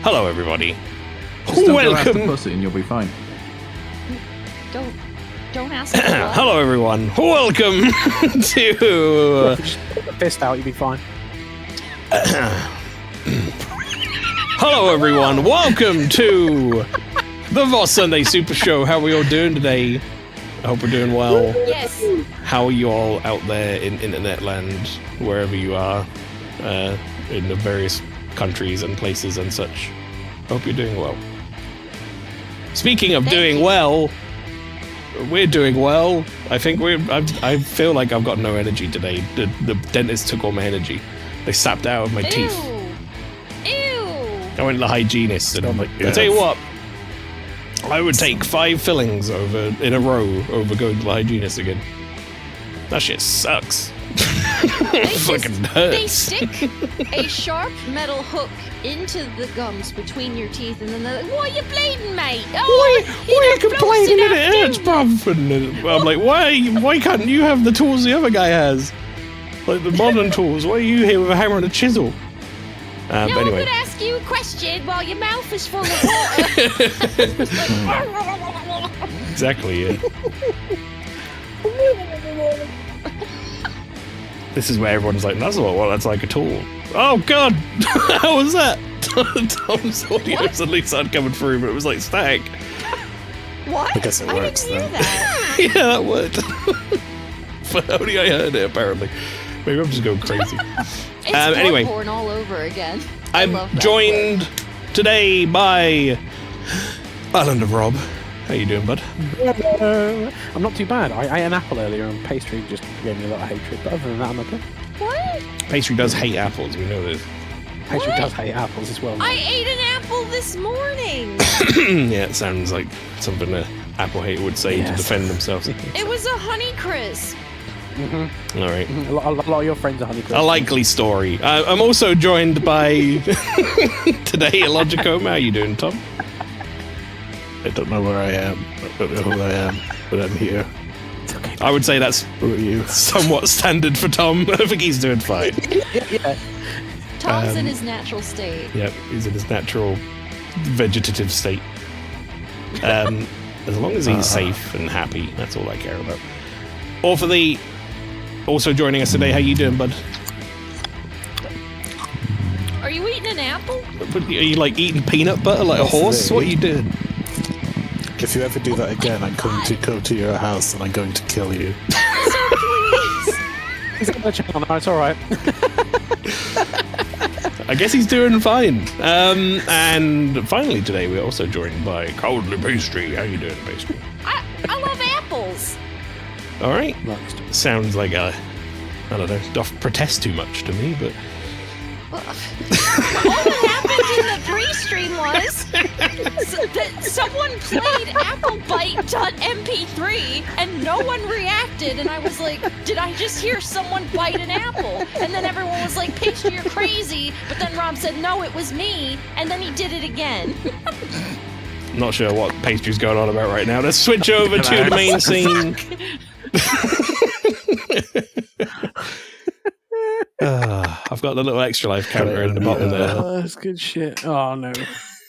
Hello, everybody. Just don't go after Welcome. pussy and you'll be fine. Don't ask me. Hello, everyone. Welcome to. Just put the fist out, you'll be fine. Hello, everyone. Welcome to the Voss Sunday Super Show. How are we all doing today? I hope we're doing well. Yes. How are you all out there in internet land, wherever you are, in the various countries and places and such? Hope you're doing well. Speaking of doing well, we're doing well. I think I feel like I've got no energy today. The dentist took all my energy. They sapped out of my teeth. Ew. I went to the hygienist and I'm like, I tell you what, I would take 5 fillings in a row over going to the hygienist again. That shit sucks. Fucking hurts. They stick a sharp metal hook into the gums between your teeth, and then they're like, "Why are you bleeding, mate? Why are you complaining that it hurts, bruv?" And I'm like, why can't you have the tools the other guy has? Like the modern tools. Why are you here with a hammer and a chisel? No, but anyway. I'm gonna ask you a question while your mouth is full of water. Exactly, yeah. This is where everyone's like, that's not what that's like at all. Oh god! How was that? Tom's audio suddenly started coming through, but it was like static. What? I guess it works, I didn't hear then. that. Yeah, that worked. But only I heard it, apparently. Maybe I'm just going crazy. It's Anyway. Bloodborne all over again. I love I'm that joined today by Island of Rob. How you doing, bud? I'm not too bad. I ate an apple earlier and pastry just gave me a lot of hatred, but other than that, I'm okay. What? Pastry does hate apples, we know this. Pastry What? does hate apples as well. I ate an apple this morning. Yeah, it sounds like something an apple hater would say to Yes. defend themselves. It was a Honey Crisp. Mm-hmm. All right. A lot of your friends are Honeycrisp. A likely story. I'm also joined by today Illogicoma. How you doing, Tom? I don't know where I am. I don't know who I am, but I'm here. It's okay. I would say that's Who are you? somewhat standard for Tom. I think he's doing fine. Yeah. Tom's in his natural state. Yep, he's in his natural vegetative state. As long as he's safe and happy, that's all I care about. Also joining us today, how you doing, bud? Are you eating an apple? Are you like eating peanut butter like a horse? What are you doing? If you ever do that again, I'm going to go to your house and I'm going to kill you. So please. He's on the channel now, it's alright. I guess he's doing fine. And finally today, we're also joined by Cowardlypastry. How you doing, Pastry? I love apples. All right. Next. Sounds like I don't know, doth protest too much to me, but Well, all that happened in the pre-stream was that someone played applebite.mp3 and no one reacted, and I was like, did I just hear someone bite an apple? And then everyone was like, Pastry, you're crazy. But then Rob said, no, it was me. And then he did it again. not sure what Pastry's going on about right now. Let's switch over to the main scene. I've got the little extra life counter in the bottom there. Oh, that's good shit. Oh, no.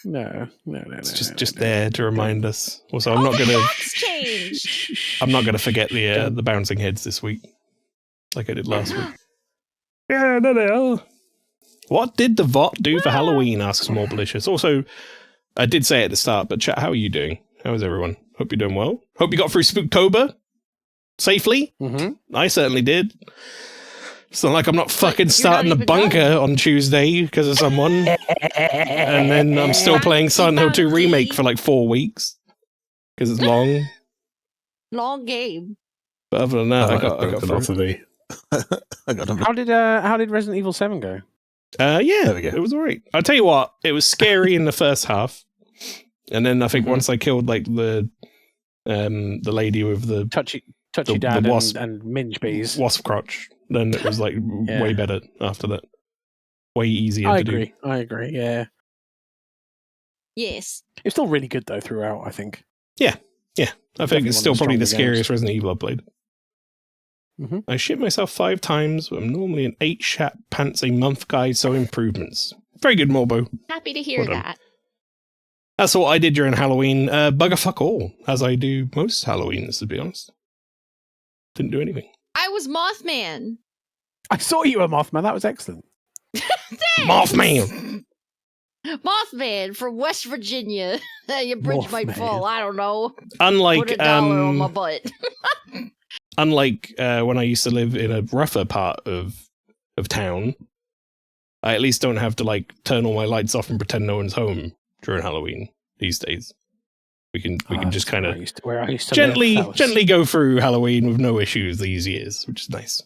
No. It's just there to remind us. Also, I'm not gonna Changed. I'm not gonna forget the bouncing heads this week, like I did last week. Yeah, no. What did the VOT do for Halloween? Asks More Malicious. Also, I did say it at the start, but chat, how are you doing? How is everyone? Hope you're doing well. Hope you got through Spooktober safely. Mm-hmm. I certainly did. It's not like I'm not fucking you're starting not a even bunker on Tuesday because of someone. And then I'm still playing Silent Hill 2 Remake for like 4 weeks. Because it's long. Long game. But other than that, I got broken through. off of me. I got him. How did Resident Evil 7 go? Yeah, There we go. it was alright. I'll tell you what, it was scary in the first half. And then I think Mhm. once I killed like the lady with the Touchy The Dad wasp. and minge bees. wasp crotch, then it was like Yeah. way better after that. Way easier I to do. agree, yeah. Yes. It's still really good, though, throughout, I think. I think it's still probably the stronger scariest Resident Evil I've played. Mhm. I shit myself 5 times, but I'm normally an 8 shat pants a month guy, so improvements. Very good, Morbo. Happy to hear Well done. that. That's what I did during Halloween. Bugger fuck all, as I do most Halloweens, to be honest. Didn't do anything. I was Mothman. I saw you were Mothman. That was excellent. Mothman! Mothman from West Virginia. Your bridge might Mothman. fall. I don't know. Put Unlike, $1 on my butt. unlike when I used to live in a rougher part of town, I at least don't have to like turn all my lights off and pretend no one's home during Halloween these days. We can just kind of where I used to gently live, gently go through Halloween with no issues these years, which is nice.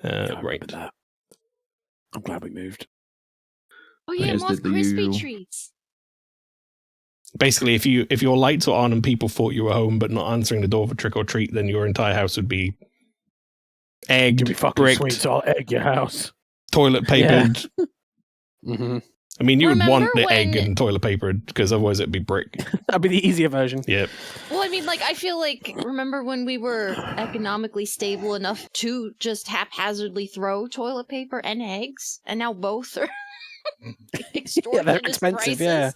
Right. That. I'm glad we moved. Oh yeah, guess Moth did the Crispy usual. treats. Basically, if your lights were on and people thought you were home but not answering the door for trick or treat, then your entire house would be egged, Give me fucking bricked, sweets, I'll egg your house. toilet papered. Mm-hmm. I mean, you would want Remember the egg when- and toilet papered because otherwise it'd be brick. That'd be the easier version. Yep. Well, I mean, like, I feel like, remember when we were economically stable enough to just haphazardly throw toilet paper and eggs? And now both are extortionate they're expensive, prices. yeah.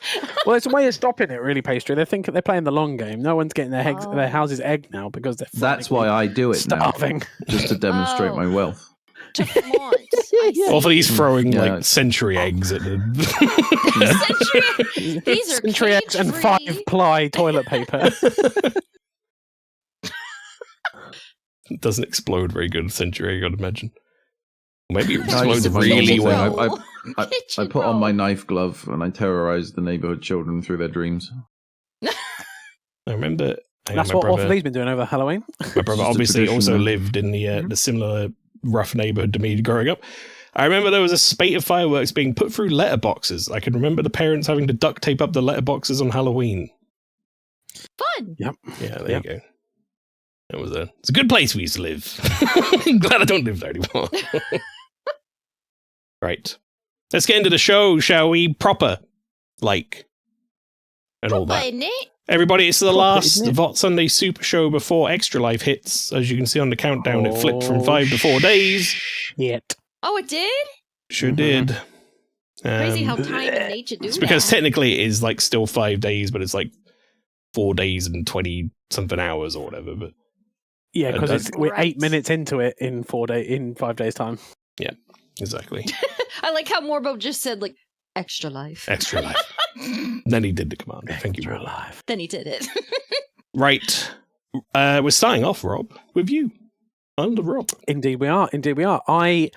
Well, it's a way of stopping it, really, Pastry. They think they're playing the long game. No one's getting their Oh. houses egged now because they're That's why I do it now, starving. just to demonstrate Oh. my wealth. To flaunt. I see. Well, for these throwing Yeah. like century eggs at the. Century- These are Century eggs and cage-free. 5-ply toilet paper. It doesn't explode very good, century egg, I'd imagine. Maybe it No, I explodes used to do my really normal well. thing. I Kitchen put on my roll. knife glove and I terrorized the neighborhood children through their dreams. I remember. That's my what brother, Orphalese been doing over Halloween. my brother It's just a obviously tradition also now. lived in the similar rough neighborhood to me growing up. I remember there was a spate of fireworks being put through letterboxes. I can remember the parents having to duct tape up the letterboxes on Halloween. Fun. Yeah, there you go. It's a good place we used to live. I'm glad I don't live there anymore. Right. Let's get into the show, shall we? Proper. Like. And all that. Isn't it? Everybody, it's the Proper, last isn't it? VOT Sunday Super Show before Extra Life hits. As you can see on the countdown, it flipped from 5 to 4 days. Shit. Oh, it did? Sure Mhm. did. Crazy how time and nature do It's because that. technically it is like still 5 days, but it's like 4 days and 20 something hours or whatever. But Yeah, because that's- we're Right. 8 minutes into it in 5 days time. exactly. I like how Morbo just said, like, extra life. Extra Life. Then he did the command. Thank you, Extra Rob. life. Then he did it. Right. We're starting off, Rob, with you. Under Rob. Indeed we are. Indeed we are. I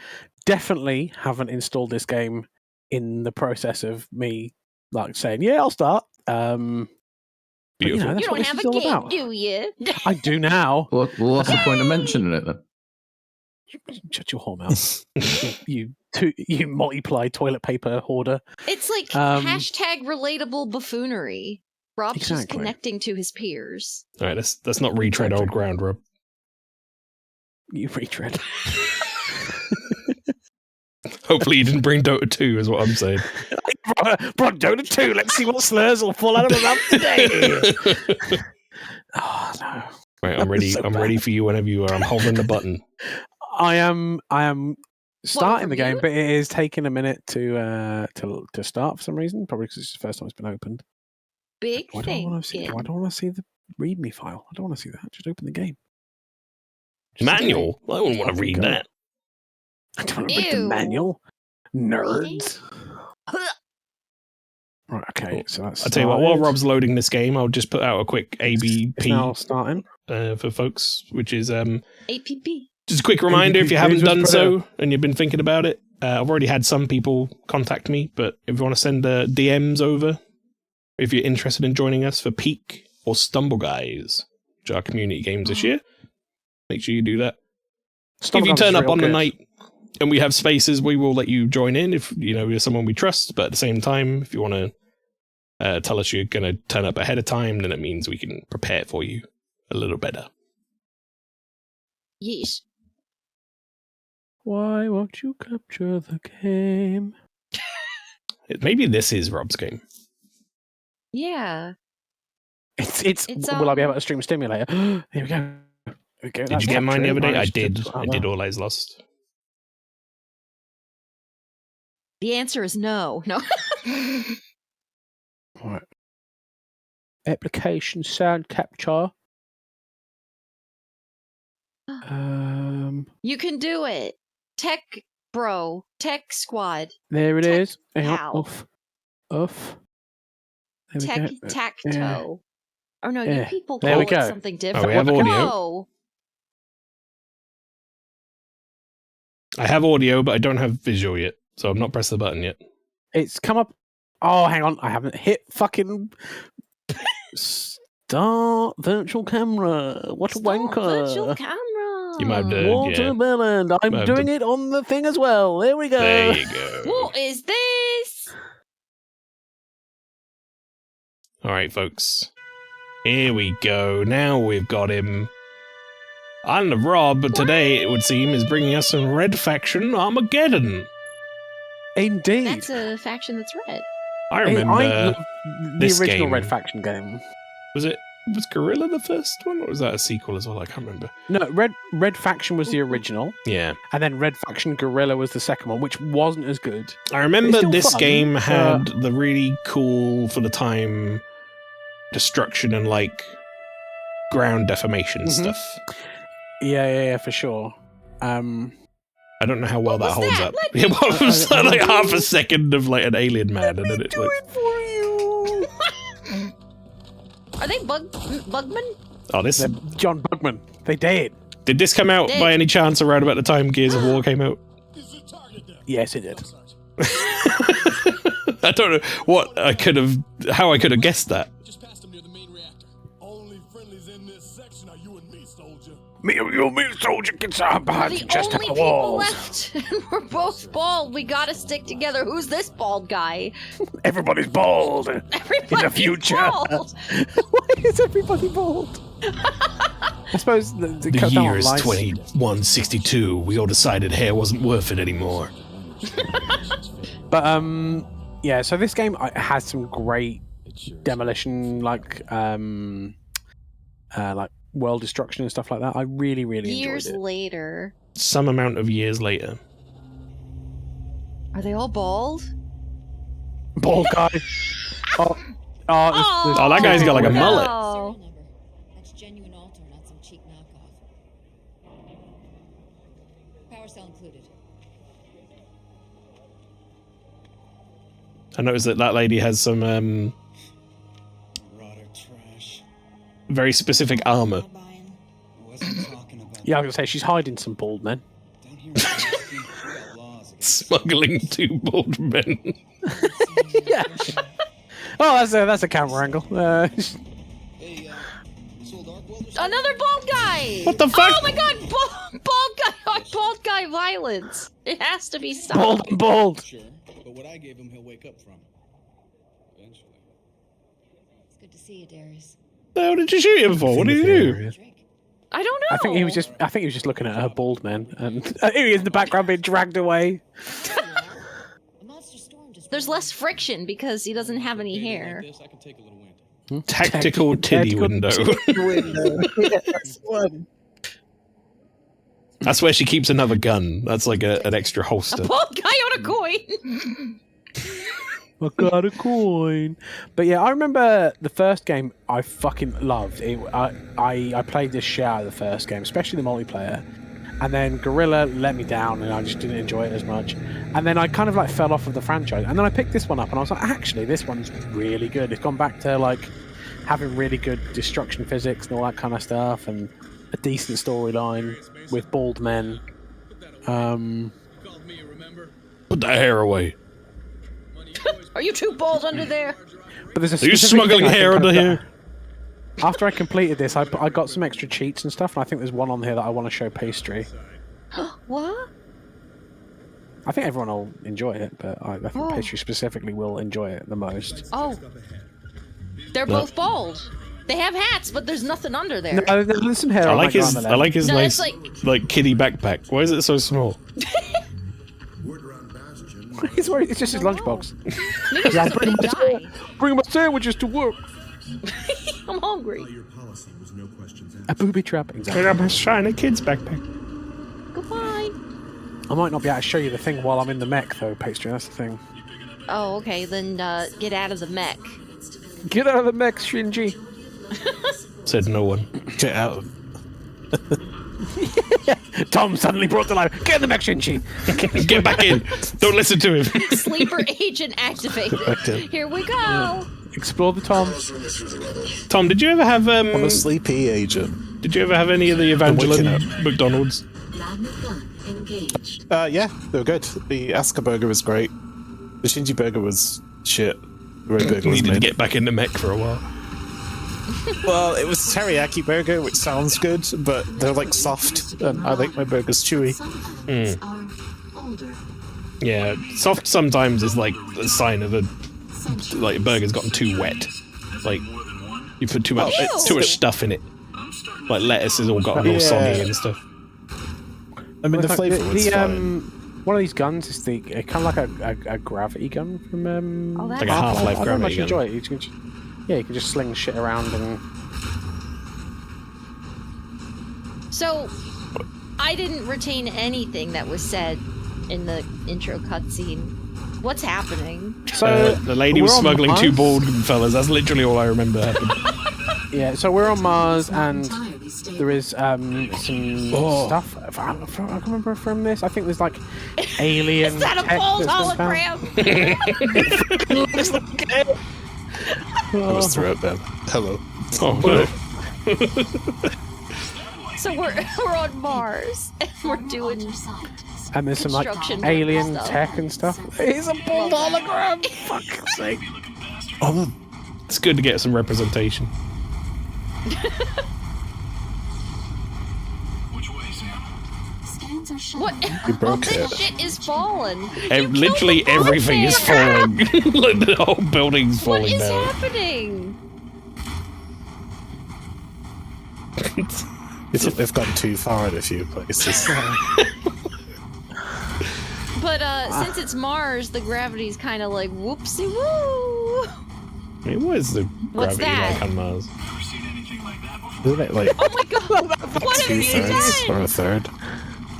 definitely haven't installed this game in the process of me like saying, yeah, I'll start. But, Beautiful. that's You what don't this have is a all game, about. do you? I do now. Well, what's the point of mentioning it then? Shut your whole mouth. you multiply toilet paper hoarder. It's like hashtag relatable buffoonery. Rob's just Exactly. connecting to his peers. All right, let's not retread old ground, Rob. You retread. Hopefully you didn't bring Dota 2, is what I'm saying. Brought Dota 2. Let's see what slurs will fall out of the mouth today. Oh no. Right, I'm ready. So I'm bad. ready for you whenever you are. I'm holding the button. I am starting from the game, you? but it is taking a minute to start for some reason. Probably because it's the first time it's been opened. Big I don't thing. want to see. I don't want to see the README file. I don't want to see that. Just open the game. Just Manual? I wouldn't want to read Go. that. I don't want to read the Ew. manual. Reading? Nerds. Right. Okay. So that's. I'll tell you what, while started. Rob's loading this game, I'll just put out a quick It's ABP now starting. for folks, which is APP. just a quick reminder if you haven't Games was done put so and you've been thinking about it. I've already had some people contact me, but if you want to send DMs over, if you're interested in joining us for Peak or Stumble Guys, which are our community games this year, make sure you do that. If you turn up on the night and we have spaces, we will let you join in if you're someone we trust. But at the same time, if you want to tell us you're going to turn up ahead of time, then it means we can prepare for you a little better. Yeesh. Why won't you capture the game? Maybe this is Rob's game. Yeah. It's. It's, will I be able to stream Stimulator? Here we go. Here we go. Did you get mine the other day? I did. I did All Eyes Lost. The answer is no. No. Right. Application sound capture. You can do it. Tech bro. Tech squad. There it Tech is. Hang on. pal. Off. There we Tech go. tac-toe. Oh no, you Yeah. people There call we it go. something different. we have audio. No. I have audio, but I don't have visual yet, so I've not pressed the button yet. It's come up. Oh, hang on. I haven't hit fucking start virtual camera. What a Start wanker. virtual camera. You might have to, Watermelon. I'm Might have doing to- it on the thing as well. There we go. There you go. What is this? All right, folks. Here we go. Now we've got him. And Rob, today, it would seem, is bringing us some Red Faction Armageddon. Indeed. That's a faction that's red. I remember. I love the this original game. Red Faction game. Was Gorilla the first one, or was that a sequel as well? I can't remember. No, Red Faction was the original, Yeah. and then Red Faction Guerrilla was the second one, which wasn't as good. I remember still this fun. game had the really cool, for the time, destruction and, like, ground defamation Mhm. stuff. Yeah, for sure. I don't know how well What that was holds that? up. Let Yeah, me- what was that, like half a second of like an alien man, and then it's like, for you. Are they Bugman? oh, this They're John Bugman. They did. did this come out Did. by any chance around about the time Gears of War came out? Yes, it did. I don't know how I could have guessed that. Just passed him near the main reactor. Only friendlies in this section are you and me, soldier. Me, soldier, gets out We're behind the you, just only at the people walls. left. And we're both bald. We gotta stick together. Who's this bald guy? Everybody's bald. Everybody's future. bald. Why is everybody bald? I suppose the The cut down on year is lice- 2162. We all decided hair wasn't worth it anymore. But yeah. So this game has some great demolition, like world destruction and stuff like that. I really Years enjoyed it. later. Some amount of years later. Are they all bald? Bald guy. Oh, Oh, that guy's got like a no. mullet. Serial number. That's genuine alter, not some cheap knockoff. Power cell included. I noticed that lady has some Rotter trash. very specific armor. Not buying. Wasn't talking about Yeah, I was gonna say she's hiding some bald men. down here. We got laws against Smuggling two bald men. Yeah. Oh, that's a camera angle. Hey, sold arc welders? Another bald guy. What the fuck? Oh my god, bald guy violence. It has to be stopped. bald and bald. Sure, but what I gave him, he'll wake up from. Eventually. It's good to see you, Darius. The hell did you shoot him for? What did you do? Drake. I don't know. I think he was just looking at her bald men, and here he is in the background being dragged away. A monster storm just There's less friction because he doesn't have any Baby hair. Like this, I can take a little wind. Tactical titty window. Yes, one. That's where she keeps another gun. That's like an extra holster. A bald guy on a coin. I got a coin. But yeah, I remember the first game I fucking loved. I played this shit out of the first game, especially the multiplayer. And then Guerrilla let me down and I just didn't enjoy it as much. And then I kind of like fell off of the franchise. And then I picked this one up and I was like, actually, this one's really good. It's gone back to like having really good destruction physics and all that kind of stuff and a decent storyline with bald men. Put that hair away. Are you too bald under there? But there's a Are you specific smuggling thing I hair think under I've here? done. After I completed this, I got some extra cheats and stuff, and I think there's one on here that I want to show Pastry. What? I think everyone will enjoy it, but I think Oh. Pastry specifically will enjoy it the most. Oh. They're both bald. They have hats, but there's nothing under there. No, there's some hair I on like my his. arm I like his No, nice, that's like kiddie backpack. Why is it so small? It's just his lunchbox. Maybe it's Yeah, just a big guy. Bring my sandwiches to work. I'm hungry. A booby trap. I Exactly. got my shiny kid's backpack. Goodbye. I might not be able to show you the thing while I'm in the mech, though, Pastry. That's the thing. Oh, okay. Then get out of the mech. Get out of the mech, Shinji. Said no one. Get out. Tom suddenly brought to life. Get in the mech, Shinji. Get back in. Don't listen to him. Sleeper agent activated. Here we go. Explore the Tom. Tom, did you ever have I'm a sleepy agent. Did you ever have any of the Evangeline McDonald's? Yeah, they were good. The Aska burger was great. The Shinji burger was shit. The red burger was Needed to mid. get back in the mech for a while. Well, it was teriyaki burger, which sounds good, but they're like soft, and I like my burgers chewy. Yeah, soft sometimes is like a sign of a burger's gotten too wet. Like you put too much stuff in it. Like lettuce has all gotten all soggy and stuff. I mean, the flavor was fine. One of these guns is the kind of like a gravity gun from that's Like a Half-Life I very much gravity gun. enjoy it. You can you can just sling shit around and. So, I didn't retain anything that was said in the intro cutscene. What's happening? So The lady was we're on smuggling two Mars? bald fellas. That's literally all I remember happened. Yeah, so we're on Mars and there is some stuff. I can remember from this. I think there's like alien. Is that a tech bold that's been found. hologram? I was through it then. Hello. Oh no. So we're on Mars and we're doing. And there's some like Construction alien stuff. tech and stuff. It's a bold hologram. Fuck's sake. Oh, It's good to get some representation. What? You broke All this it. shit is falling. Literally everything is falling. Like the whole building's What falling is down. happening? they've gone too far in a few places. But since it's Mars, the gravity's kind of like whoopsie woo. I mean, what is the What's gravity that? like on Mars? Isn't it like Oh my god! What have you two-thirds or done? a third?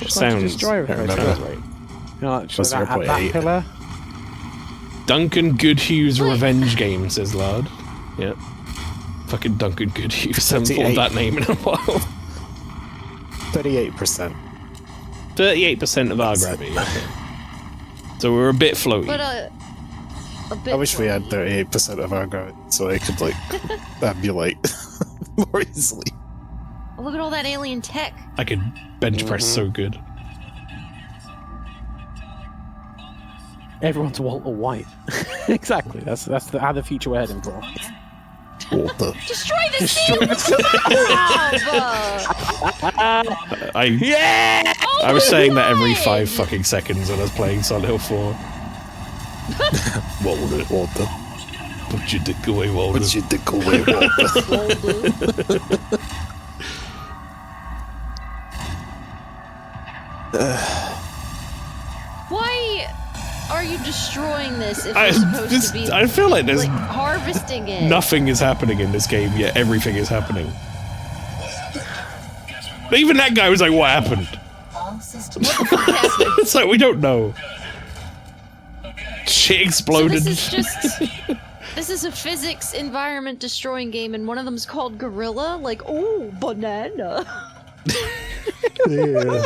Sounds. Destroyer I remember. You know, like, Was that 0.8. pillar. Duncan Goodhue's revenge game, says Lard. Yeah. Fucking Duncan Goodhughes. I haven't thought of 38. that name in a while. 38%. 38% of our gravity. Okay. So we're a bit floaty. But a bit. I wish we had 38% of our gravity so I could, like, ambulate more easily. Look at all that alien tech. I could bench press so good. Everyone's Walter White. Exactly. That's how the future we're heading for. Walter. Destroy the city! I was saying that every 5 fucking seconds when I was playing Silent Hill 4. Walter. Put your dick away, Walter. What's your dick away, Walter? Why are you destroying this if you're supposed to be I feel like there's harvesting it? nothing is happening in this game, yet everything is happening. But even that guy was like, what happened? What the fuck happened? It's like, we don't know. Shit So exploded. this is just. This is a physics environment destroying game, and one of them's called Gorilla. Like, oh, banana. Yeah.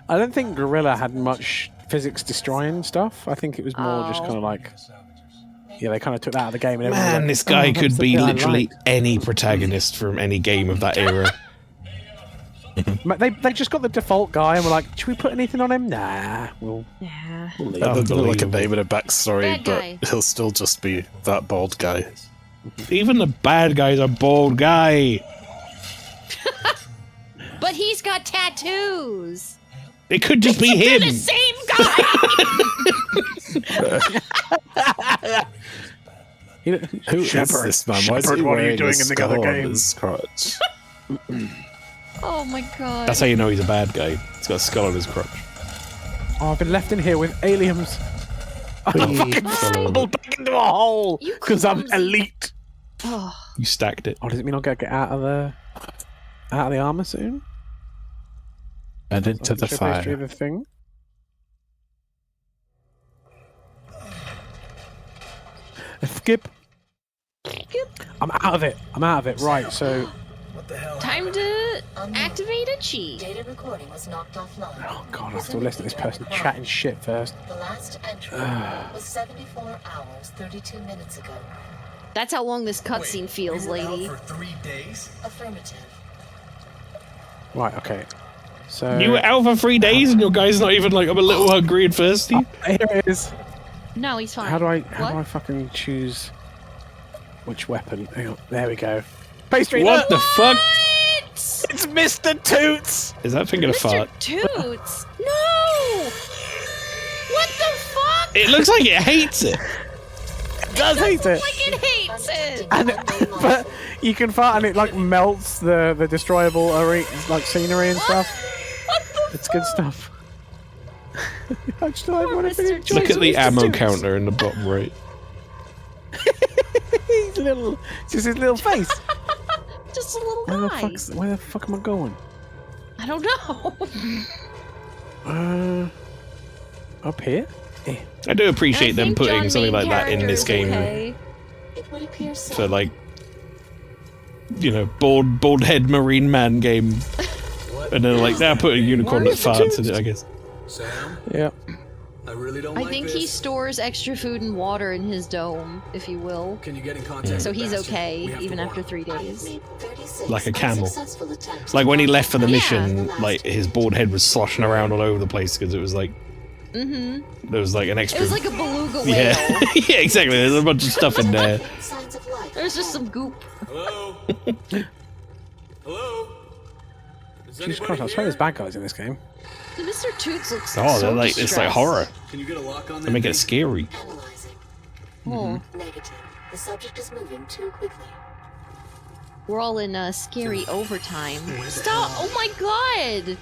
I don't think Gorilla had much physics destroying stuff. I think it was more just kind of like, yeah, they kind of took that out of the game. And everyone was Man, like, this guy "Oh, could that's the be bit I literally liked." any protagonist from any game of that era. They just got the default guy and were like, should we put anything on him? Nah, we'll Yeah. leave. Like a Unbelievable. name and a backstory, Bad guy. but he'll still just be that bald guy. Even the bad guy's a bald guy. But he's got tattoos. It could just be They're him. the same guy. Who is this man? Why is he Shepherd, what are you wearing doing a in the other skull on game? his crotch? Oh my god. That's how you know he's a bad guy. He's got a skull on his crotch. Oh, I've been left in here with aliens. I fucking stumbled back into a hole You because I'm clumsy- elite. Oh, You stacked it. Oh, does it mean I'll get out of the armor soon? And into the Show pastry fire. the thing. Skip. I'm out of it. Right, so... Time to activate a cheat. Data recording was knocked offline. Oh god, I have to listen to this person chatting shit first. The last entry was 74 hours, 32 minutes ago. That's how long this cutscene feels, lady. For 3 days? Affirmative. Right, okay. So... You were out for 3 days and your guy's not even like, I'm a little hungry and thirsty? Here it is. No, he's fine. How do I What? fucking choose which weapon? Hang on, there we go. Pastry, What the fuck? It's Mr. Toots! Is that finger to Mr. fart? Toots! No! What the fuck? It looks like it hates it. It does hate it! Like it hates it! And but you can fart and it like melts the destroyable like scenery and stuff. What the It's good stuff. I just don't Poor want to Mr. enjoy Look at the Mr. ammo Toots. counter in the bottom right. He's little, just his little face. Just a little Where guy. the fuck am I going? I don't know. Up here? I do appreciate I them think putting John something main like that in character this is game okay. It would appear so. for like, you know, bald head marine man game. And then like they'll put a unicorn that farts in it, I guess. Sam, Yeah. I really don't I like think this. he stores extra food and water in his dome, if you will. Can you get in contact So with he's Bastion? okay, We have to even warn after him. 3 days. Made 36 Like a camel. unsuccessful attempts Like when he to left for the Yeah. mission, like his bald head was sloshing around all over the place because it was like, there was like an It extra. was like a beluga whale. yeah, yeah, exactly. There's a bunch of stuff in there. signs of life. There's just some goop. Hello? Hello? Is Jesus anybody Christ, I swear here? there's bad guys in this game. Mr. Toots looks Oh, so they're like it's like distressed. horror. Can you get a lock on They that make it thing? scary. Analyzing. Oh, Negative. The subject is moving too quickly. we're all in scary overtime. Stop! Oh my god!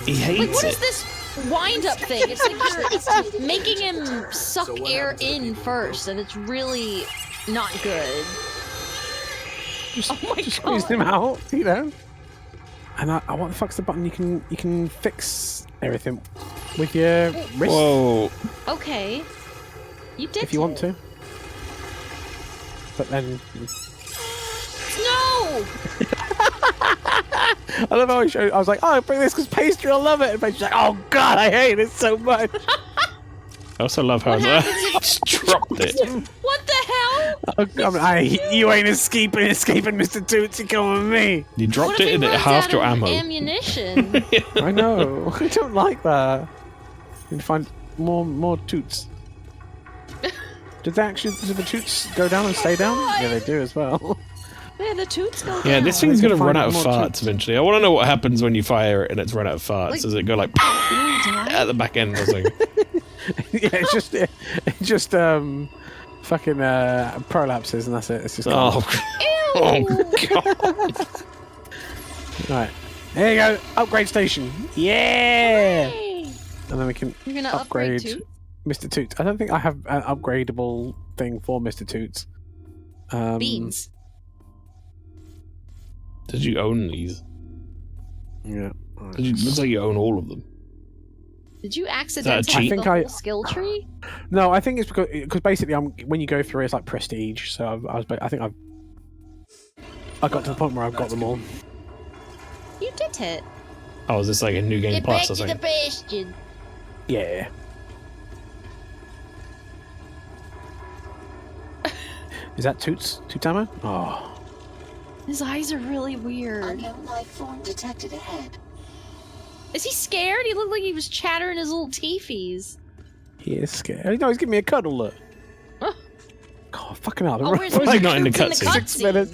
He Like, hates what is it. this wind-up thing? It's like you're making him suck So what air happens if in people first, and it's really not good. Oh my Just god! squeeze him out, you know. And what the fuck's the button you can fix everything with your wrist Whoa! Okay, you did. if you want to. But then No! I love how I was like, oh, bring this because pastry, I love it. And Pastry's like, oh god, I hate it so much. I also love how What I happens if- just dropped it. What the hell? You ain't escaping, Mr. Tootsie, come with me. You What dropped if it he and it runs halved out your of ammo. ammunition? I know. I don't like that. You can find more toots. Did the toots go down and stay down? Yeah, they do as well. Yeah, the toots go Yeah, down. this thing's can gonna run find out of more farts toots. eventually. I want to know what happens when you fire it and it's run out of farts. Like- Does it go like at the back end or something? Yeah, it's just fucking prolapses and that's it. It's just Oh, oh god! right. There you go. Upgrade station. Yeah. Hey, And then we can you're gonna upgrade upgrade too? Mr. Toots. I don't think I have an upgradable thing for Mr. Toots. Beans. Did you own these? Yeah. Looks like you own all of them. Did you cheat? accidentally I the think whole I- skill tree? No, I think it's because basically when you go through it's like prestige. So I got to the point where I've got them all. You did it. Oh, is this like a new game Get plus back or to the something? bastion. Yeah. Is that Toots? Tootama? Oh. His eyes are really weird. Unknown life form detected ahead. Is he scared? He looked like he was chattering his little teefies. He is scared. No, he's giving me a cuddle, look. Oh. God, fucking hell. Oh, where's Why is he my not in the Toots cutscene? 6 minutes.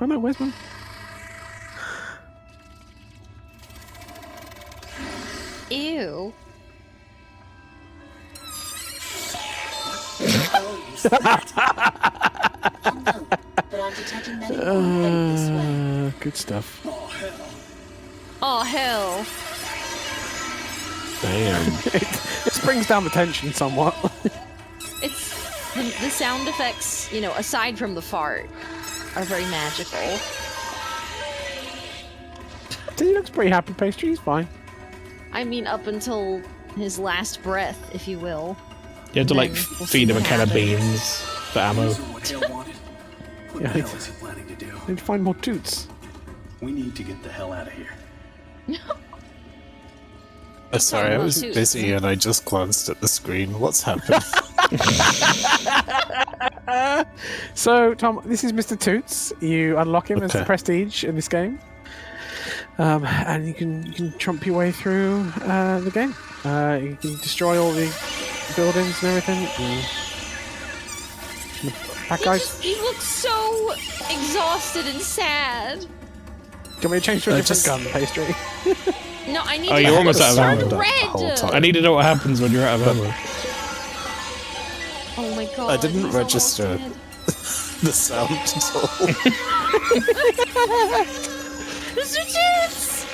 Oh no, where's my... Ew. Unknown, but I'm detecting many more headed this way. Good stuff. Oh hell. Damn. It brings down the tension somewhat. It's the sound effects, you know, aside from the fart, are very magical. He looks pretty happy, Pastry. He's fine. I mean, up until his last breath, if you will. You have to like Then we'll feed see him a what can of happens. beans for ammo. These are what Hale wanted. What Yeah, the hell is he planning to do? Need to find more toots. We need to get the hell out of here. Sorry, I about was toots. busy and I just glanced at the screen. What's happened? So, Tom, this is Mr. Toots. You unlock him as the Okay. prestige in this game, and you can trump your way through the game. You can destroy all the buildings and everything. And that guy's. He looks so exhausted and sad. Can we change to a different just- gun, pastry? No, I need Oh, to you're almost out of turn ammo. The whole red. time. I need to know what happens when you're out of ammo. Oh my god. I didn't he's almost register. dead. The sound at all. Mr. Toots!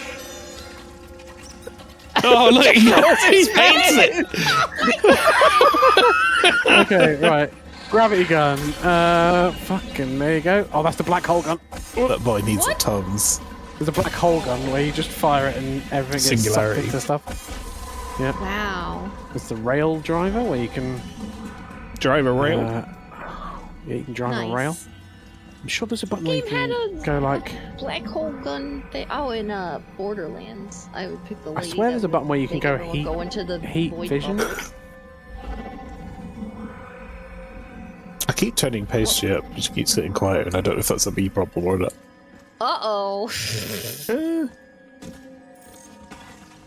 Oh, look, he paints it. Okay, right. Gravity gun. Fucking, there you go. Oh, that's the black hole gun. That boy needs What? a Tums. There's a black hole gun where you just fire it and everything gets Singularity. sucked into stuff. Yeah. Wow. There's the rail driver where you can. Drive a rail. Yeah, you can drive Nice. a rail. I'm sure there's a button where you Game had can a go like. black hole gun thing. Oh, in Borderlands, I would pick the I lady. swear that there's a would button where you can make go everyone heat- go into the heat void vision. bubble. I keep turning pastry up, but she keeps getting quiet, and I don't know if that's a me problem or not. Uh-oh.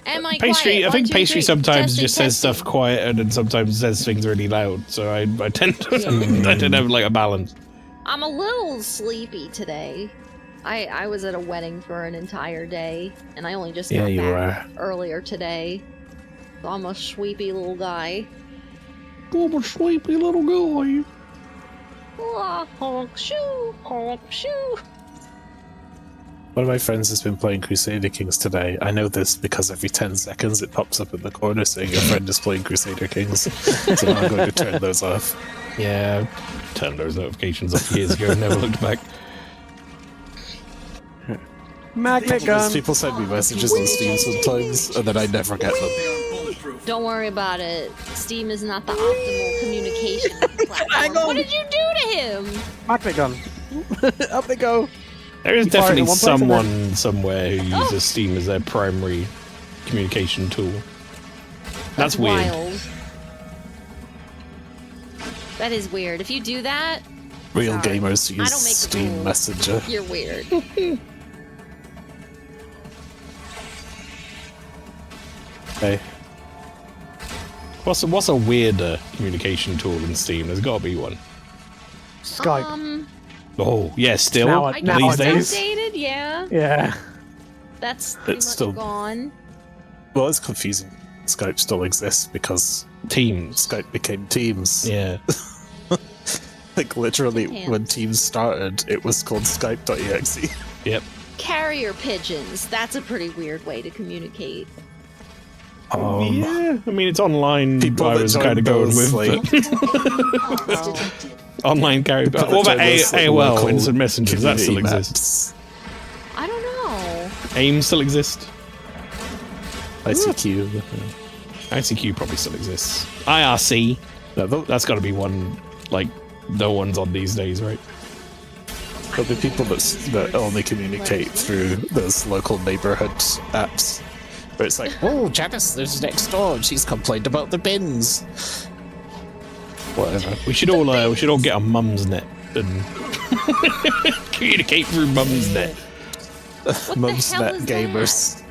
Am I Pastry, quiet? I think 1, 2, pastry 3. sometimes Testing, just says testing. stuff quiet and then sometimes says things really loud. So I tend to, I tend to have like a balance. I'm a little sleepy today. I was at a wedding for an entire day, and I only just Yeah, got you back earlier today. So I'm a sleepy little guy. I'm a sleepy little guy. Ah, honk shoo, honk shoo. One of my friends has been playing Crusader Kings today. I know this because every 10 seconds it pops up in the corner saying your friend is playing Crusader Kings. So now I'm going to turn those off. Yeah, turned those notifications off years ago and never looked back. Magnet Because gun. people send me messages on Steam sometimes, and then I never get them. Don't worry about it. Steam is not the optimal communication platform. What did you do to him? Magnet gun. Up they go. There is You fire it in definitely one place and someone somewhere who uses Steam as their primary communication tool. That's weird. Wild. That is weird. If you do that, Real Sorry. gamers I use don't make the Steam rules. Messenger. you're weird. Hey, What's a weirder communication tool in Steam? There's got to be one. Skype. Oh, yeah, still Now I Now these guess days. outdated, yeah. Yeah. That's pretty It's much still- gone. well, it's confusing. Skype still exists because Teams. Skype became Teams. Yeah. Like literally, Hands. when Teams started, it was called Skype.exe. Yep. Carrier pigeons. That's a pretty weird way to communicate. Yeah. I mean, it's online. People I that was join kind of going those, with like- but online carry. People What that about join those, like, AOL local Instant Messengers? That still community exists. I don't know. AIM still exists. maps. ICQ. ICQ probably still exists. IRC. That's got to be one. Like no one's on these days, right? There'll be people that only communicate through those local neighborhood apps. Where it's like, oh, Janice lives next door and she's complained about the bins. Whatever. We should all get on Mumsnet and communicate through Mumsnet. Mumsnet is gamers.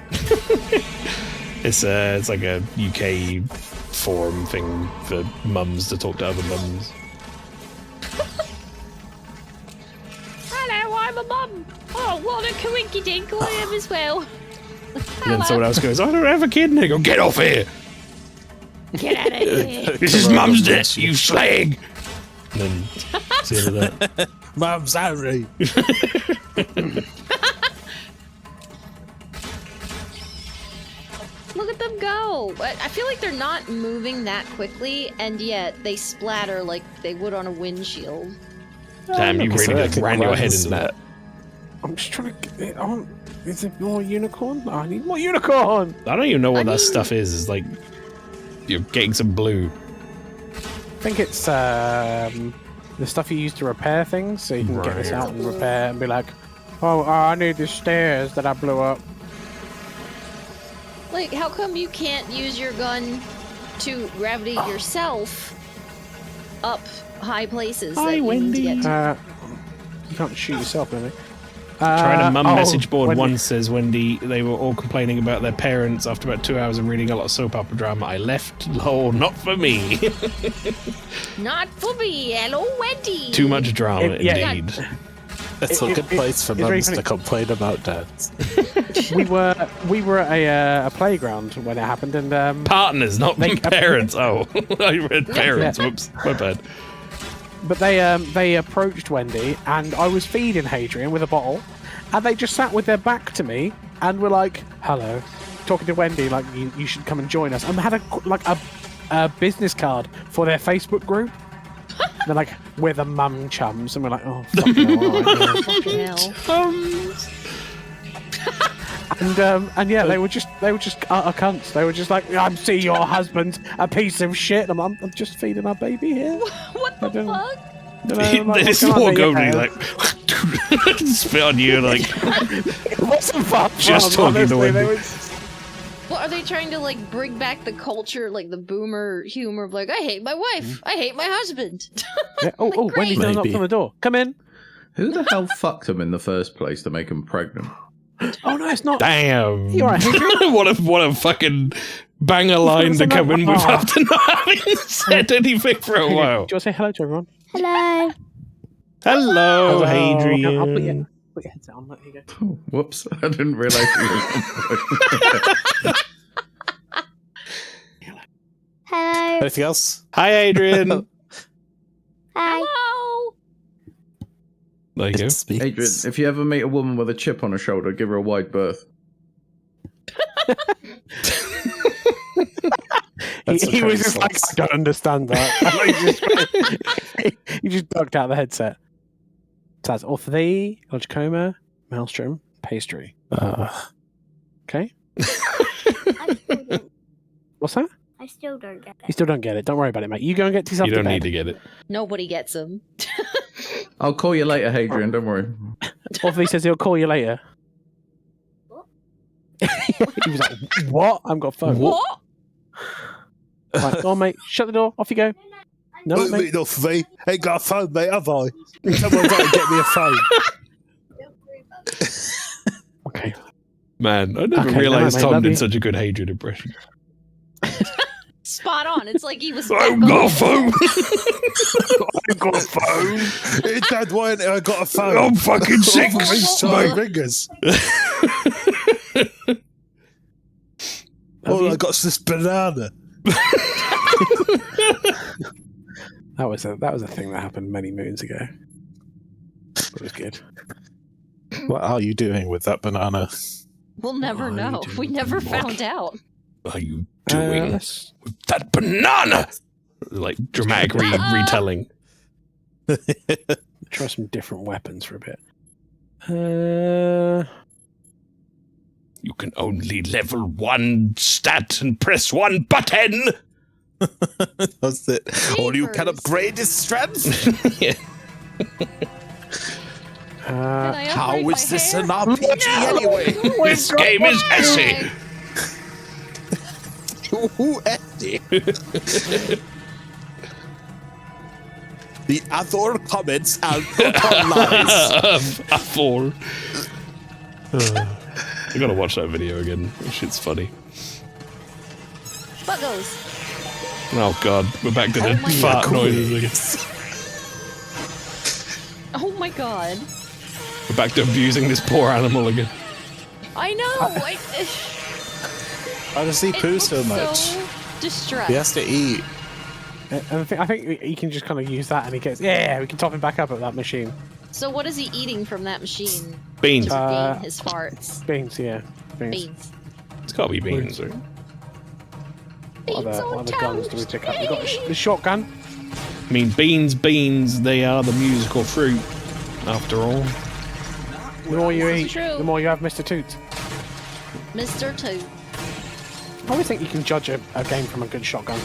It's like a UK forum thing for mums to talk to other mums. Hello, I'm a mum. Oh, what a coinky dink I am as well. And then someone else goes, I don't have a kid. And they go, get off here. Get out of here. This is Mumsnet, you slag. And then it's the end of that. Mum's angry. Look at them go. I feel like they're not moving that quickly, and yet they splatter like they would on a windshield. Damn, you really just ran your head into that. I'm just trying to get it on. Is it more unicorn? I need more unicorn. I don't even know what I that mean- stuff is. It's like you're getting some blue. think it's the stuff you use to repair things, so you can get this out and repair and be like, oh, I need the stairs that I blew up. Like, how come you can't use your gun to gravity yourself up high places that you need to get to? You can't shoot yourself, really. Trying to mum message board once, says Wendy, they were all complaining about their parents after about 2 hours of reading a lot of soap opera drama. I left. Oh, not for me. Not for me. Hello, Wendy. Too much drama, indeed. It's a good place for mums to complain about dads. we were at a playground when it happened, and partners, not parents. Oh, I read parents. Whoops, my bad. But they approached Wendy, and I was feeding Hadrian with a bottle, and they just sat with their back to me and were like, "Hello," talking to Wendy like, "You should come and join us." And they had a business card for their Facebook group. They're like, "We're the mum chums," and we're like, "Oh, fucking hell." And yeah, they were just utter cunts. They were just like, "I see your husband's a piece of shit." And I'm just feeding our baby here. What the fuck? They just walk over and like spit on you, like it wasn't fun. Just talking to Wendy. What are they trying to like bring back the culture, like the boomer humor of like, I hate my wife, I hate my husband. Yeah. Oh, Wendy's knocked on the door. Come in. Who the hell fucked him in the first place to make him pregnant? Oh no, it's not. Damn. You alright, Hadrian? what a fucking banger line to come in with after not having said anything for a while. Do you want to say hello to everyone? Hello. Hello, Hadrian. I'll put your headset on. There you go. Oh, whoops, I didn't realise you were Hello. Anything else? Hi, Adrian. Hi. Hello. There you go. Adrian, if you ever meet a woman with a chip on her shoulder, give her a wide berth. He was just like, I don't understand that. He just ducked out the headset. So that's orthopedy, Logicoma, Maelstrom, pastry. Okay. What's that? I still don't get it. You still don't get it. Don't worry about it, mate. You go and get yourself You to don't bed. need to get it. Nobody gets them. I'll call you later, Hadrian, don't worry. Orthopedy says he'll call you later. What? He was like, what? I've got a phone. What? Right, go on, mate. Shut the door. Off you go. No, mate. Enough for me. Ain't got a phone, mate, have I? Someone's got to get me a phone. Okay. Man, I never realised Tom did such a good Hadrian impression. Spot on. It's like he was. I've got a phone. I've got a phone. Hey, Dad, why ain't I got a phone? I'm fucking sick. My fingers. All I got is this banana. That was a thing that happened many moons ago. It was good. What are you doing with that banana? We'll never know. We never found out. What are you doing with that banana? Like dramatic retelling. Try some different weapons for a bit. You can only level one stat and press one button. That's it. Or you can upgrade his strength. Yeah. How is this an RPG anyway? This game is essay. Ooh, essay. The other comments and lies. Apple. I gotta watch that video again. That shit's funny. Buggles. Oh god, we're back to the fart noises again. Oh my god. We're back to abusing this poor animal again. I know. Why does he poo so much? So distressed. He has to eat. I think he can just kind of use that, and he gets we can top him back up at that machine. So what is he eating from that machine? Beans. To gain his farts. Beans, yeah. Beans. It's gotta be beans, right? What other guns do we pick up? We've got the shotgun. I mean, beans, they are the musical fruit, after all. The more you eat, true. the more you have Mr. Toot. Mr. Toot. I always think you can judge a game from a good shotgun.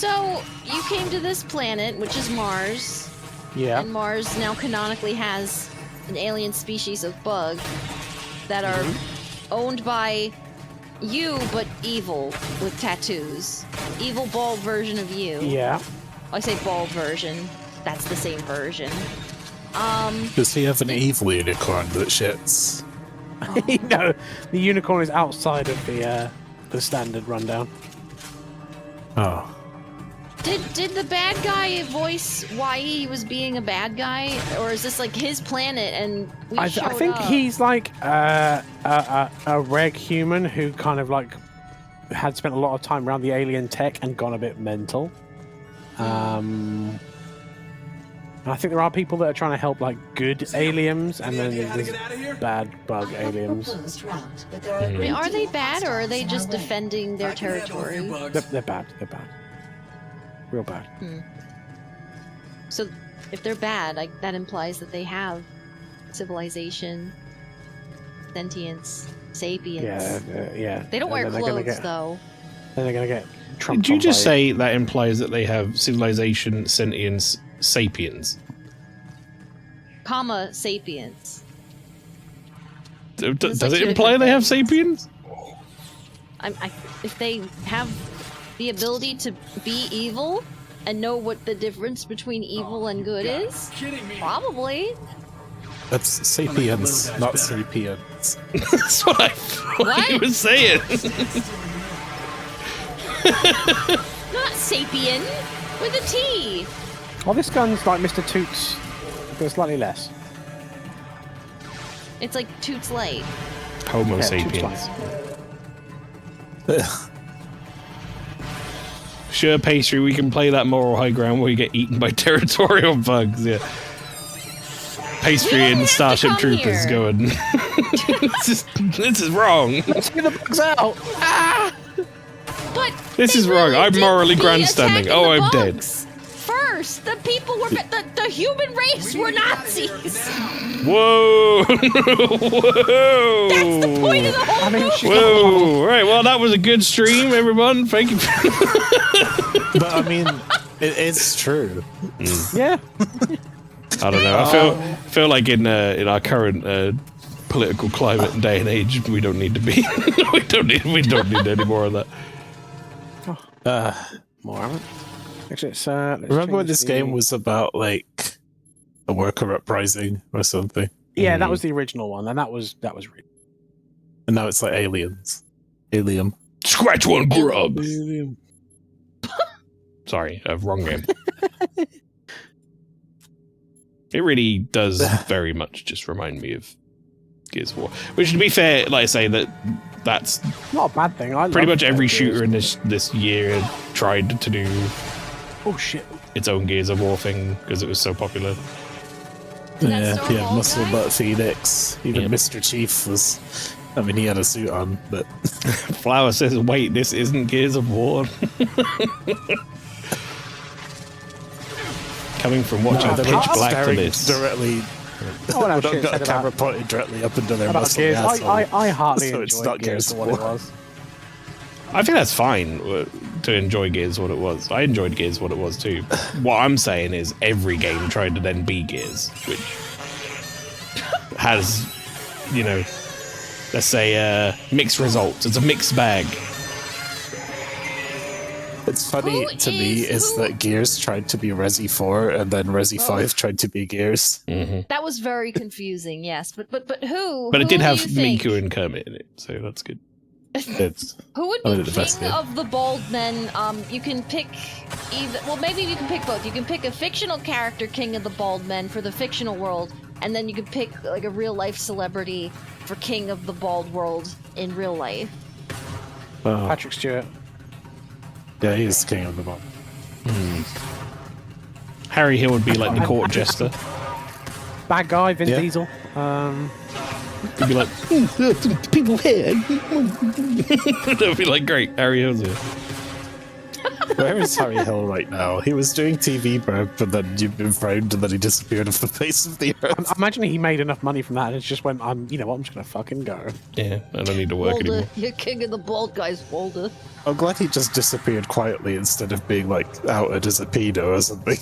So, you came to this planet, which is Mars, Yeah. and Mars now canonically has an alien species of bug that are owned by you, but evil, with tattoos. Evil bald version of you. Yeah. I say bald version. That's the same version. Does he have an evil unicorn that shits? No, the unicorn is outside of the standard rundown. Oh. Did the bad guy voice why he was being a bad guy, or is this like his planet and we I showed think up? he's like a reg human who kind of like had spent a lot of time around the alien tech and gone a bit mental. And I think there are people that are trying to help like good aliens, and then there's bad bug aliens. Proposed route, but there are I mean, great are they deals bad, or are they on just our way. defending their territory? They're bad. They're bad. Real bad. So, if they're bad, that implies that they have civilization, sentience, sapience. Yeah. They don't wear And then they're gonna clothes, get- though. Then they're gonna get trumped. Did you on just by- say that implies that they have civilization, sentience, sapiens? Comma, sapience. Does like it two imply different they have things. sapiens? If they have the ability to be evil and know what the difference between evil and good is, probably. That's sapiens, not sapiens. That's what I thought you were saying. Not sapien, with a T. Oh, this gun's like Mr. Toots, but slightly less. It's like Toots Light. Homo Yeah, sapiens. Toots Sure, Pastry, we can play that moral high ground where you get eaten by territorial bugs, yeah. Pastry don't and have to Starship come Troopers here. going. this is wrong. Let's get the bugs out! But This they is wrong. really I'm did morally be grandstanding. attacking Oh, the I'm dead. bugs First, the people were the human race were Nazis. Whoa! Whoa! That's the point of the whole movie. Whoa! Right. Well, that was a good stream, everyone. Thank you. But I mean, it's true. Yeah. I don't know. I feel like in our current political climate and day and age, we don't need to be. we don't need any more of that. More of it. Actually, let's Remember when change this the- game was about like a worker uprising or something, Yeah, that was the original one, and that was real. and now it's like aliens, alien. Scratch one, grub. Sorry, wrong game. It really does very much just remind me of Gears of War. Which, to be fair, like I say, that's Not a bad thing. I pretty love much every Gears. shooter in this year tried to do Oh shit! its own Gears of War thing because it was so popular. Yeah, Storm yeah, Ball Muscle guy? Butt Phoenix. Even Yep. Mr. Chief was. I mean, he had a suit on, but Flower says, "Wait, this isn't Gears of War." Coming from watching they Pitch were Black to staring this. directly. I want to Don't shit got a said camera about, pointed directly up into their about muscle. Gears. asshole. I hardly So it's enjoyed not Gears Gears for what it of War. was. I think that's fine to enjoy Gears what it was. I enjoyed Gears what it was too. What I'm saying is every game tried to then be Gears, which has, you know, let's say mixed results. It's a mixed bag. It's funny Who to me is- is who- that Gears tried to be Resi 4 and then Resi 5 tried to be Gears. That was very confusing. Yes, but who? But it who did do have you think- Miku and Kermit in it, so that's good. It's Who would I be mean, the best king game. of the bald men? You can pick either. Well, maybe you can pick both. You can pick a fictional character king of the bald men for the fictional world, and then you can pick like a real life celebrity for king of the bald world in real life. oh, Patrick Stewart. yeah, he's king of the bomb. Harry Hill would be like the court jester. Bad guy, Vin Yeah. Diesel. He'd be like, people here. That would be like, great, Harry Hill's here. Where is Harry Hill right now? He was doing TV burp, and then you've been found, and then he disappeared off the face of the earth. I'm imagining he made enough money from that and it just went, you know what, I'm just going to fucking go. Yeah, I don't need to work Walder, anymore. you're king of the bald guys, Walder. I'm glad he just disappeared quietly instead of being, like, outed as a pedo or something.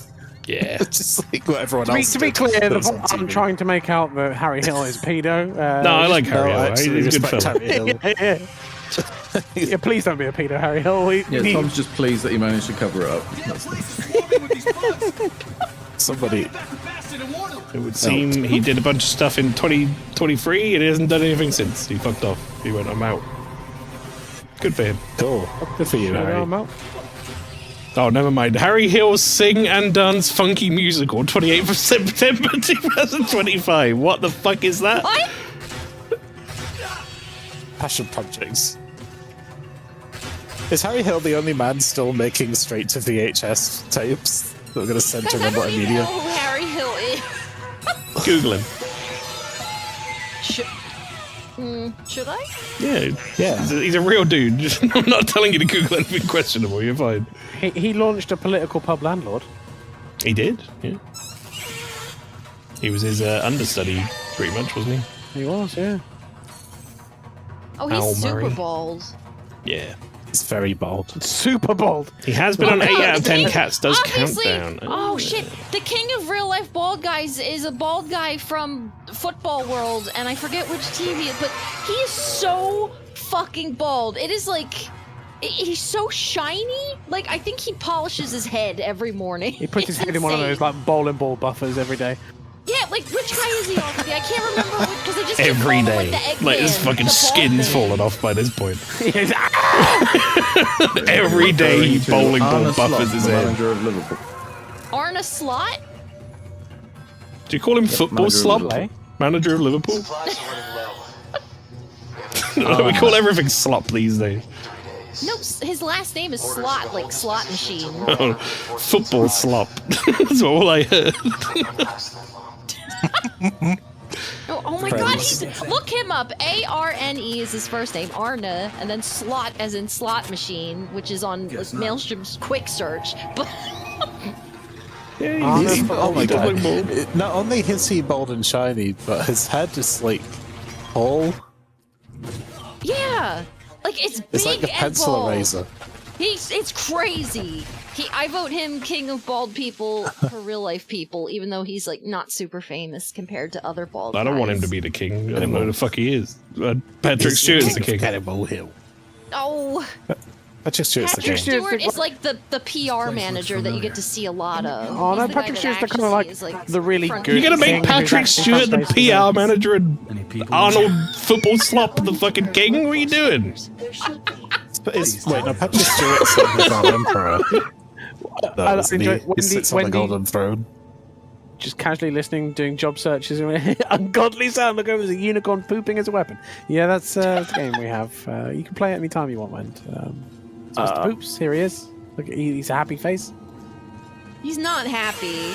Yeah. Just like what everyone To be, else to be did. clear, That was on I'm TV. trying to make out that Harry Hill is pedo. No, I like Harry Hill. actually, He's a good respect fella. Harry Hill. Yeah, please don't be a pedo, Harry Hill. Yeah, Tom's just pleased that he managed to cover it up. Somebody. It would seem he did a bunch of stuff in 2023 and he hasn't done anything since. He fucked off. He went, I'm out. Good for him. Cool. Good for you, Harry. I'm out. Oh, never mind. Harry Hill's Sing and Dance Funky Musical, 28th of September 2025. What the fuck is that? What? Passion projects. Is Harry Hill the only man still making straight to VHS tapes that we're going to send to Guys, I Remote don't even Media? know who Harry Hill is. Google him. Should I? Yeah. He's a real dude. I'm not telling you to Google anything questionable. You're fine. He launched a political pub landlord. He did, yeah. He was his understudy, pretty much, wasn't he? He was, yeah. Oh, he's Al super Murray. bald. Yeah. It's very bald. Super bald. He has been on 8 out of 10 King- Cats Does obviously- Countdown. Oh shit! The king of real life bald guys is a bald guy from Football World, and I forget which team he is, but he is so fucking bald. It is like he's so shiny. Like I think he polishes his head every morning. He puts his It's head in one of insane. those like bowling ball buffers every day. Yeah, like which guy is he obviously? I can't remember because they just keep Every calling him, day. like, the Like his Eggman, fucking the bald skin's man. fallen off by this point. He's- Every day he Referring to bowling ball Arne Slot, buffers his the head. manager of Liverpool. Arne Slot? Do you call him football manager of slop? Liverpool. Manager of Liverpool? We call everything slop these days. No, his last name is Slot, like slot machine. Football slop. That's all I heard. Oh my god, look him up. A-R-N-E is his first name, Arne, and then slot as in slot machine, which is on like, Maelstrom's quick search. But Oh my He does god. look bald. Not only is he bald and shiny, but his head is like tall. yeah, like it's big It's like a and pencil bald. eraser. It's crazy. I vote him king of bald people for real life people, even though he's like not super famous compared to other bald. I don't want him guys. to be the king. I don't know who the fuck he is. Patrick Stewart's the king. Cannibal Hill. Oh, Patrick Stewart's the Patrick king. Stewart is like the PR manager that you get to see a lot of. Oh no, He's the guy Patrick that Stewart's the kind actually of like is, like, the really front- good. You're gonna king make who's Patrick actually Stewart the front-facing. PR manager and Arnold football slop the fucking king? What are you doing? Wait, no, Patrick Stewart's like the Emperor. I Isn't enjoy- he? Wendy- He sits on the Wendy- golden throne. Just casually listening, doing job searches. Ungodly sound. Look over, there's a unicorn pooping as a weapon. Yeah, that's the game we have. You can play it anytime you want, Wend. So Mr. Poops, here he is. Look, he's a happy face. He's not happy.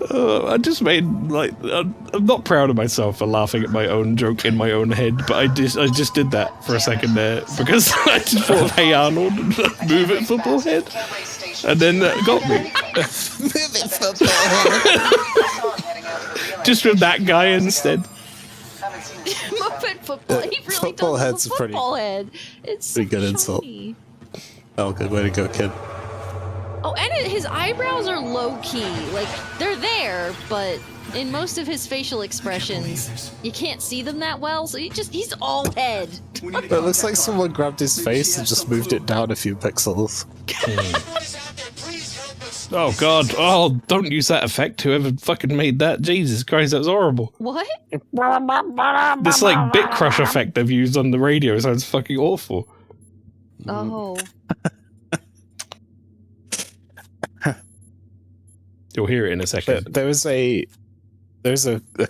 I just made like I'm not proud of myself for laughing at my own joke in my own head, but I just did that for a second there because I just thought of Hey Arnold and Move It Football Head, and then that got me. Move it, football. Just with that guy instead. Muppet football. He really Football does head's have a pretty- football head. It's pretty good so insult. shiny. Oh, good way to go, kid. Oh, and his eyebrows are low key. Like they're there, but in most of his facial expressions, you can't see them that well. So he's all head. But it looks like someone grabbed his face and just moved it down a few pixels. Oh god! Oh, don't use that effect. Whoever fucking made that, Jesus Christ, that was horrible. What? This like bit crush effect they've used on the radio sounds fucking awful. Oh. You'll hear it in a second. There's a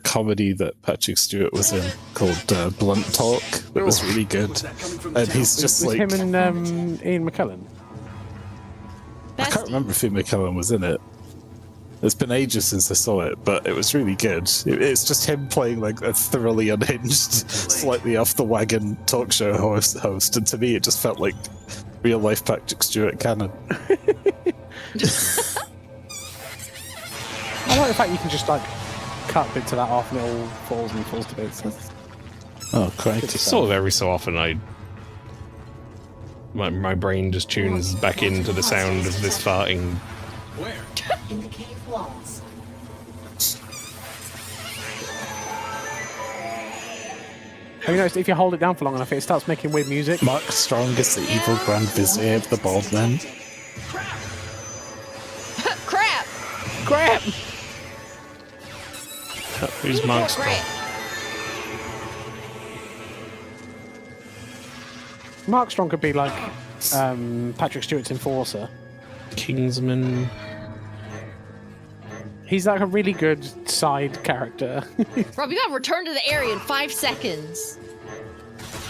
comedy that Patrick Stewart was in called Blunt Talk that was really good, and he's just With like him and Ian McKellen. I can't remember if Ian McKellen was in it. It's been ages since I saw it, but it was really good. It's just him playing like a thoroughly unhinged, slightly off the wagon talk show host, and to me it just felt like Real life Patrick Stewart canon. I like the fact you can just like cut bits of that off and it all falls to bits. Oh, crikey. Sort of every so often my brain just tunes back into the sound of this farting. Where? In the cave walls. Have you noticed if you hold it down for long enough, it starts making weird music? Mark Strong is the evil Grand Vizier of the Baldmen. Crap! Crap! Who's Mark Strong? Crap. Mark Strong could be like Patrick Stewart's enforcer. Kingsman. He's like a really good side character. Rob, you gotta return to the area in 5 seconds.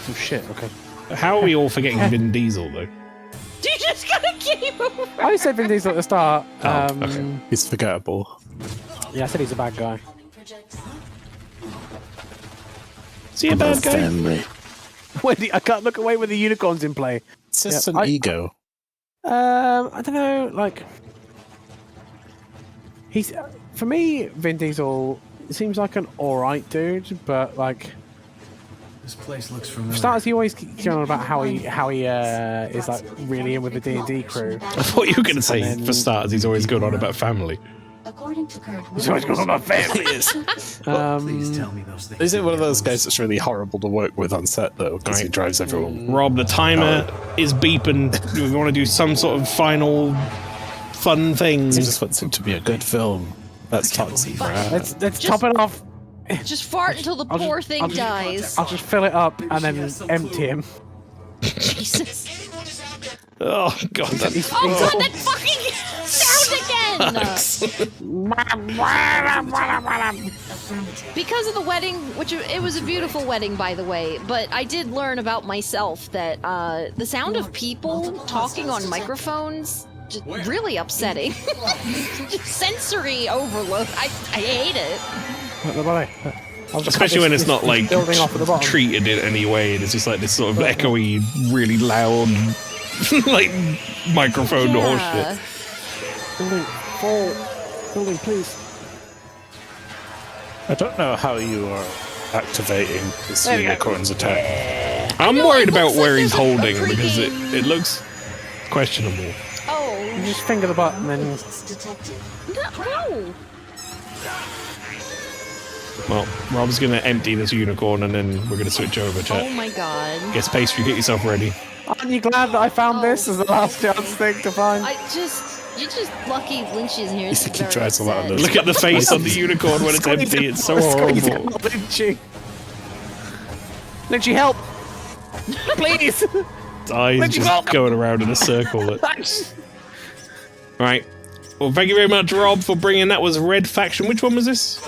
Oh shit, okay. How are we all forgetting Vin Diesel, though? You just gotta keep moving. I said Vin Diesel at the start. Okay. He's forgettable. Yeah, I said he's a bad guy. Is he a bad guy? Stanley. I can't look away with the unicorns in play. It's just Yeah, an ego. I don't know, like... He's... For me, Vin Diesel seems like an alright dude, but like... This place looks For familiar. starters, he always keeps going on about how he is like really in with the D&D crew. I thought you were going to say, And then- for starters, he's always going on about family. According to current He's always going on about family. Please tell me those things. Is it one of those guys that's really horrible to work with on set, though, because he drives everyone? Rob, the timer is beeping. Do we want to do some sort of final fun thing? He just wants it to be a good film. That's toxic. Let's top it off. Just fart until the poor thing dies. I'll just fill it up and then empty him. Jesus. Oh, God. That, Oh god, that fucking sound again! Because of the wedding, which it was a beautiful wedding, by the way, but I did learn about myself that the sound of people talking on microphones just really upsetting. Just sensory overload. I hate it. especially when it's not like building off at the bottom. treated in any way. It's just like this sort of echoey, really loud, like microphone horseshit. Building, building, please. I don't know how you are activating this There we go. unicorn's attack. I'm know, worried it about looks where like he's there's a holding because freaking- it looks questionable. Oh, You just finger the button and no! Well, Rob's going to empty this unicorn and then we're going to switch over, Oh chat. my god. Guess Pastry, get yourself ready. aren't you glad that I found this as the last chance thing to find? You're just lucky Lynch isn't here. You It's think he very tries a lot of upset. those? Look at the face on the unicorn when it's empty. It's so Squeeze it horrible. out, Lynchy. Lynchy, help! Please! Eyes Let you just go. going around in a circle. Right. Well, thank you very much, Rob, for bringing that. Was Red Faction. Which one was this?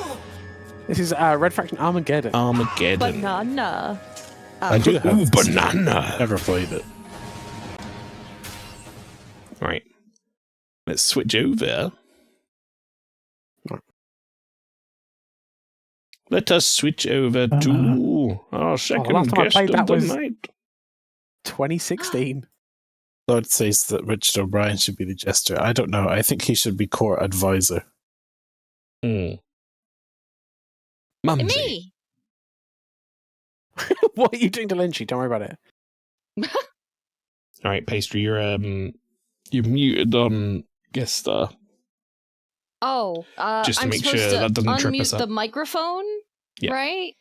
This is Red Faction Armageddon. Armageddon. Banana. I do have Ooh, this. banana. Never played it. Right. Let's switch over. Let us switch over to our second last time I guest played of that the was- night. 2016. Lord says that Richard O'Brien should be the jester. I don't know. I think he should be court advisor. Mumsy. Me. What are you doing to Lynchy? Don't worry about it. All right, Pastry, you're muted on guest star. Oh, Just to I'm make supposed sure to that doesn't trip unmute us up. the microphone, Yeah. right?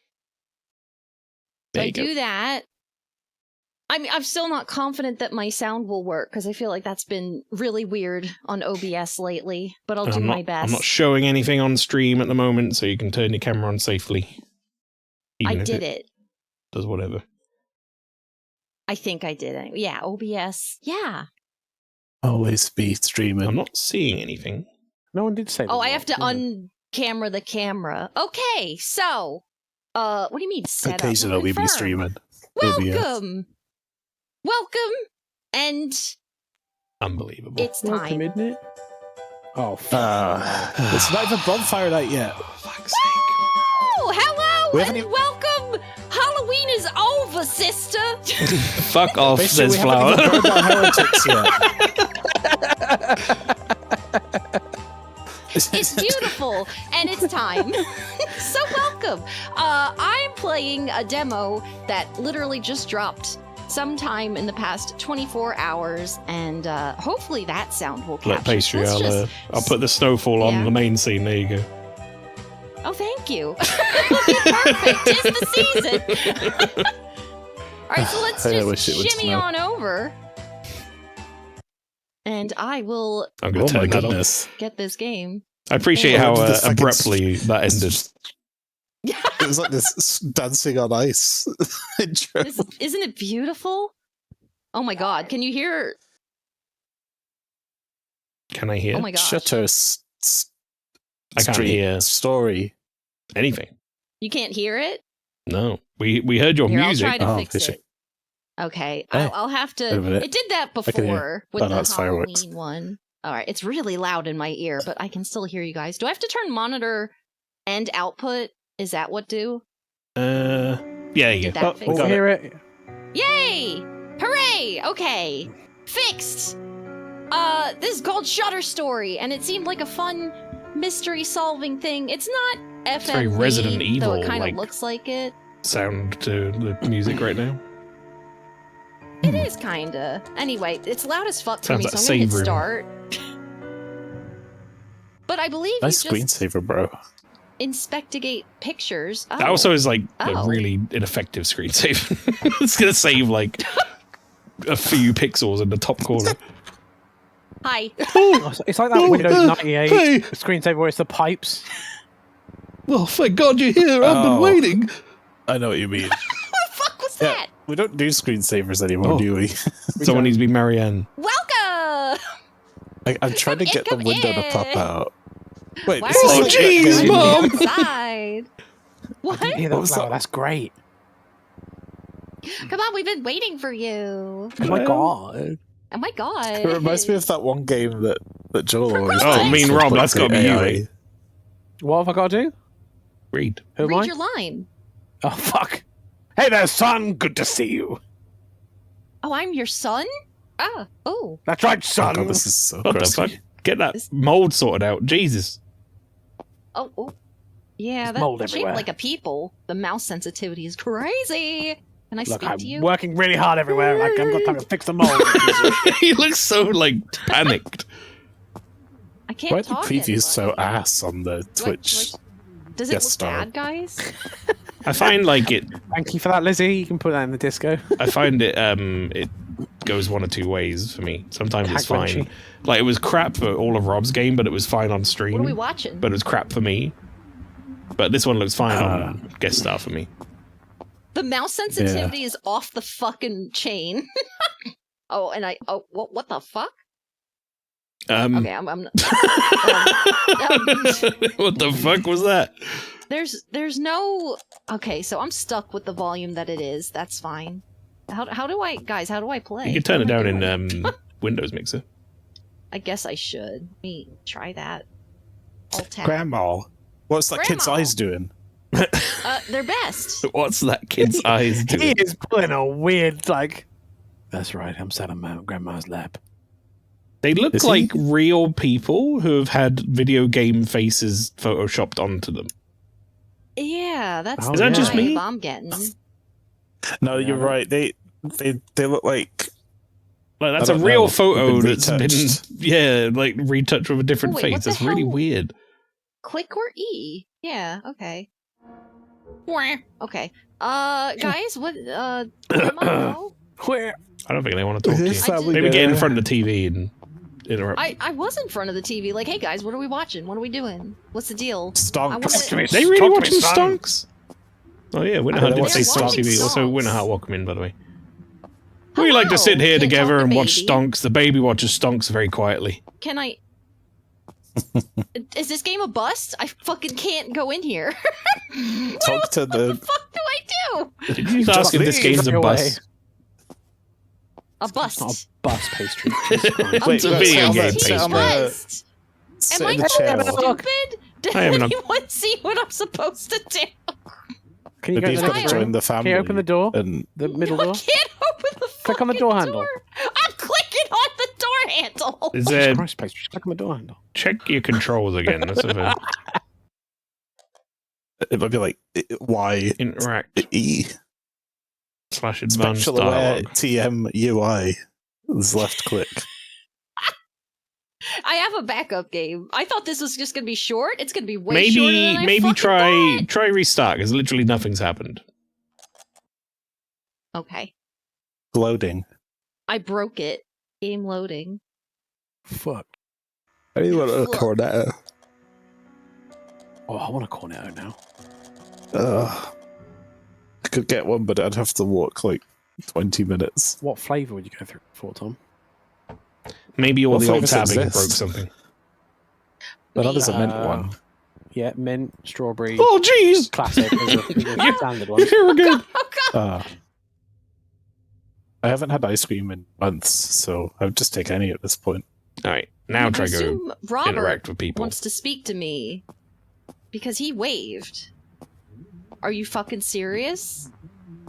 There I you go. do that. I'm still not confident that my sound will work because I feel like that's been really weird on OBS lately. But I'll do I'm my not, best. I'm not showing anything on stream at the moment, so you can turn your camera on safely. I Even if did it. Does whatever. I think I did it. Yeah, OBS. Yeah. Always be streaming. I'm not seeing anything. No one did say that. Oh, I have to uncamera the camera. Okay, so, what do you mean set up? Occasionally be Confirm. streaming. OBS. Welcome, welcome, and Unbelievable. it's Welcome, time. isn't it? Oh, fuck. It's not even bonfire night yet. Fuck's sake. Oh, hello We haven't and even- welcome. Halloween is over, sister? Fuck off, Basically, says we haven't Flower. even talked about heretics yet. It's beautiful, and it's time. So welcome. I'm playing a demo that literally just dropped sometime in the past 24 hours, and hopefully that sound will Like capture. pastry, Let's I'll put the snowfall on Yeah. the main scene. There you go. Oh, thank you. Perfect. It's the season. All right, so let's I wish it just would shimmy snow. on over, and I will I'm gonna Oh my turn that on. goodness. get this game. I appreciate Yeah. how When did the fucking abruptly that ended. It was like this dancing on ice intro. Isn't it beautiful? Oh my god, can you hear? Can I hear? Oh my gosh. Shutter I can't Street hear story. anything. You can't hear it? No, we heard your Here, music. I'll try to Oh, fix picture. it. Okay, Hey, I'll have wait a to. minute. It did that I can hear. before with Oh, no, the it's Halloween fireworks. one. All right, it's really loud in my ear, but I can still hear you guys. Do I have to turn monitor and output? Is that what do? Yeah, there you Did go. that fix we it? got hear it. Yay! Hooray! Okay, fixed. This is called Shutter Story, and it seemed like a fun mystery-solving thing. It's not FMV, very Resident though Evil, it kind of like- looks like it. Sound to the music right now. It is kinda. Anyway, it's loud as fuck for Sounds me, like so I'm gonna hit save room. start. But I believe Nice you just screensaver, bro. inspectigate pictures. Oh. That also is like a Oh. really ineffective screensaver. It's gonna save like a few pixels in the top corner. Hi. It's like that Windows 98 hey. screensaver where it's the pipes. Well, thank God you're here. I've been Oh. waiting. I know what you mean. What the fuck was that? We don't do screensavers anymore, Oh. do we? Someone needs to be Marianne. Welcome. I'm trying to get the Come window to pop in. out. Wait, Why this are is you Oh, like jeez, that game- Mom. outside? What? Hear What that was flower? that? That's great. Come on, we've been waiting for you. Oh my god. Oh my god. It reminds me of that one game that Joel always Oh, plays mean with, Rob, like, that's gotta the be you, AI. eh? What have I got to do? Read. Who am Read I? your line. Oh fuck. Hey there, son. Good to see you. Oh, I'm your son? Ah, oh. That's right, Oh son. god, this is so What the crusty. fuck? Get that mold sorted out. Jesus. Oh, oh. Yeah, There's that's mold shaped everywhere. like a people. The mouse sensitivity is crazy. Can I Look, speak I'm to you? working really hard everywhere. Like, I've got time to fix the mold. He looks so like panicked. I can't Why are the talk previews so anybody. ass on the Twitch? Does it guest look star? bad, guys? I find like it. Thank you for that, Lizzie. You can put that in the disco. I find it. It goes one or two ways for me. Sometimes it's Hack fine. wrenchy. Like it was crap for all of Rob's game, but it was fine on stream. What are we watching? But it was crap for me. But this one looks fine on guest star for me. The mouse sensitivity is off the fucking chain. Oh, and what the fuck? Okay, I'm not. What the fuck was that? There's no. Okay, so I'm stuck with the volume that it is. That's fine. How do I, guys? How do I play? You can turn it What am I down doing? in Windows Mixer. I guess I should. Let me try that. Alt tab. Grandma, what's that kid's Grandma. eyes doing? They're best. What's that kid's eyes He doing? is pulling a weird, like... That's right, I'm sat on my grandma's lap. They look Is he? like real people who have had video game faces photoshopped onto them. Yeah, that's Oh, the Is that just vibe me? I'm getting. No, you're right. They look like Like that's I a don't real know. photo They've been that's been retouched. like retouched with a different Wait, what face. the That's really hell? weird. Click or E? Yeah, okay. Wah. Okay. Guys, what, Grandma, no? Where? I don't think they want to talk to you. I did- Maybe get in front of the TV and interrupt. I was in front of the TV, like, hey guys, what are we watching? What are we doing? What's the deal? Stonks. I wanna- They really Talk to watching me, son. Stonks? Oh yeah, Winterheart they're did say watching Stonks TV. Stonks. Also, Winterheart, welcome in, by the way. We like to sit here Can't together talk and to watch baby. Stonks. The baby watches Stonks very quietly. Can I... Is this game a bust? I fucking can't go in here. Talk to What the the. fuck do I do? Did you ask if this leave game's a your bus? A It's not bust. a bus pastry. Jesus Christ. Wait, It's a no, video sit game on the- sit on the- Bust. Am sit I in the chair. stupid? Did I haven't- anyone see what I'm supposed to do? Can you Maybe go you've to got the to next room? join the family. Can you open the door? And The middle I door? can't open the Click on the fucking door handle. I'm clicking on the door handle. Is Jesus there, Christ, Paige, just click on the door handle. check your controls again. That's a it might be like Y interact E / advanced special aware dialogue. TM UI. Is left click. I have a backup game. I thought this was just gonna be short. It's gonna be way shorter than I Maybe fucking thought. try restart because literally nothing's happened. Okay. Loading. I broke it. Game loading. Fuck. I really want a Fuck. cornetto. Oh, I want a cornetto now. I could get one, but I'd have to walk like 20 minutes. What flavour would you go through for, Tom? Maybe all What the old flavours tabbing exist? broke something. But that is a mint Uh, one. Yeah, mint, strawberry, Oh jeez! classic is a standard one. Here we go. Oh god. I haven't had ice cream in months, so I would just take any at this point. All right, now I try go presume Robert interact with people. wants to speak to me because he waved. Are you fucking serious?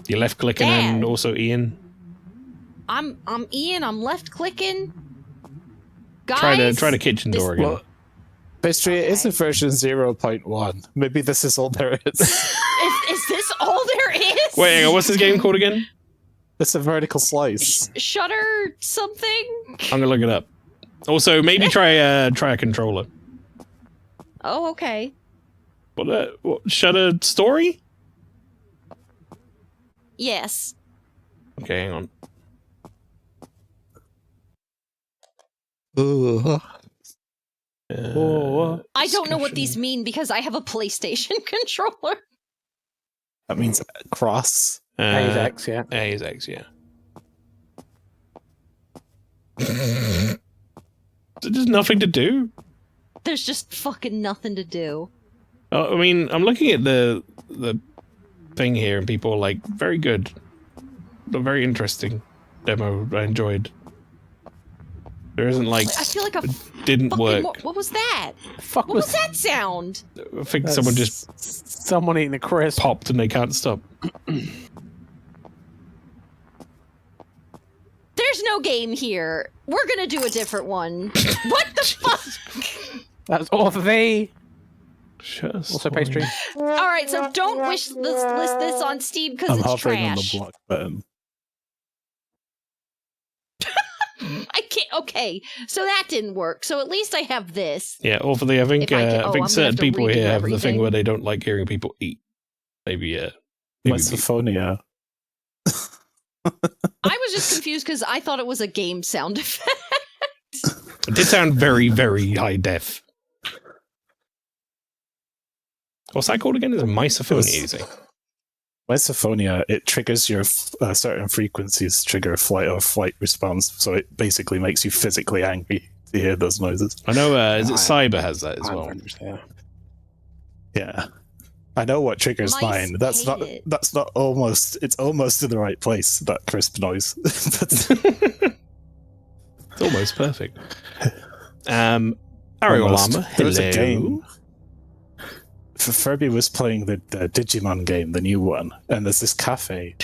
You left clicking Dad. and also Ian. I'm Ian. I'm left clicking. Guys, Try the kitchen this- door again. Well, Pastry, it is a Okay. version 0.1. Maybe this is all there is. Is this all there is? Wait, hang on, what's this game called again? It's a vertical slice. Shutter something? I'm gonna look it up. Also, maybe try a controller. Oh, okay. What Shutter Story? Yes. Okay, hang on. I don't know what these mean because I have a PlayStation controller. That means cross. A is X, yeah. A is X, yeah. There's nothing to do. There's just fucking nothing to do. I mean, I'm looking at the thing here, and people are like, very good, a very interesting demo. I enjoyed. There isn't like I feel like a didn't fucking work. what was that? Fuck What was that sound? I think someone just someone eating a crisp. popped and they can't stop. There's no game here. We're gonna do a different one. What the fuck? That's all for thee. Just Also pastry. All right, so don't list this on Steam because I'm it's hovering on the trash. block button. I can't. Okay, so that didn't work. So at least I have this. Yeah, or for the I think If I can- I I'm think gonna certain have to people redo here have the thing everything. where they don't like hearing people eat. Maybe maybe Misophonia. I was just confused because I thought it was a game sound effect. it did sound very very high def. What's that called again? Is it misophonia? You say? Misophonia, it triggers your certain frequencies, trigger a flight or flight response, so it basically makes you physically angry to hear those noises. I know. Is it Cyber has that as well? Yeah. I know what triggers Mice mine. That's hate not it. almost. It's almost in the right place. That crisp noise. It's almost perfect. Ariel Almost. Lama, There was a hello. game. Furby was playing the Digimon game, the new one, and there's this cafe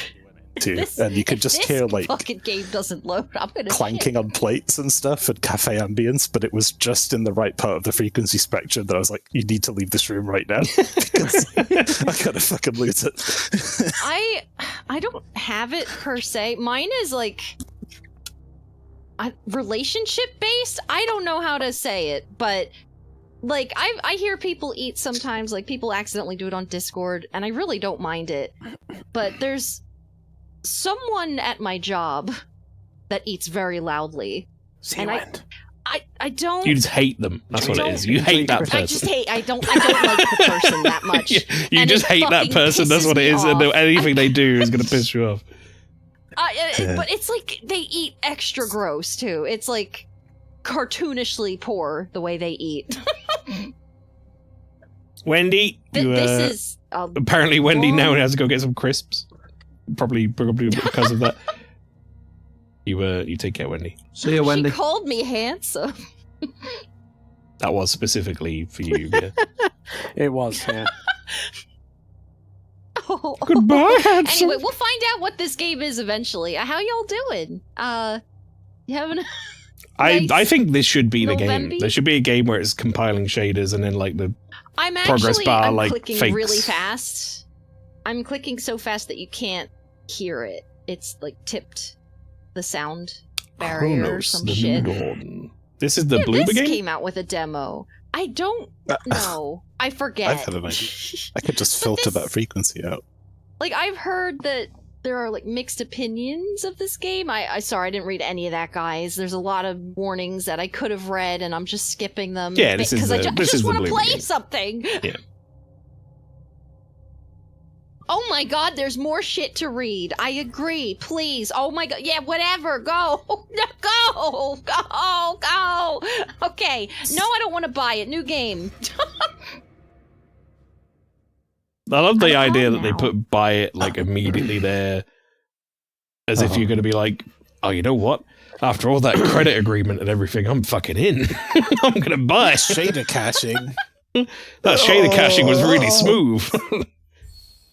too, and you could just This hear like fucking game doesn't load. I'm gonna clanking on plates and stuff and cafe ambience, but it was just in the right part of the frequency spectrum that I was like, you need to leave this room right now because I gotta fucking lose it. I don't have it per se. Mine is like relationship based. I don't know how to say it, but like I hear people eat sometimes. Like people accidentally do it on Discord, and I really don't mind it. But there's someone at my job that eats very loudly, and I don't. You just hate them. That's what it is. You hate that person. I just hate. I don't like the person that much. You and just it hate that fucking person. That's pisses what it me is. And off. anything they do is going to piss you off. But it's like they eat extra gross too. It's like cartoonishly poor the way they eat. Wendy, you, This is apparently Wendy now has to go get some crisps. Probably because of that. You take care, Wendy. See you, Wendy. She called me handsome. That was specifically for you. Yeah. It was. Yeah. Goodbye, handsome. Anyway, we'll find out what this game is eventually. How y'all doing? You having? I think this should be the November? game. There should be a game where it's compiling shaders and then like the I'm progress actually bar I'm like clicking fakes. really fast. I'm clicking so fast that you can't hear it. It's like tipped the sound barrier or Chronos, some the shit. New Dawn. This is the Yeah, Bloober this game? came out with a demo. I don't know. I forget. I've had an idea. I could just But filter this- that frequency out. Like, I've heard that there are like mixed opinions of this game. I sorry, I didn't read any of that, guys. There's a lot of warnings that I could have read, and I'm just skipping them. Yeah, this is because the- I this is just the want to Bloober play game. something. Yeah. Oh my god, there's more shit to read. I agree. Please. Oh my god. Yeah, whatever. Go. Go. Go. Go. Okay. No, I don't want to buy it. New game. I love the I'm idea home that they now. put buy it like immediately there, as if you're going to be like, oh, you know what? After all that credit agreement and everything, I'm fucking in. I'm going to buy. Shader caching. That shader caching was really smooth.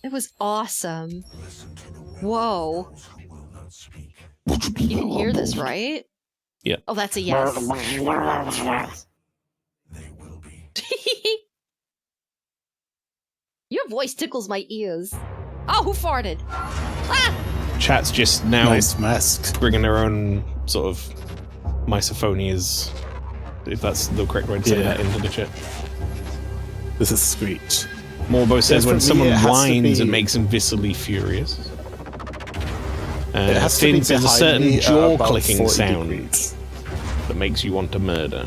It was awesome. Whoa. You can hear this, right? Yeah. Oh, that's a yes. Your voice tickles my ears. Oh, who farted? Ah! Chat's just now Nice mask. bringing their own sort of misophonias, if that's the correct way to say Yeah. that, into the chat. This is Screech. Morbo says for when me, someone it has to whines, it be- makes him viscerally furious. It has to be Finn says a behind certain me at about jaw-clicking 40 sound degrees. that makes you want to murder.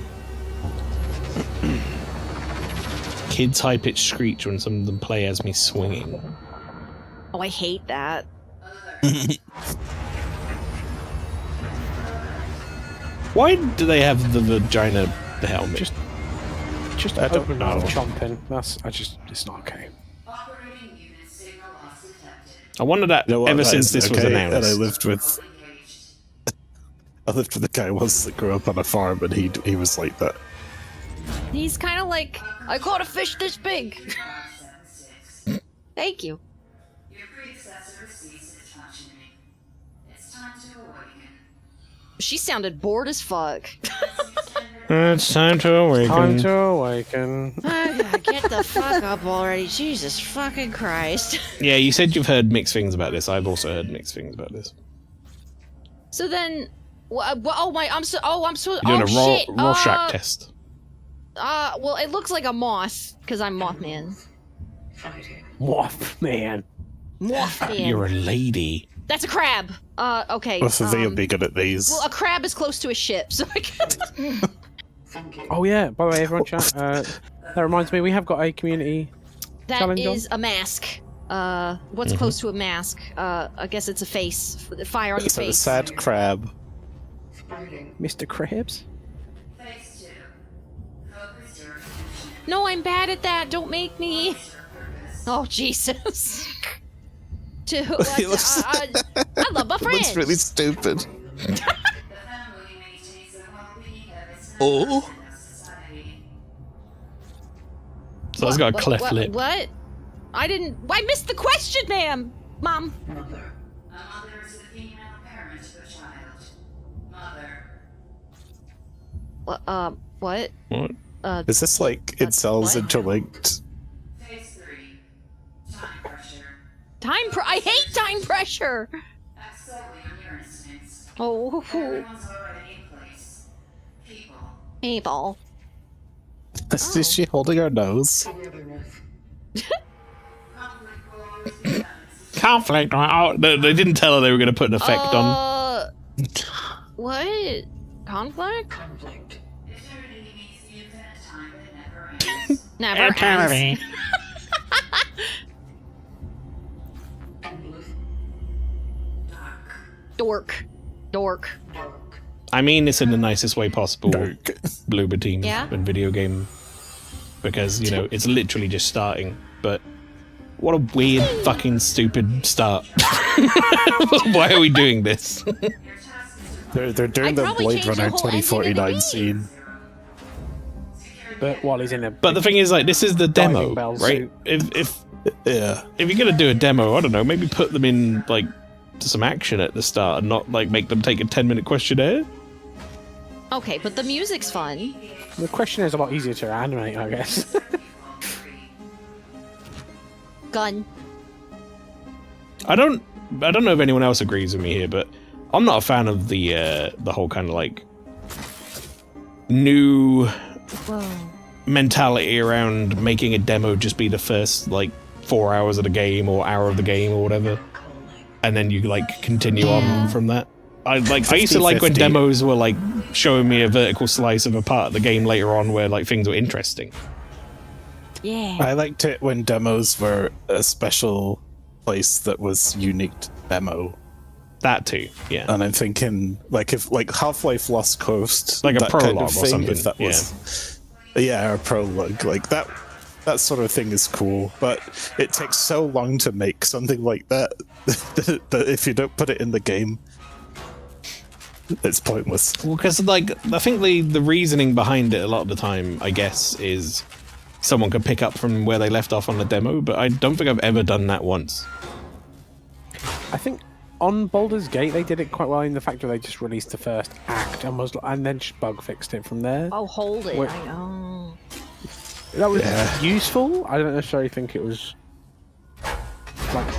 Kids high-pitched screech when some of them play as me swinging. Oh, I hate that. Why do they have the vagina helmet? Just I don't open know. mouth chomping. It's not okay. Operating unit signal loss detected. I wonder that You know what, ever that since is this was okay, And I announced. lived with a guy once that grew up on a farm, and he was like that. He's kind of like, I caught a fish this big. 576. Thank you. Your predecessor ceased its functioning. It's time to awaken. She sounded bored as fuck. It's time to awaken. Time to awaken. Get the fuck up already. Jesus fucking Christ. Yeah, you said you've heard mixed things about this. I've also heard mixed things about this. So then, oh my, I'm so, You're doing a shit. Rorschach test. Well, it looks like a moth, because I'm Mothman. Mothman. Mothman. You're a lady. That's a crab. Okay. Well, so they'll be good at these. Well, a crab is close to a ship, so I can... Oh yeah. By the way, everyone, chat. That reminds me, we have got a community. That Challenge is a mask. What's close to a mask? I guess it's a face. Fire on your So the face. sad crab. Mr. Krabs. Phase 2. Focus your attention. No, I'm bad at that. Don't make me. Your purpose. Oh Jesus. He looks- I love my It friends. looks really stupid. The family maintains the well-being of its Oh. members in society. So it's got a cleft what, lip. What? I didn't. I missed the question, ma'am. Mom. A mother is the female parent of a child. Mother. What? What? Is this like That's incels what? interlinked? Phase 3. Time pressure. I hate time pressure. Act solely on your instincts. Oh, Everyone's already in place. People. people. Is she holding her nose? Conflict will always be done. Conflict. Oh, they didn't tell her they were going to put an effect on. What? Conflict? Eternity means the infinite time that never ends. Never ends. Dork. I mean this in the nicest way possible. Dark. Bloober team Yeah? and video game. Because, you know, it's literally just starting. But what a weird fucking stupid start. Why are we doing this? They're doing I'd the probably Blade change the Runner whole ending of the 2049 game. scene. But while he's in a But the thing is, like, this is the demo, Diving bell right? suit. If Yeah. If you're gonna do a demo, I don't know, maybe put them in like some action at the start and not like make them take a 10-minute questionnaire. Okay, but the music's fun. The questionnaire is a lot easier to animate, I guess. Gun. I don't know if anyone else agrees with me here, but I'm not a fan of the whole kind of like new mentality around making a demo just be the first like 4 hours of the game or hour of the game or whatever, and then you like continue on from that. I used to like when demos were like showing me a vertical slice of a part of the game later on where like things were interesting. Yeah. I liked it when demos were a special place that was unique to the demo. That too, yeah. And I'm thinking, like, if like Half-Life Lost Coast, like a that prologue kind of or thing, something. if that was, yeah, a prologue, like that sort of thing is cool. But it takes so long to make something like that that if you don't put it in the game, it's pointless. Well, because like I think the reasoning behind it a lot of the time, I guess, is someone could pick up from where they left off on the demo, but I don't think I've ever done that once. I think on Baldur's Gate they did it quite well in the fact that they just released the first act and then just bug fixed it from there. Oh, hold it. Wait. I know. That was useful. I don't necessarily think it was like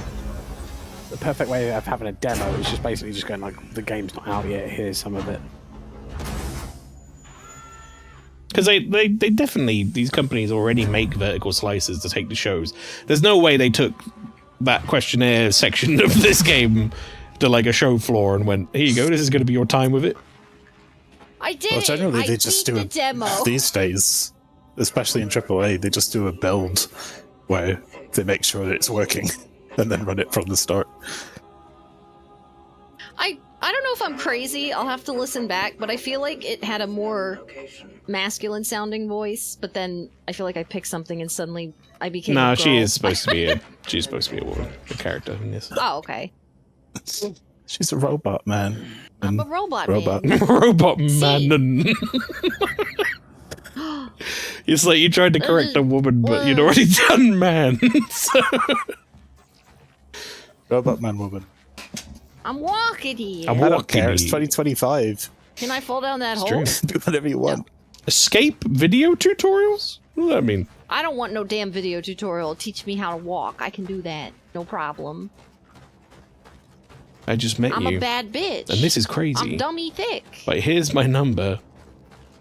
the perfect way of having a demo. It's just basically just going like, the game's not out yet, here's some of it. Because they definitely, these companies already make vertical slices to take the shows. There's no way they took that questionnaire section of this game to like a show floor and went, here you go, this is going to be your time with it. I did Well, generally it. they I just beat do the demo. these days, especially in AAA, they just do a build where they make sure that it's working and then run it from the start. I don't know if I'm crazy. I'll have to listen back, but I feel like it had a more masculine sounding voice, but then I feel like I picked something and suddenly I became a girl. she is supposed to be a woman, a character in this. Oh, okay. She's a robot, man. I'm a robot man. Robot man. It's like you tried to correct a woman, but you'd already done man. So. Robot man woman. I'm walking here. I don't care, it's 2025. Can I fall down that hole? Do whatever you want. Escape video tutorials? What does that mean? I don't want no damn video tutorial. Teach me how to walk. I can do that. No problem. I just met I'm you. a bad bitch. And this is crazy. I'm dummy thick. Like, here's my number.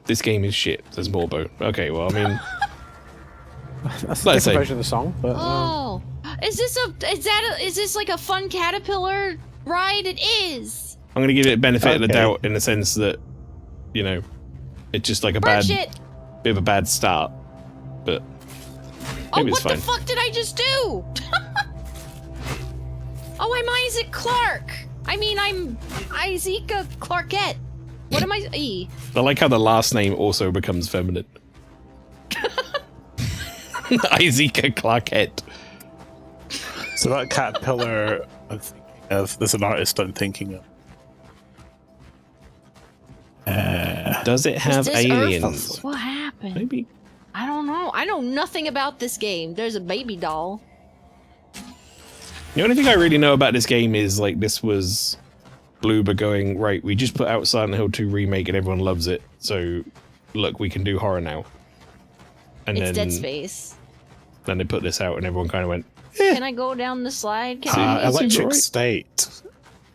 This game is shit, says Morbo. Okay, well, I mean... That's a different version of the song, but... Oh. Is this like a fun caterpillar ride? It is. I'm gonna give it a benefit of the doubt in the sense that, you know, it's just like a bit of a bad start, but maybe it's fine. What the fuck did I just do? Oh, I'm Isaac Clarke. I mean, I'm Isika Clarkette. What am I? I like how the last name also becomes feminine. Isika Clarkette. So that caterpillar I'm thinking of, there's an artist I'm thinking of. Does it have aliens? What happened? Maybe. I don't know. I know nothing about this game. There's a baby doll. The only thing I really know about this game is like this was Bloober going, right, we just put out Silent Hill 2 remake and everyone loves it, so look, we can do horror now. And it's then Dead Space. Then they put this out and everyone kind of went, Can I go down the slide? Can Electric State.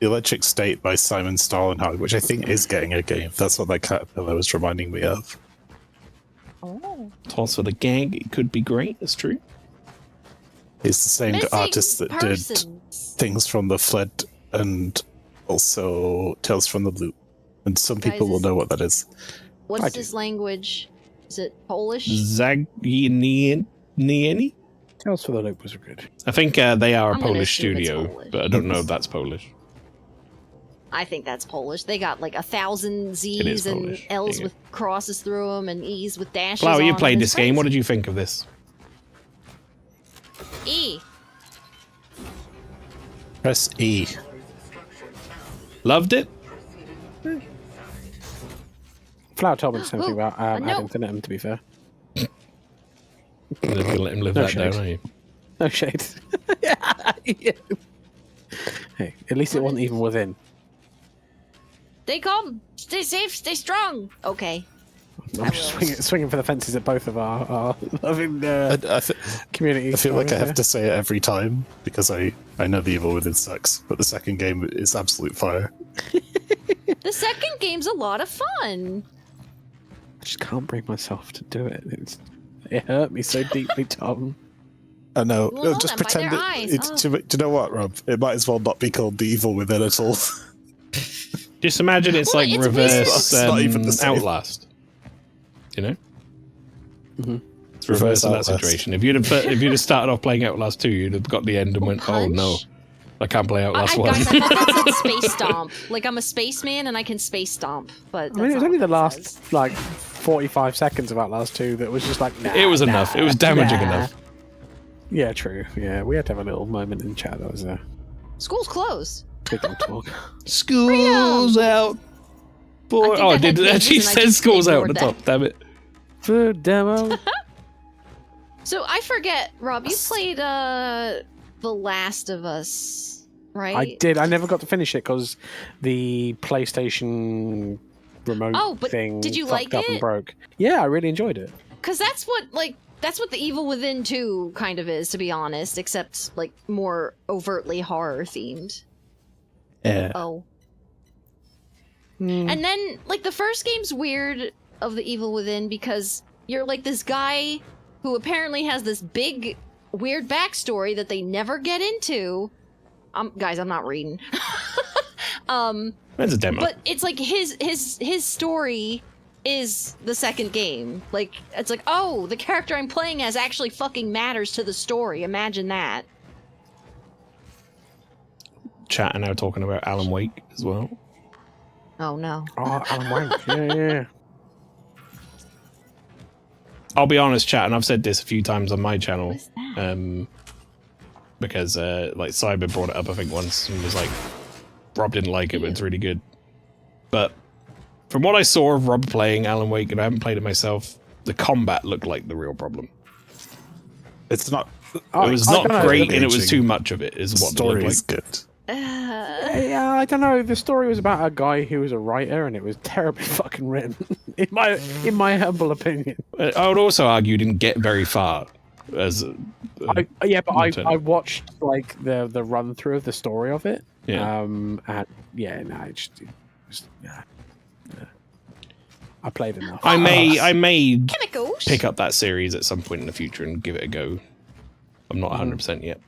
The Electric State by Simon Stollenhag, which I think is getting a game. That's what that caterpillar was reminding me of. Oh. Toss for the gag, it could be great, that's true. He's the same Missing artist that persons. did Things from the Fled and also Tales from the Loop. And some people will know what that is. What's this language? Is it Polish? Zaginieni? Tales for the Loop was good. I think they are a I'm gonna Polish assume it's studio, Polish. but I don't know if that's Polish. I think that's Polish. They got like 1,000 It Z's is and Polish. L's There you with crosses through them and E's with dashes Flower, you on played them. this It's game. What crazy. did you think of this? E. Press E. Loved it? Flower told me the same thing about no. Ad Infinitum, to be fair. You're gonna let him live No that shade. down, are you? No shade. Yeah. Hey, at least it wasn't even within. Stay calm, stay safe, stay strong. Okay. I'm just swinging for the fences at both of our loving communities. I feel like I have to say it every time because I know the Evil Within sucks, but the second game is absolute fire. The second game's a lot of fun. I just can't bring myself to do it. It hurt me so deeply, Tom. I know. Well, Just then, by pretend their it. eyes. Do you know what, Rob? It might as well not be called the Evil Within at all. Just imagine it's Well, like it's reverse weird. It's not even the same. Outlast. You know? Mm-hmm. It's reverse in that Outlast. situation. If you'd have started off playing Outlast 2, you'd have got the end and went, oh no, I can't play Outlast 1. Guys, I thought that said space stomp. Like, I'm a spaceman and I can space stomp, but I mean, it was only the last, 45 seconds of Outlast 2 that was just like, nah. It was enough. It was damaging enough. Yeah, true. Yeah, we had to have a little moment in chat. That was School's closed. big dog talk. School's out. Boy. Oh, it actually says school's out at the top. Damn it. Food demo. So I forget, Rob, you played The Last of Us, right? I did. I never got to finish it because the PlayStation remote thing did you fucked like up it? and broke. Yeah, I really enjoyed it. Because that's what the Evil Within 2 kind of is, to be honest, except more overtly horror themed. Yeah. Oh. And then the first game's weird of the Evil Within because you're this guy who apparently has this big weird backstory that they never get into. Guys, I'm not reading. That's a demo. But it's his story is the second game. It's oh, the character I'm playing as actually fucking matters to the story. Imagine that. Chat are now talking about Alan Wake as well. Oh no. Oh, Alan Wake. Yeah. I'll be honest, chat, and I've said this a few times on my channel. Because Cyber brought it up, I think, once and was like, Rob didn't like it, but it's really good. But from what I saw of Rob playing Alan Wake, and I haven't played it myself, the combat looked like the real problem. It's not. It was not great, and it was too much of it. Is what the story it is looked like. good. Yeah, I don't know. The story was about a guy who was a writer, and it was terribly fucking written, in my humble opinion. I would also argue didn't get very far. I watched the run through of the story of it. Yeah. I played enough. I may Chemicals. pick up that series at some point in the future and give it a go. I'm not 100% yet.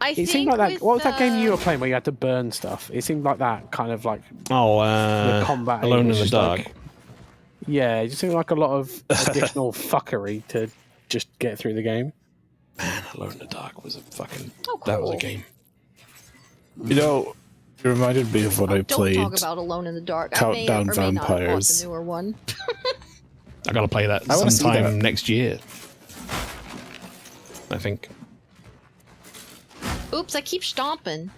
It seemed like that. What was that game you were playing where you had to burn stuff? It seemed like that, kind of like the combat. Alone in was the just Dark. Yeah, it just seemed like a lot of additional fuckery to just get through the game. Man, Alone in the Dark was a fucking... cool. That was a game. You know, it reminded me of when I played. Don't talk about Alone in the Dark. Countdown I may or may not have bought Vampires. the newer one. I gotta play that I wanna see sometime that. next year. I think. Oops, I keep stomping.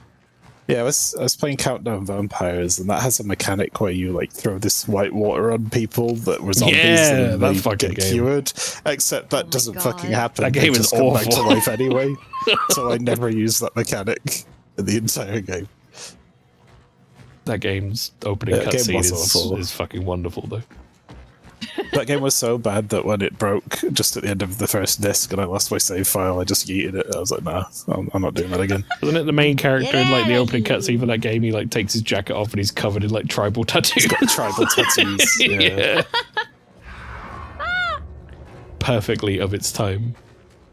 Yeah, I was playing Countdown Vampires, and that has a mechanic where you throw this white water on people that were zombies Yeah, and that they fucking get game. cured. Except that doesn't God. fucking happen. That They game is just come back to awful. life anyway. So I never used that mechanic in the entire game. That game's opening Yeah, that game cutscene was awful. is fucking wonderful, though. That game was so bad that when it broke just at the end of the first disc and I lost my save file, I just yeeted it. I was like, nah, I'm not doing that again. Wasn't it the main character in the opening Yay! cutscene for that game? He takes his jacket off and he's covered in tribal tattoos. He's got tribal tattoos. Yeah. Perfectly of its time.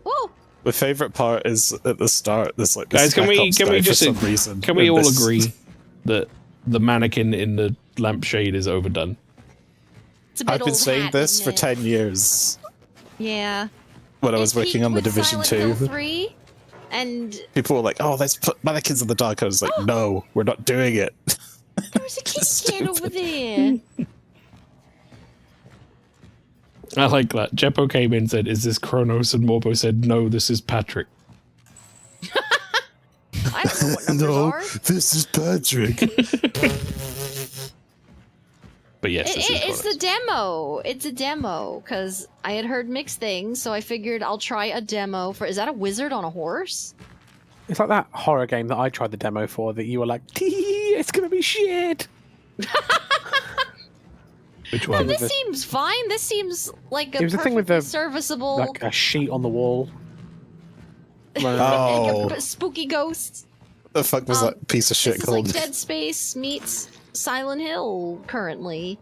Whoa! My favorite part is at the start. There's this Guys, can we Spec Ops guy just for some reason, can we and all this- agree that the mannequin in the lampshade is overdone? It's a bit I've been old saying hat, this isn't for it? 10 years Yeah. when I was It working on the peaked with Division Silent 2. Hill 3, and People were like, oh, let's put mannequins in the dark. I was like, no, we're not doing it. there was a kid stand over there. I like that. Jeppo came in and said, is this Kronos? And Morbo said, no, this is Patrick. I don't know what numbers are. this is Patrick. But But yes, this is it's the demo. It's a demo because I had heard mixed things, so I figured I'll try a demo for. Is that a wizard on a horse? It's like that horror game that I tried the demo for that you were like, it's gonna be shit. Which No, one? this seems fine. This seems like a It was the thing with perfectly the serviceable, like a sheet on the wall. Oh. spooky ghosts. The fuck was that piece of shit This is called? like Dead Space meets Silent Hill currently,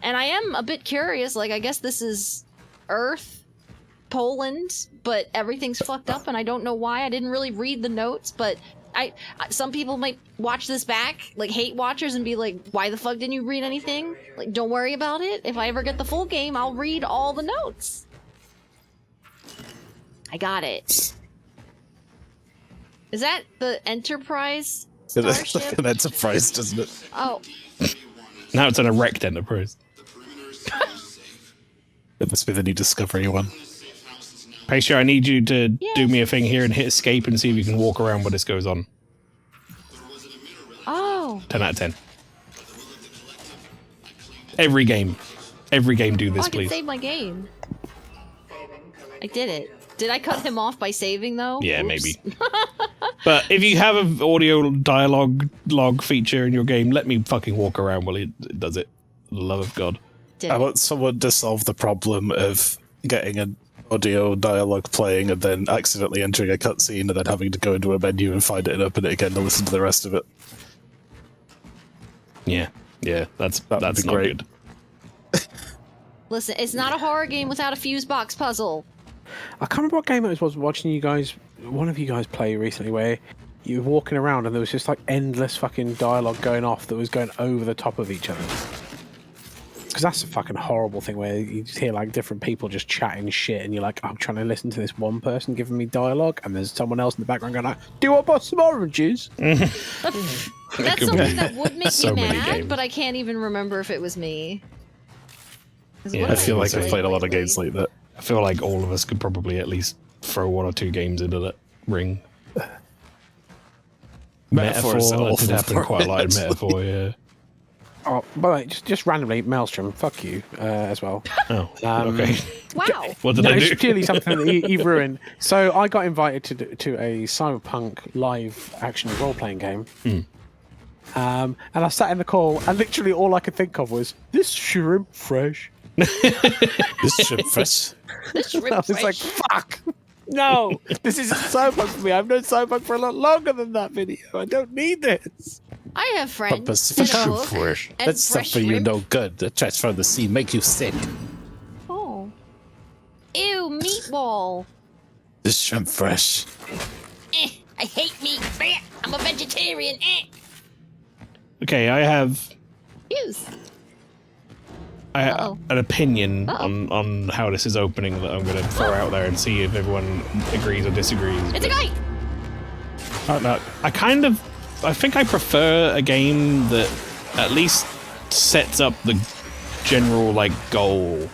and I am a bit curious. Like, I guess this is Earth, Poland, but everything's fucked up, and I don't know why. I didn't really read the notes, but some people might watch this back, like hate watchers, and be like, "Why the fuck didn't you read anything?" Like, don't worry about it. If I ever get the full game, I'll read all the notes. I got it. Is that the Enterprise It's starship? like an Enterprise, doesn't it? Oh, Now it's an erect Enterprise. It must be the new Discovery one. Pacer, I need you to do me a thing here and hit escape and see if you can walk around while this goes on. oh. 10 out of 10. Every game do this, I can please. save my game. I did it. Did I cut him off by saving though? Yeah, Oops. maybe. But if you have an audio dialogue log feature in your game, let me fucking walk around while it does it. For the love of God. I want someone to solve the problem of getting an audio dialogue playing and then accidentally entering a cutscene and then having to go into a menu and find it and open it again to listen to the rest of it. Yeah, that's would not be great. good. Listen, it's not a horror game without a fuse box puzzle. I can't remember what game it was watching you guys, one of you guys play recently, where you were walking around and there was just like endless fucking dialogue going off that was going over the top of each other. Because that's a fucking horrible thing where you just hear like different people just chatting shit and you're like, I'm trying to listen to this one person giving me dialogue and there's someone else in the background going like, do you want to buy some oranges? That's something that would make So me many mad, games. but I can't even remember if it was me. 'Cause Yeah, what I have feel like played I've played a lot of lately? games like that. I feel like all of us could probably at least throw 1 or 2 games into that ring. Metaphor is an that did awful happen quite a lot in word, Metaphor, yeah. Oh, by the way, just randomly, Maelstrom, fuck you as well. Oh, okay. Wow. What did No, I it's do? purely something that you've ruined. So I got invited to a Cyberpunk live action role-playing game. And I sat in the call and literally all I could think of was, this shrimp fresh. This shit fresh. This I shrimp was like, fresh. fuck! No! This isn't Cyberpunk for me. I've known Cyberpunk for a lot longer than that video. I don't need this. I have friends Pacific that shrimp cook fresh. and That stuff fresh for you shrimp. no good. The trash from the sea make you sick. Oh. Ew, meatball. This shrimp fresh. I hate meat. Blech. I'm a vegetarian. Okay, I have Use. an opinion on how this is opening that I'm going to throw out there and see if everyone agrees or disagrees. It's a guy. I think I prefer a game that at least sets up the general like goal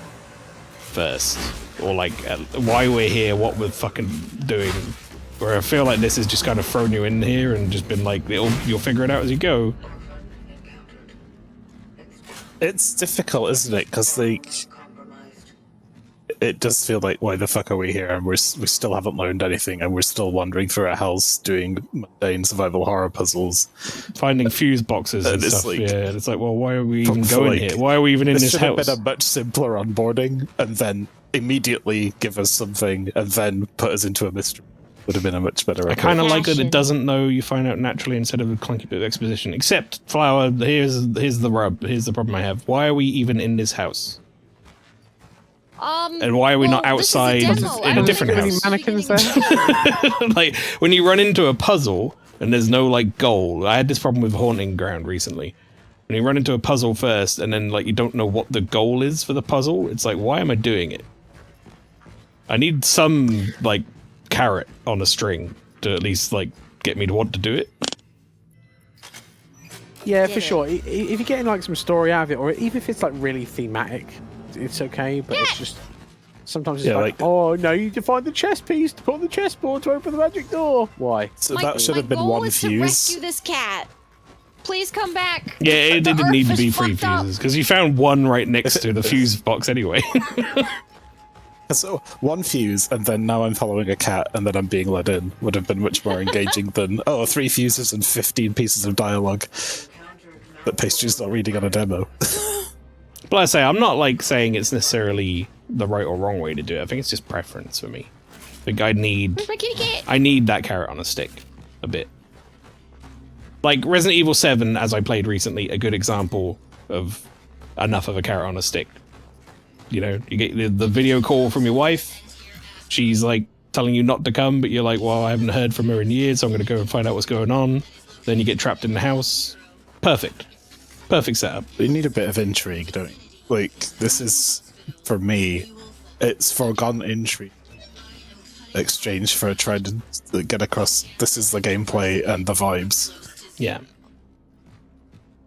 first, or like why we're here, what we're fucking doing. Where I feel like this has just kind of thrown you in here and just been like, you'll figure it out as you go. It's difficult, isn't it? Because like, it does feel like, why the fuck are we here? And we still haven't learned anything, and we're still wandering through a house doing mundane survival horror puzzles, finding fuse boxes and it's stuff. like- Yeah, it's like, well, why are we even for going like- here? Why are we even in this should have house? been a much simpler onboarding, and then immediately give us something, and then put us into a mystery. Would have been a much better. I kind of like that Passion. it doesn't know, you find out naturally instead of a clunky bit of exposition. Except, Flower, here's the rub. Here's the problem I have. Why are we even in this house? And why are we not well, this is a outside demo. I in a don't different think house? this is Mannequins the there? Like, when you run into a puzzle and there's no, like, goal. I had this problem with Haunting Ground recently. When you run into a puzzle first and then, like, you don't know what the goal is for the puzzle, it's like, why am I doing it? I need some, like, carrot on a string to at least, like, get me to want to do it. Yeah, Get for it. sure. If you're getting like some story out of it, or even if it's like really thematic, it's okay. But it's just sometimes it's Yeah, like, like- oh no, you need to find the chess piece to put on the chessboard to open the magic door. Why? So My- that should my have been goal one is to fuse. rescue this cat. please come back. Yeah, it The didn't need to Earth be is 3 fucked up. fuses because you found one right next to the fuse box anyway. So 1 fuse, and then now I'm following a cat, and then I'm being let in, would have been much more engaging than 3 fuses and 15 pieces of dialogue that Pastry's not reading on a demo. But I say, I'm not like saying it's necessarily the right or wrong way to do it. I think it's just preference for me. I think I need that carrot on a stick a bit. Like Resident Evil 7, as I played recently, a good example of enough of a carrot on a stick. You know, you get the video call from your wife. She's like telling you not to come, but you're like, well, I haven't heard from her in years, so I'm going to go and find out what's going on. Then you get trapped in the house. Perfect. Perfect setup. You need a bit of intrigue, don't you? Like, this is, for me, it's foregone intrigue. Exchange for trying to get across, this is the gameplay and the vibes. Yeah.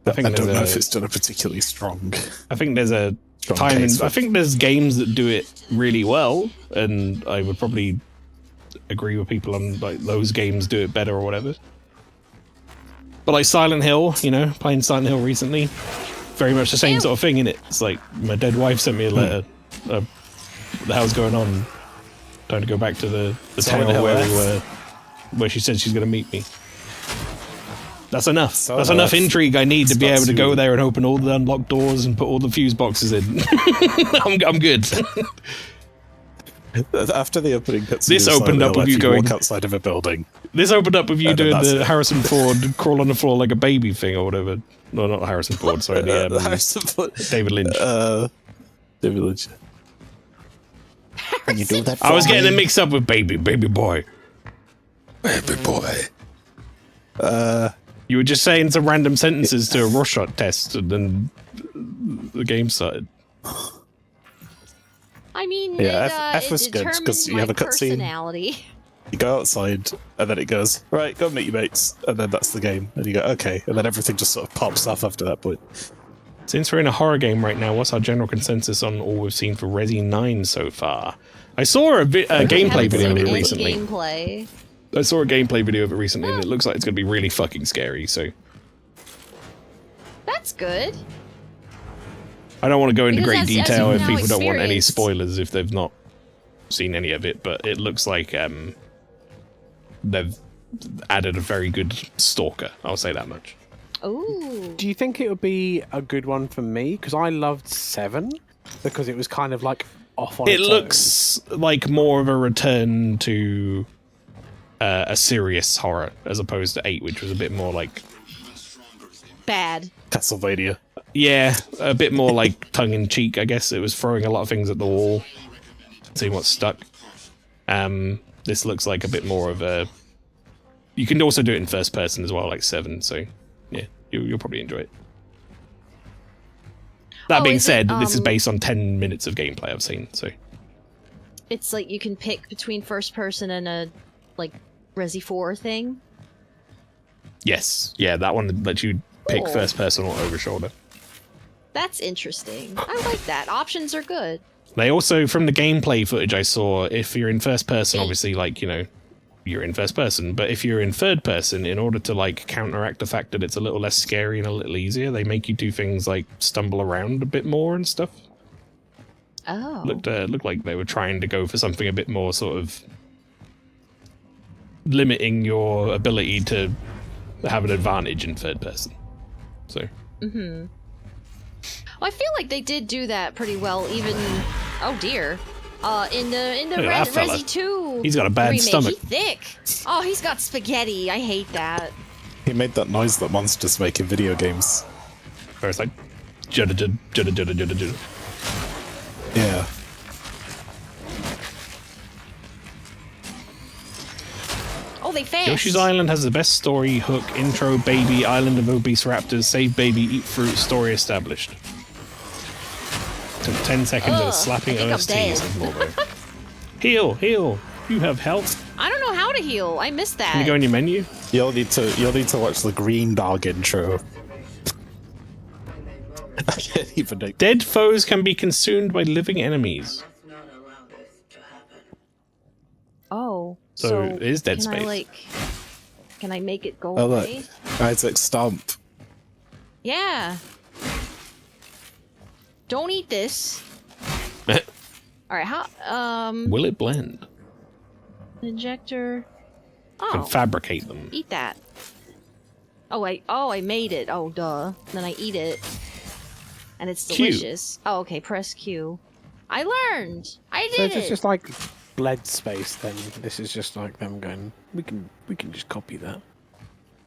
I don't know if it's done a particularly strong. I think there's a time. I think there's games that do it really well, and I would probably agree with people on like those games do it better or whatever. But like Silent Hill, you know, playing Silent Hill recently, very much the same sort of thing in it. It's like my dead wife sent me a letter. What the hell's going on? Trying to go back to the town where we were, where she said she's going to meet me. That's enough. That's enough intrigue I need to be able to go there and open all the unlocked doors and put all the fuse boxes in. I'm good. After the opening cutscene, this opened up with you going walk outside of a building. This opened up with you doing the Harrison Ford crawl on the floor like a baby thing or whatever. No, not Harrison Ford. Sorry, the Harrison Ford. David Lynch. David Lynch. Can you do that? I was getting it mixed up with baby boy. Baby boy. You were just saying some random sentences to a Rorschach test, and then the game started. I mean, yeah, F was it good because you have a cutscene. You go outside, and then it goes, right, go meet your mates, and then that's the game. And you go, okay, and then everything just sort of pops off after that point. Since we're in a horror game right now, what's our general consensus on all we've seen for Resi 9 so far? I saw a gameplay video of it recently. I saw a gameplay video of it recently, and it looks like it's going to be really fucking scary, so... That's good. I don't want to go into great detail if people experience. don't want any spoilers if they've not seen any of it, but it looks like they've added a very good stalker, I'll say that much. Ooh. Do you think it would be a good one for me? Because I loved 7, because it was kind of like off on its own. It looks like more of a return to a serious horror, as opposed to 8, which was a bit more like... bad. Castlevania. Yeah, a bit more like tongue-in-cheek, I guess. It was throwing a lot of things at the wall, seeing what stuck. This looks like a bit more of a... You can also do it in first person as well, like 7, so yeah, you'll probably enjoy it. That being said, this is based on 10 minutes of gameplay I've seen, so... It's like you can pick between first person and a, like, Resi 4 thing? Yes, yeah, that one lets you pick first person or over shoulder. That's interesting. I like that. Options are good. They also, from the gameplay footage I saw, if you're in first person, obviously, like, you know, you're in first person, but if you're in third person, in order to, like, counteract the fact that it's a little less scary and a little easier, they make you do things like stumble around a bit more and stuff. Oh. Looked like they were trying to go for something a bit more sort of limiting your ability to have an advantage in third person. So. Mm-hmm. Well, I feel like they did do that pretty well, even... Oh, dear. In the Resi 2 He's got a bad remake, stomach. He's thick. Oh, he's got spaghetti. I hate that. He made that noise that monsters make in video games. Where it's like... Judda. Yeah. Oh, they fast. Yoshi's Island has the best story, hook, intro, baby, island of obese raptors, save baby, eat fruit, story established. Took 10 seconds and slapping OSTs and more. Heal. You have health. I don't know how to heal. I missed that. Can you go in your menu? You'll need to watch the Green Dog intro. I can't even know. Dead foes can be consumed by living enemies. Oh. So it is Dead Space. Can I make it go Oh, away? look. Isaac Stomp. Yeah. Don't eat this. All right. How? Will it blend? Injector. You can Oh. fabricate them. Eat that. Oh, I made it. Oh, duh. Then I eat it. And it's Q. delicious. Oh, okay. Press Q. I learned. I did So it. it's just like bled space. Then this is just like them going. We can just copy that.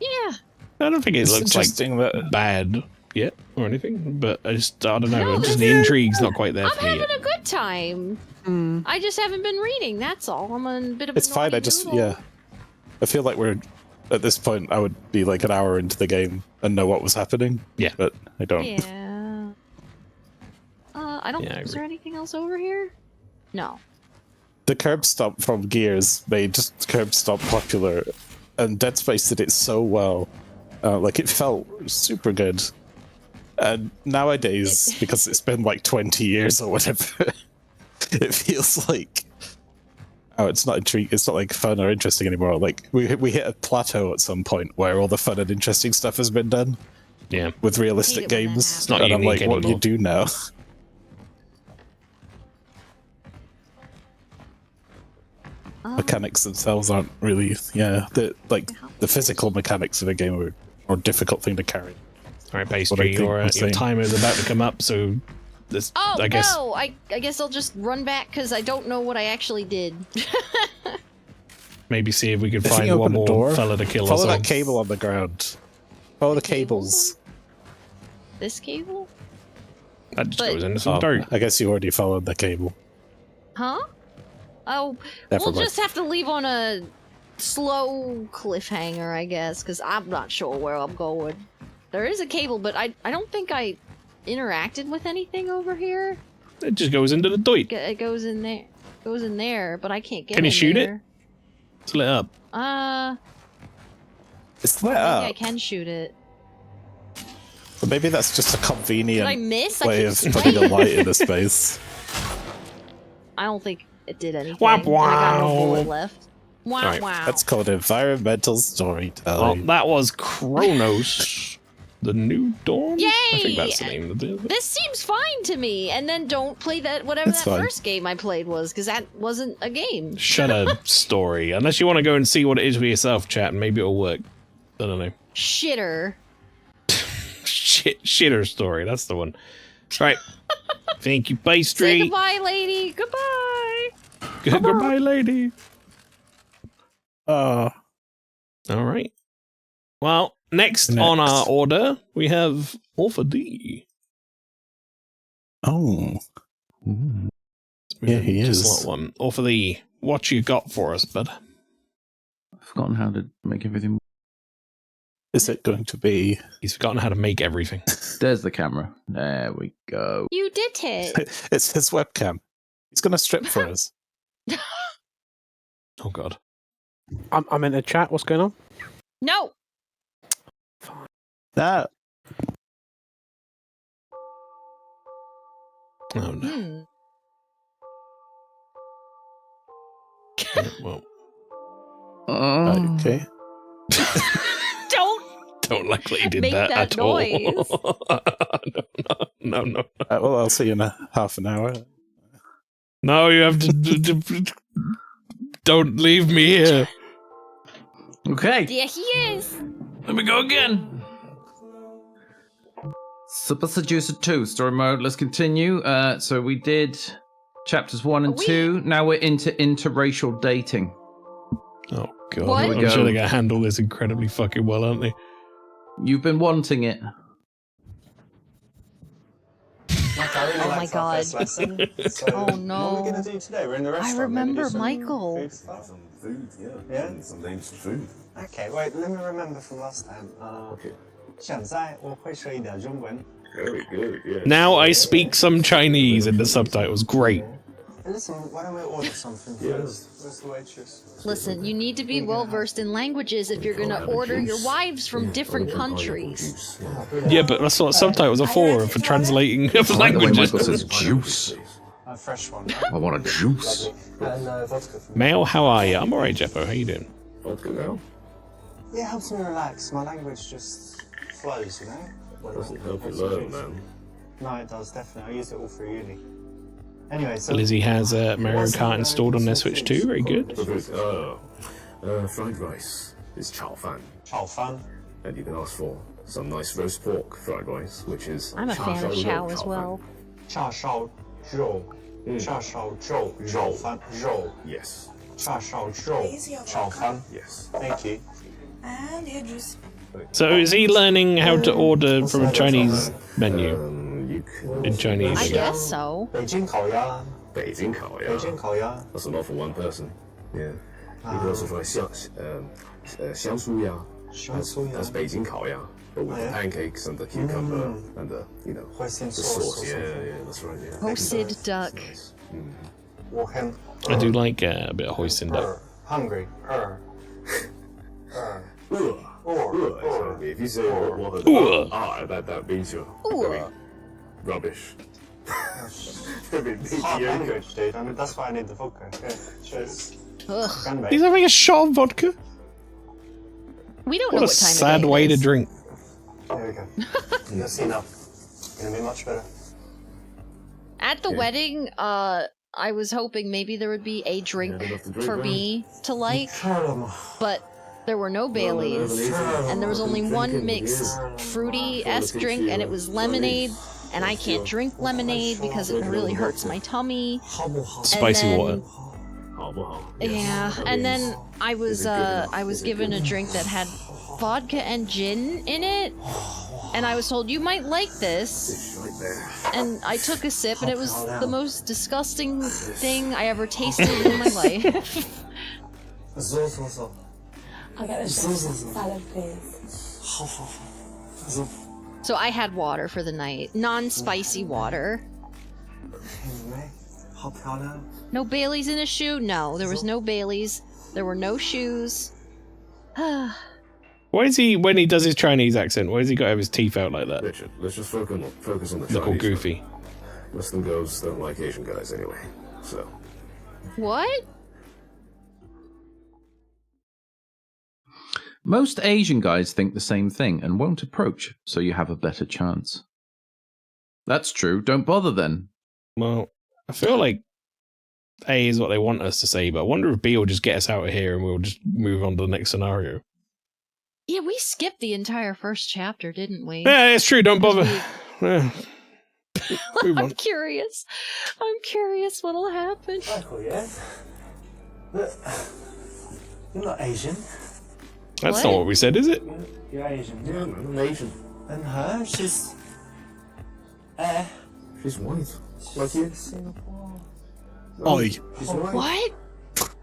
Yeah. I don't think it It's looks like interesting that bad yet or anything, but I don't know. No, Just this the intrigue's not quite there I'm for me having yet. a good time. I just haven't been reading. That's all. I'm a bit of a it's fine. I naughty just noodle. I feel like we're at this point. I would be like an hour into the game and know what was happening. Yeah, but I don't. Yeah. I don't. Yeah, I is there agree. anything else over here? No. The curb stomp from Gears made curb stomp popular, and Dead Space did it so well. Like it felt super good. And nowadays, because it's been like 20 years or whatever, it feels like it's not it's not like fun or interesting anymore. Like we hit a plateau at some point where all the fun and interesting stuff has been done. Yeah, with realistic I hate it when that games. happens. It's not and I'm unique like, what do you anymore. do now? Mechanics themselves aren't really, the physical mechanics of a game are a difficult thing to carry. All right, What I Pastry, think your I'm saying. timer is about to come up, so this, Oh I guess, no! I guess I'll just run back because I don't know what I actually did. maybe see if we could If you find open one the more door, fella to kill or Follow that something. cable on the ground. Follow the cables. This cable? That just But- goes into some Oh, dirt. I guess you already followed the cable. Huh? Oh, Never we'll mind. just have to leave on a slow cliffhanger, I guess, because I'm not sure where I'm going. There is a cable, but I don't think I interacted with anything over here. It just goes into the dirt. It goes in there. Goes in there, but I can't get Can you in shoot it? there. It's lit up. It's lit Maybe I up. can shoot it. But maybe that's just a Did I convenient miss? I way keep of swaying. putting a light in the space. I don't think it did anything. Wow, And I got no wow. bullet left. Wow, Alright, wow. That's called environmental Well, storytelling. that was Kronos, the New Dawn. Yay! I think that's the name of it. This seems fine to me. And then don't play that whatever It's that fine. first game I played was, because that wasn't a game. Shut a story. Unless you want to go and see what it is for yourself, chat, and maybe it'll work. I don't know. Shitter. Shitter story. That's the one. Right. Thank you, Say Pastry. goodbye, lady. Goodbye. Goodbye, lady. Oh, All right. Well, next on our order, we have Orpha D. oh. Yeah, he Just is. slot one. Orpha D, what you got for us, bud? I've forgotten how to make everything. Is it going to be? He's forgotten how to make everything. There's the camera. There we go. You did it. It's his webcam. He's going to strip for us. Oh, God. I'm in the chat. What's going on? No. That. Oh, no. Hmm. Yeah, well, Okay. don't like that he did Make that that at noise. all. No. Well, I'll see you in a half an hour. No, you have to. Don't leave me here. Okay, There he is. Let me go again. Super Seducer 2 story mode. Let's continue. So we did chapters 1 and Are we- 2. Now we're into interracial dating. Oh, God. What? Here we I'm go. sure they're going to handle this incredibly fucking well, aren't they? You've been wanting it. Oh my God. Oh no. I remember Michael. Yeah? Some names for food. Okay, wait, let me remember from last time. Okay. 现在我会说一点中文. Very good, yeah. Now I speak some Chinese in the subtitles. Great. Listen, why don't we order something first? Where's the waitress? Listen, you need to be well versed in languages if you're gonna order your wives from different countries. Yeah, but that's what subtitles are for translating of I like the way languages. Michael says juice. A fresh one. I want a juice. And vodka for me. Mel, how are you? I'm alright, Jeppo. How you doing? Vodka now. Yeah, it helps me relax. My language just flows, you know? Doesn't help you learn, man. No, it does, definitely. I use it all through uni. Anyway, so... Lizzie has Mario Kart installed on their Switch too. Very good. Fried rice is chao fan. Chao fan. And you can ask for some nice roast pork fried rice, which is... I'm a fan of chow as well. Cha shao zhou. Cha shao zhou. Chao fan. Zhou. Yes. Cha shao zhou. Chao fan. Yes. Thank you. And your juice. So is he learning how to order from a Chinese menu in Chinese? I guess so. 北京烤鸭. 北京烤鸭. 北京烤鸭. That's a lot for one person. Yeah. You can also try 香酥鸭. That's 北京烤鸭. But with the pancakes and the cucumber and the, you know, the sauce. Yeah, that's right. Yeah. Roasted duck. I do like a bit of hoisin duck. Hungry. If you say what that means you're very rubbish. It's hard language, dude. I mean, that's why I need the vodka. Okay, cheers. He's having a shot of vodka? We don't know What a what time sad of day way it to is. drink. There we go. You'll see now. Gonna be much better. At the wedding, I was hoping maybe there would be a drink for me to like, but there were no Baileys, and there was only one mixed fruity-esque drink, and it was lemonade, and I can't drink lemonade because it really hurts my tummy. Spicy water. Yeah, and then I was given a drink that had vodka and gin in it, and I was told you might like this, and I took a sip, and it was the most disgusting thing I ever tasted in my life. I'll get a salad, please. So I had water for the night, non-spicy water. No Baileys in a shoe? No, there was no Baileys. There were no shoes. Why is he, when he does his Chinese accent, why has he got to have his teeth out like that? Richard, let's just focus on the Look all Chinese. goofy. Western girls don't like Asian guys anyway, so... What? Most Asian guys think the same thing and won't approach, so you have a better chance. That's true. Don't bother then. Well, I feel like A is what they want us to say, but I wonder if B will just get us out of here and we'll just move on to the next scenario. Yeah, we skipped the entire first chapter, didn't we? Yeah, it's true. Don't bother. Yeah. Move on. I'm curious. I'm curious what'll happen. Michael, yeah? Look, you're not Asian. That's not what we said, is it? You're Asian. Yeah, man, I'm Asian. And her, she's... She's white. Like you. Singapore. Oi. She's white. What?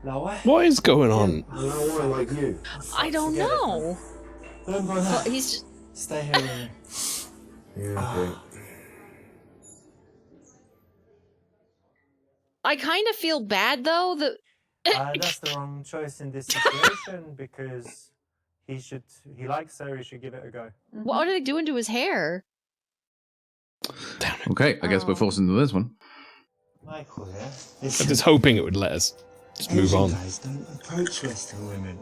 No way. What is going on? No one like you. I don't know. Don't bother. Well, he's just... Stay here with me. Yeah, great. I kind of feel bad though that That's the wrong choice in this situation because he likes her, he should give it a go. what are they doing to his hair? Okay, I guess we're forced into this one. Michael, yeah? I'm just hoping it would let us just move on. Guys don't approach Western women.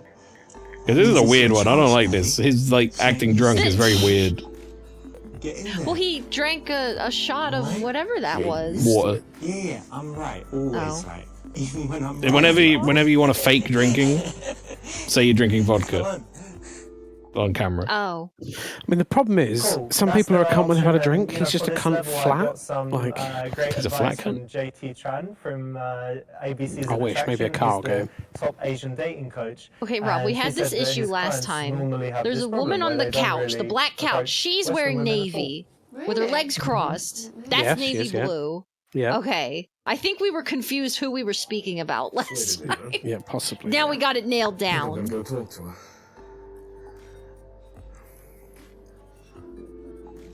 Because this is a weird one. I don't like this. His, like, acting drunk is very weird. Get in there. Well, he drank a shot of whatever that was. Water. Yeah, I'm right. Always right. Even when I'm right. Whenever you want to fake drinking, say you're drinking vodka on camera. Oh. I mean, the problem is, some people are a cunt when they've had a drink. He's just a cunt flat. Like, he's a flat cunt. JT Tran from ABC's I wish, maybe a car game. Top Asian dating coach. Okay, Rob, we had this issue last time. There's a woman on the couch, the black couch. She's wearing navy with her legs crossed. That's navy blue. Yeah. Okay. I think we were confused who we were speaking about last time. Yeah, possibly. Now we got it nailed I'm down. gonna go talk to her.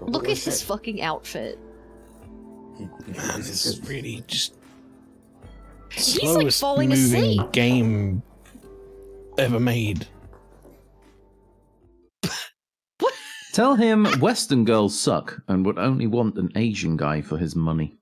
Look at his fucking outfit. Man, this is really just He's like slowest falling moving asleep. game ever made. Tell him Western girls suck and would only want an Asian guy for his money.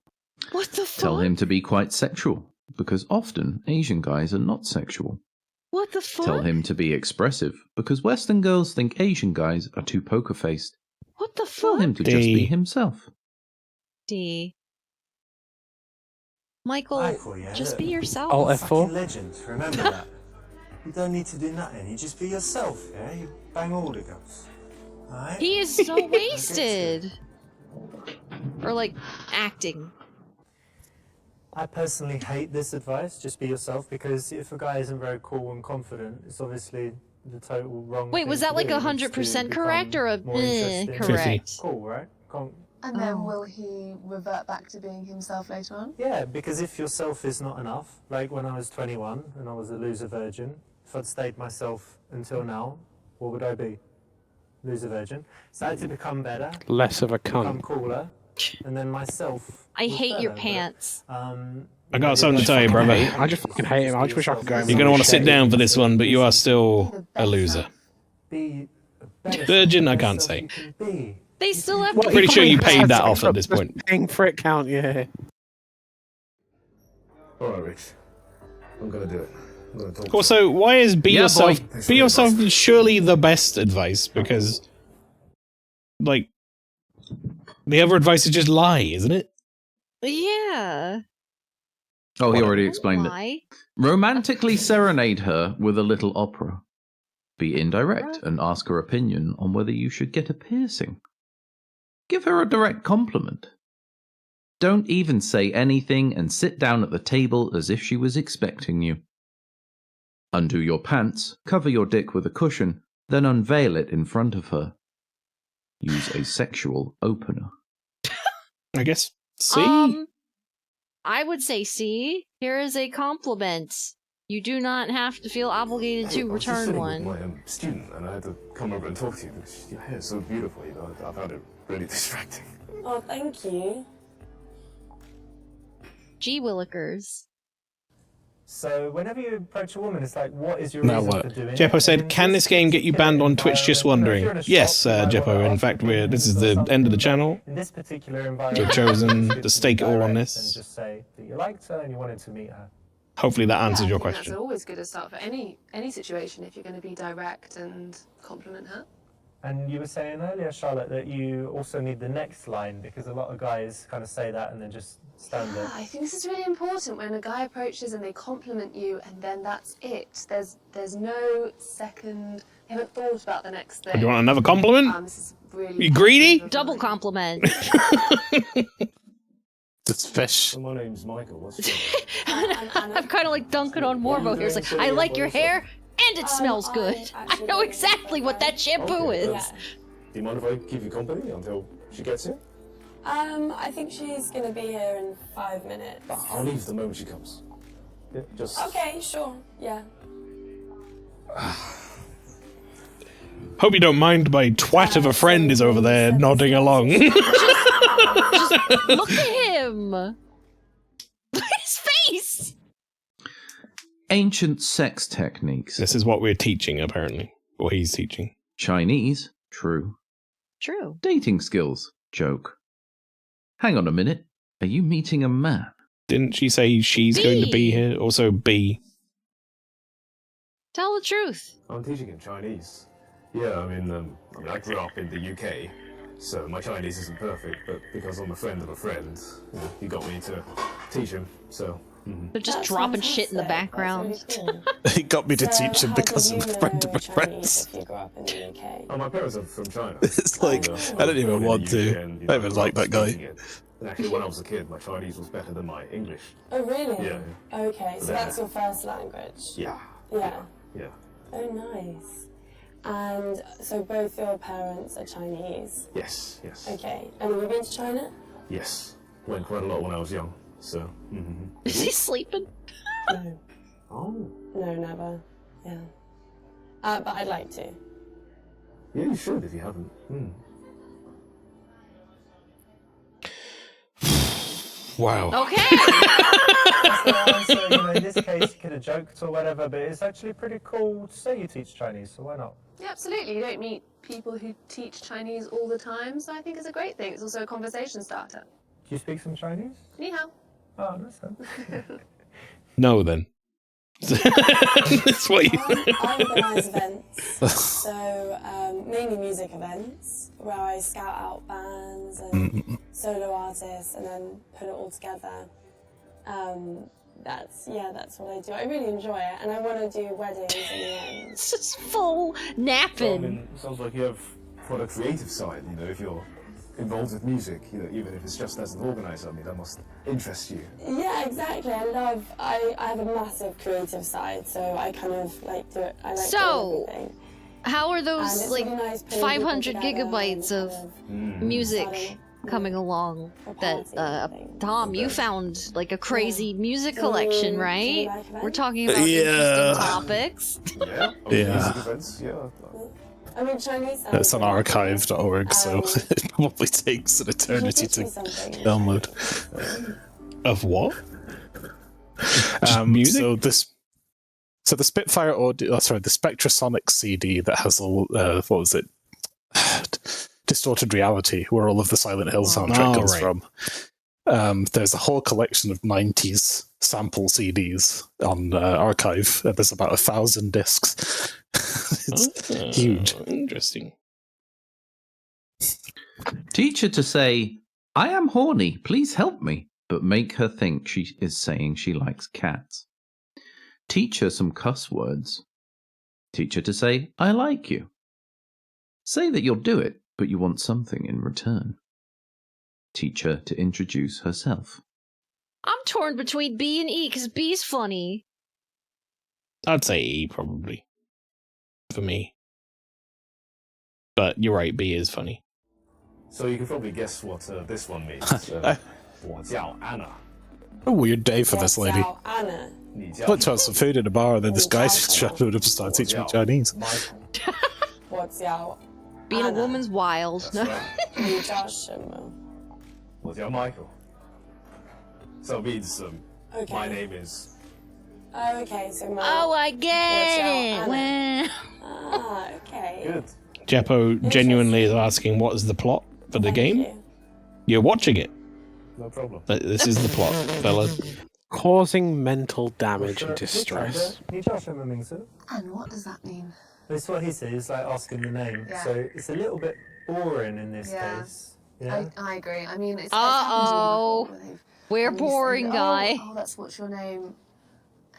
What the fuck? Tell him to be quite sexual, because often Asian guys are not sexual. What the fuck? Tell him to be expressive, because Western girls think Asian guys are too poker-faced. What the Tell fuck? him to just be himself. D. Michael, yeah, just look. be yourself. Alt You're a F4. fucking legend, remember that. You don't need to do nothing, you just be yourself, yeah? You bang all the girls. Alright? He is so wasted. Or like acting. I personally hate this advice, just be yourself, because if a guy isn't very cool and confident, it's obviously the total wrong Wait, thing was to that like do. It needs to 100% correct become or a more interesting. correct? Cool, right? And then will he revert back to being himself later on? Yeah, because if yourself is not enough, like when I was 21 and I was a loser virgin, if I'd stayed myself until now, what would I be? Loser virgin. So I had to become better. Less of a Become cunt. cooler. And then myself. I was hate your better, pants. But, I got something to tell you, brother. I just fucking hate him. I just wish I could go. You're going to want to sit down for this one, but you are still a loser. be a better Virgin, I self can't you say. can be. They still have. Pretty sure you paid that off at this Just point. paying for it count, yeah. Alright, Rich. I'm gonna do it. I'm gonna talk. Also, why is be Yeah, yourself? boy. Be yourself is surely the best advice because, like, the other advice is just lie, isn't it? Yeah. Oh, he Whatever. already explained it. Why? Romantically serenade her with a little opera. Be indirect and ask her opinion on whether you should get a piercing. Give her a direct compliment. Don't even say anything and sit down at the table as if she was expecting you. Undo your pants, cover your dick with a cushion, then unveil it in front of her. Use a sexual opener. I guess. See, I would say C. Here is a compliment. You do not have to feel obligated to I was just return sitting one. with my student, and I had to come over and talk to you because your hair is so beautiful. You know, I found it really distracting. Oh, thank you. Gee willikers. So whenever you approach a woman, it's like, what is your Now reason what? for doing Jeppo it? said, And "Can this game get you banned on Twitch?" Just wondering. Yes, Jeppo. In fact, this is the end of the channel. In this particular environment, We've chosen it's good to stake be it all on direct this. And just say that you liked her and you wanted to meet her. Hopefully that answers your That's question. always good to start for any situation if you're going to be direct and compliment her. And you were saying earlier, Charlotte, that you also need the next line because a lot of guys kind of say that and then just stand there. I think this is really important when a guy approaches and they compliment you and then that's it. There's no second, they haven't thought about the next thing. Do you want another compliment? This is really You greedy? Double compliment. It's fish. My name's Michael. What's I'm kind of like dunking on Morbo here. It's like, I like your hair and it smells good. I know exactly what that shampoo is. Do you mind if I keep you company until she gets here? I think she's going to be here in 5 minutes. I'll leave the moment she comes. Yeah, just. Okay, sure, yeah. Hope you don't mind my twat of a friend is over there nodding along. Just look at him. Look at his face. Ancient sex techniques. This is what we're teaching, apparently. Or he's teaching. Chinese. True. True. Dating skills. Joke. Hang on a minute. Are you meeting a man? Didn't she say she's going to be here? Also, B. Tell the truth. I'm teaching in Chinese. Yeah, I mean, I grew up in the UK, so my Chinese isn't perfect, but because I'm a friend of a friend, you know, he got me to teach him, so... They're just dropping shit in the background. He got me to teach him because I'm a friend of my friends. Oh, my parents are from China. It's like, I don't even want to. I don't even like that guy. And actually, when I was a kid, my Chinese was better than my English. Oh, really? Yeah. Okay, so that's your first language? Yeah. Yeah. Yeah. Oh, nice. And so both your parents are Chinese? Yes, yes. Okay, and have you been to China? Yes. Went quite a lot when I was young, so... Is he sleeping? No. Oh. No, never. Yeah. But I'd like to. Yeah, you should if you haven't. Wow. Okay. That's the answer. You know, in this case, you could have joked or whatever, but it's actually pretty cool to say you teach Chinese, so why not? Yeah, absolutely. You don't meet people who teach Chinese all the time, so I think it's a great thing. It's also a conversation starter. Do you speak some Chinese? Ni hao. Oh, that's nice. No, then. That's what you. I organise events, so mainly music events, where I scout out bands and solo artists, and then put it all together. That's what I do. I really enjoy it, and I want to do weddings in the end. It's just full napping. I mean, it sounds like you have quite a creative side, you know, if you're involved with music, you know, even if it's just as an organizer, I mean, that must interest you. Yeah, exactly. I have a massive creative side, so I kind of like do it. I like doing everything. How are those like really nice 500 gigabytes of music coming along? That Tom, you found like a crazy music collection, right? We're talking about interesting topics. Yeah. Yeah. Events, yeah. I mean, Chinese. It's on archive.org, so it probably takes an eternity to download. Of what? Music? So the Spitfire audio, the Spectrasonic CD that has all what was it? Distorted Reality, where all of the Silent Hill soundtrack comes from. There's a whole collection of 90s sample CDs on archive. There's about 1,000 discs. It's huge. Interesting. Teach her to say, "I am horny, please help me," but make her think she is saying she likes cats. Teach her some cuss words. Teach her to say, "I like you." Say that you'll do it, but you want something in return. Teach her to introduce herself. I'm torn between B and E because B's funny. I'd say E probably for me, but you're right. B is funny. So you can probably guess what this one means. 我叫 Anna. A weird day for this lady. Anna. Went to have some food in a bar, and then this guy just showed up and started teaching me Chinese. Being a woman's wild.你叫什么？我叫 Michael. So it means Okay. my name is. Oh, okay. So my. Oh, I get it. Well. Well. Okay. Good. Jeppo genuinely is asking what is the plot for the game. You're watching it. No problem. This is the plot, fellas. Causing mental damage and distress. 你叫什么名字? And what does that mean? That's what he said. He's like asking the name. Yeah. So it's a little bit boring in this Yeah. case. Yeah. I agree. I mean, it's Uh-oh. happened to me before. We're And you say, boring, guy. Oh, that's what's your name.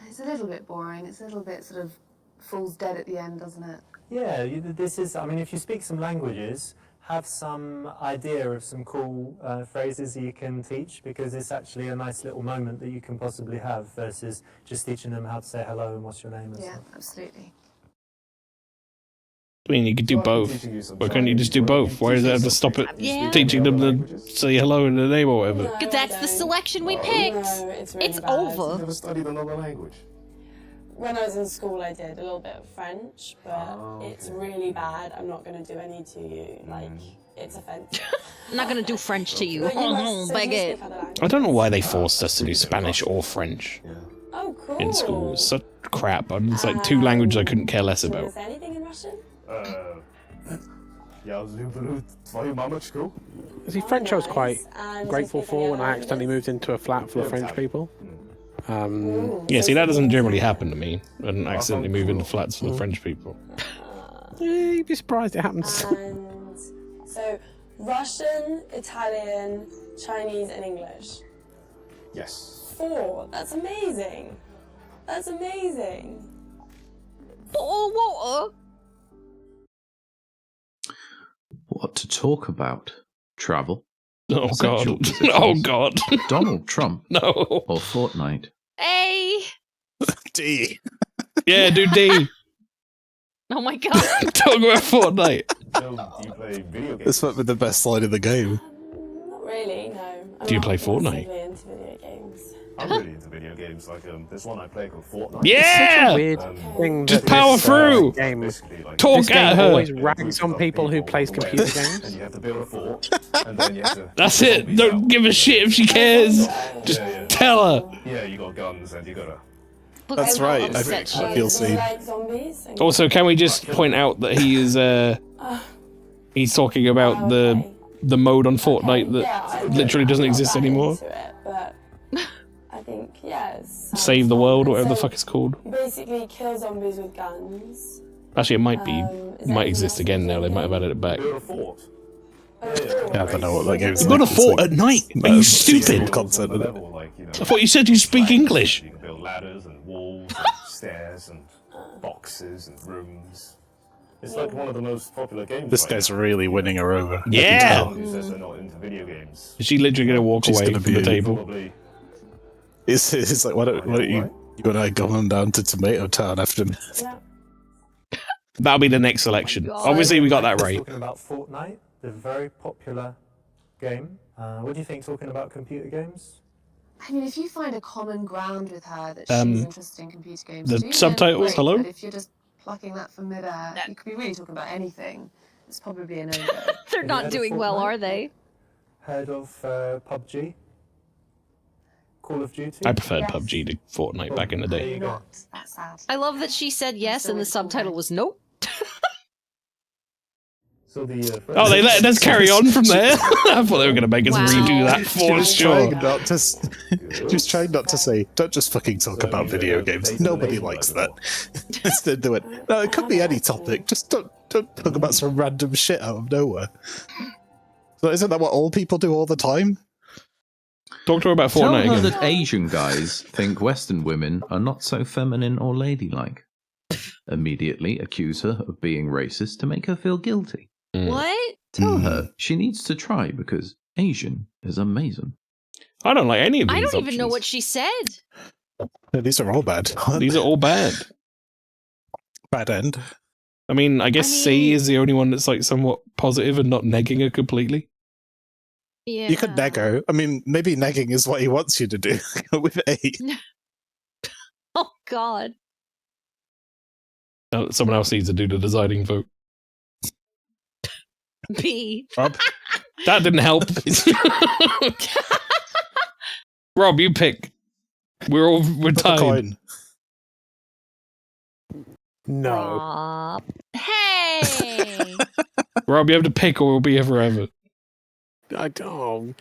It's a little bit boring. It's a little bit sort of falls dead at the end, doesn't it? Yeah, this is, I mean, if you speak some languages, have some idea of some cool phrases that you can teach, because it's actually a nice little moment that you can possibly have versus just teaching them how to say hello and what's your name and Yeah, stuff. absolutely. I mean, you could do both. Why can't you just do both? Why does it have to stop it teaching them to say hello in the name or whatever? Because that's the selection we picked. No, it's really bad. over. Never studied another language. When I was in school, I did a little bit of French, but it's really bad. I'm not going to do any to you. Like, it's offensive. I'm not gonna do French to you. But you must- so Beg you it. speak other languages? I don't know why they forced us to do Spanish or French Oh, cool. in school. It's such crap. It's like two languages I couldn't care less Is about. there anything in Russian? Я люблю твою мамочку. See, French I was quite And grateful do you speak for any when other I accidentally moved into a flat full of French people. Yeah, see, that doesn't generally happen to me. I didn't accidentally move into flats full of French people. You'd be surprised it happens. And so, Russian, Italian, Chinese, and English. Yes. 4. That's amazing. That's amazing. Oh, water. What to talk about? Travel? Oh Sexual god. positions, Oh god. Donald Trump? No. Or Fortnite? A. D. Yeah, do D. Oh my god. Talk about Fortnite. Do you play video games? This might be the best line in the game. Not really, no. I'm Do you not play Fortnite? massively into video games. I'm really into video games. Like there's one I play called Fortnite. Yeah! Weird thing. Just that power this, through. Game, Basically, like, Talk this at game her. always rags on people who plays computer And games. you have to build a fort, and then you have to. That's it. Don't give a shit if she cares. Just tell her. Yeah, you got guns and you gotta. Look, That's I'm right. upset she I feel is. Do you seen. like zombies? And- Also, can we just point out that he is he's talking about the mode on Fortnite that Yeah, I literally doesn't I'm not exist that anymore. into it, but I think, Yes. Save the world, or whatever the So, fuck it's called. you basically kill zombies with guns. Actually, it might be. Is It that might anything exist else again now. They might have included? added it back. Build a fort. Yeah, I don't know what that game's Build a like. It's fort like- at night? no, Are you seasonal stupid? content, isn't it? Level, like, you know, I thought you said you speak English. You can build ladders and walls and stairs and boxes and rooms. It's like one of the most popular games. This right guy's now. really winning her over. Yeah. Someone who says they're not into video games. Is she literally going to walk She's away gonna from the be- table? Probably. It's like, why don't you and I go on down to Tomato Town after me? Yeah. That'll be the next selection. God. Obviously, we got that right. Talking about Fortnite, the very popular game. What do you think? Talking about computer games. I mean, if you find a common ground with her that Um, she's interested in computer games, the too, then subtitles, great, hello? But if you're just plucking that from midair, you could be really talking about anything. It's probably a no-go. They're you not heard of doing well, Fortnite? are they? Heard of PUBG? Call of Duty? I preferred Yes. PUBG to Fortnite back in the There day. you go. Not that sad. I love that she said yes and the subtitle was nope. So the Oh, they let us carry on from there. I thought they were going to make us Wow. redo that for sure. Just trying not to say, don't just fucking talk about video games. Nobody likes that. Instead, do it. No, it could be any topic. Just don't talk about some random shit out of nowhere. So isn't that what all people do all the time? Talk to her about Tell Fortnite her again. that Asian guys think Western women are not so feminine or ladylike. Immediately accuse her of being racist to make her feel guilty. What? Tell her she needs to try because Asian is amazing. I don't like any of these I don't even know options. what she said. No, these are all bad. These are all bad. Bad end. I mean, I guess C is the only one that's like somewhat positive and not negging her completely. Yeah. You could neg her. I mean, maybe negging is what he wants you to do. Go with A. Oh God. Someone else needs to do the deciding vote. B. Rob? That didn't help. Rob, you pick. We're Flip a tied. coin. No. Rob. Hey. Rob, you have to pick or we'll be here forever. I don't.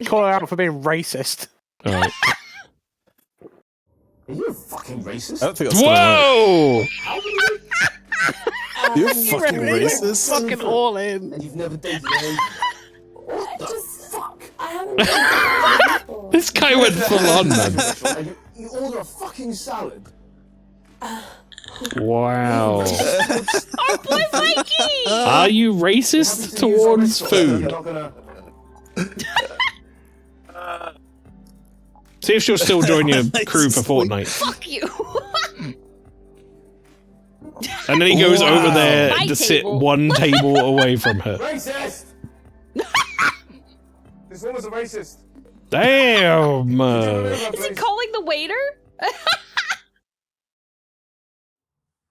Call her out for being racist. All right. Are you a fucking racist? I don't think that's gonna work. Whoa! You're fucking racist. Fucking all in. And you've never dated any... What the fuck? I haven't been to before. This guy went full on, man. And you order a fucking salad. Wow. Our boy Mikey. Are you racist towards You're food? not gonna... See if she'll still join your crew for Fortnite. Fuck you. And then he goes over there My to sit table. one table away from her. Racist! This woman's a racist. Damn! Is he calling the waiter?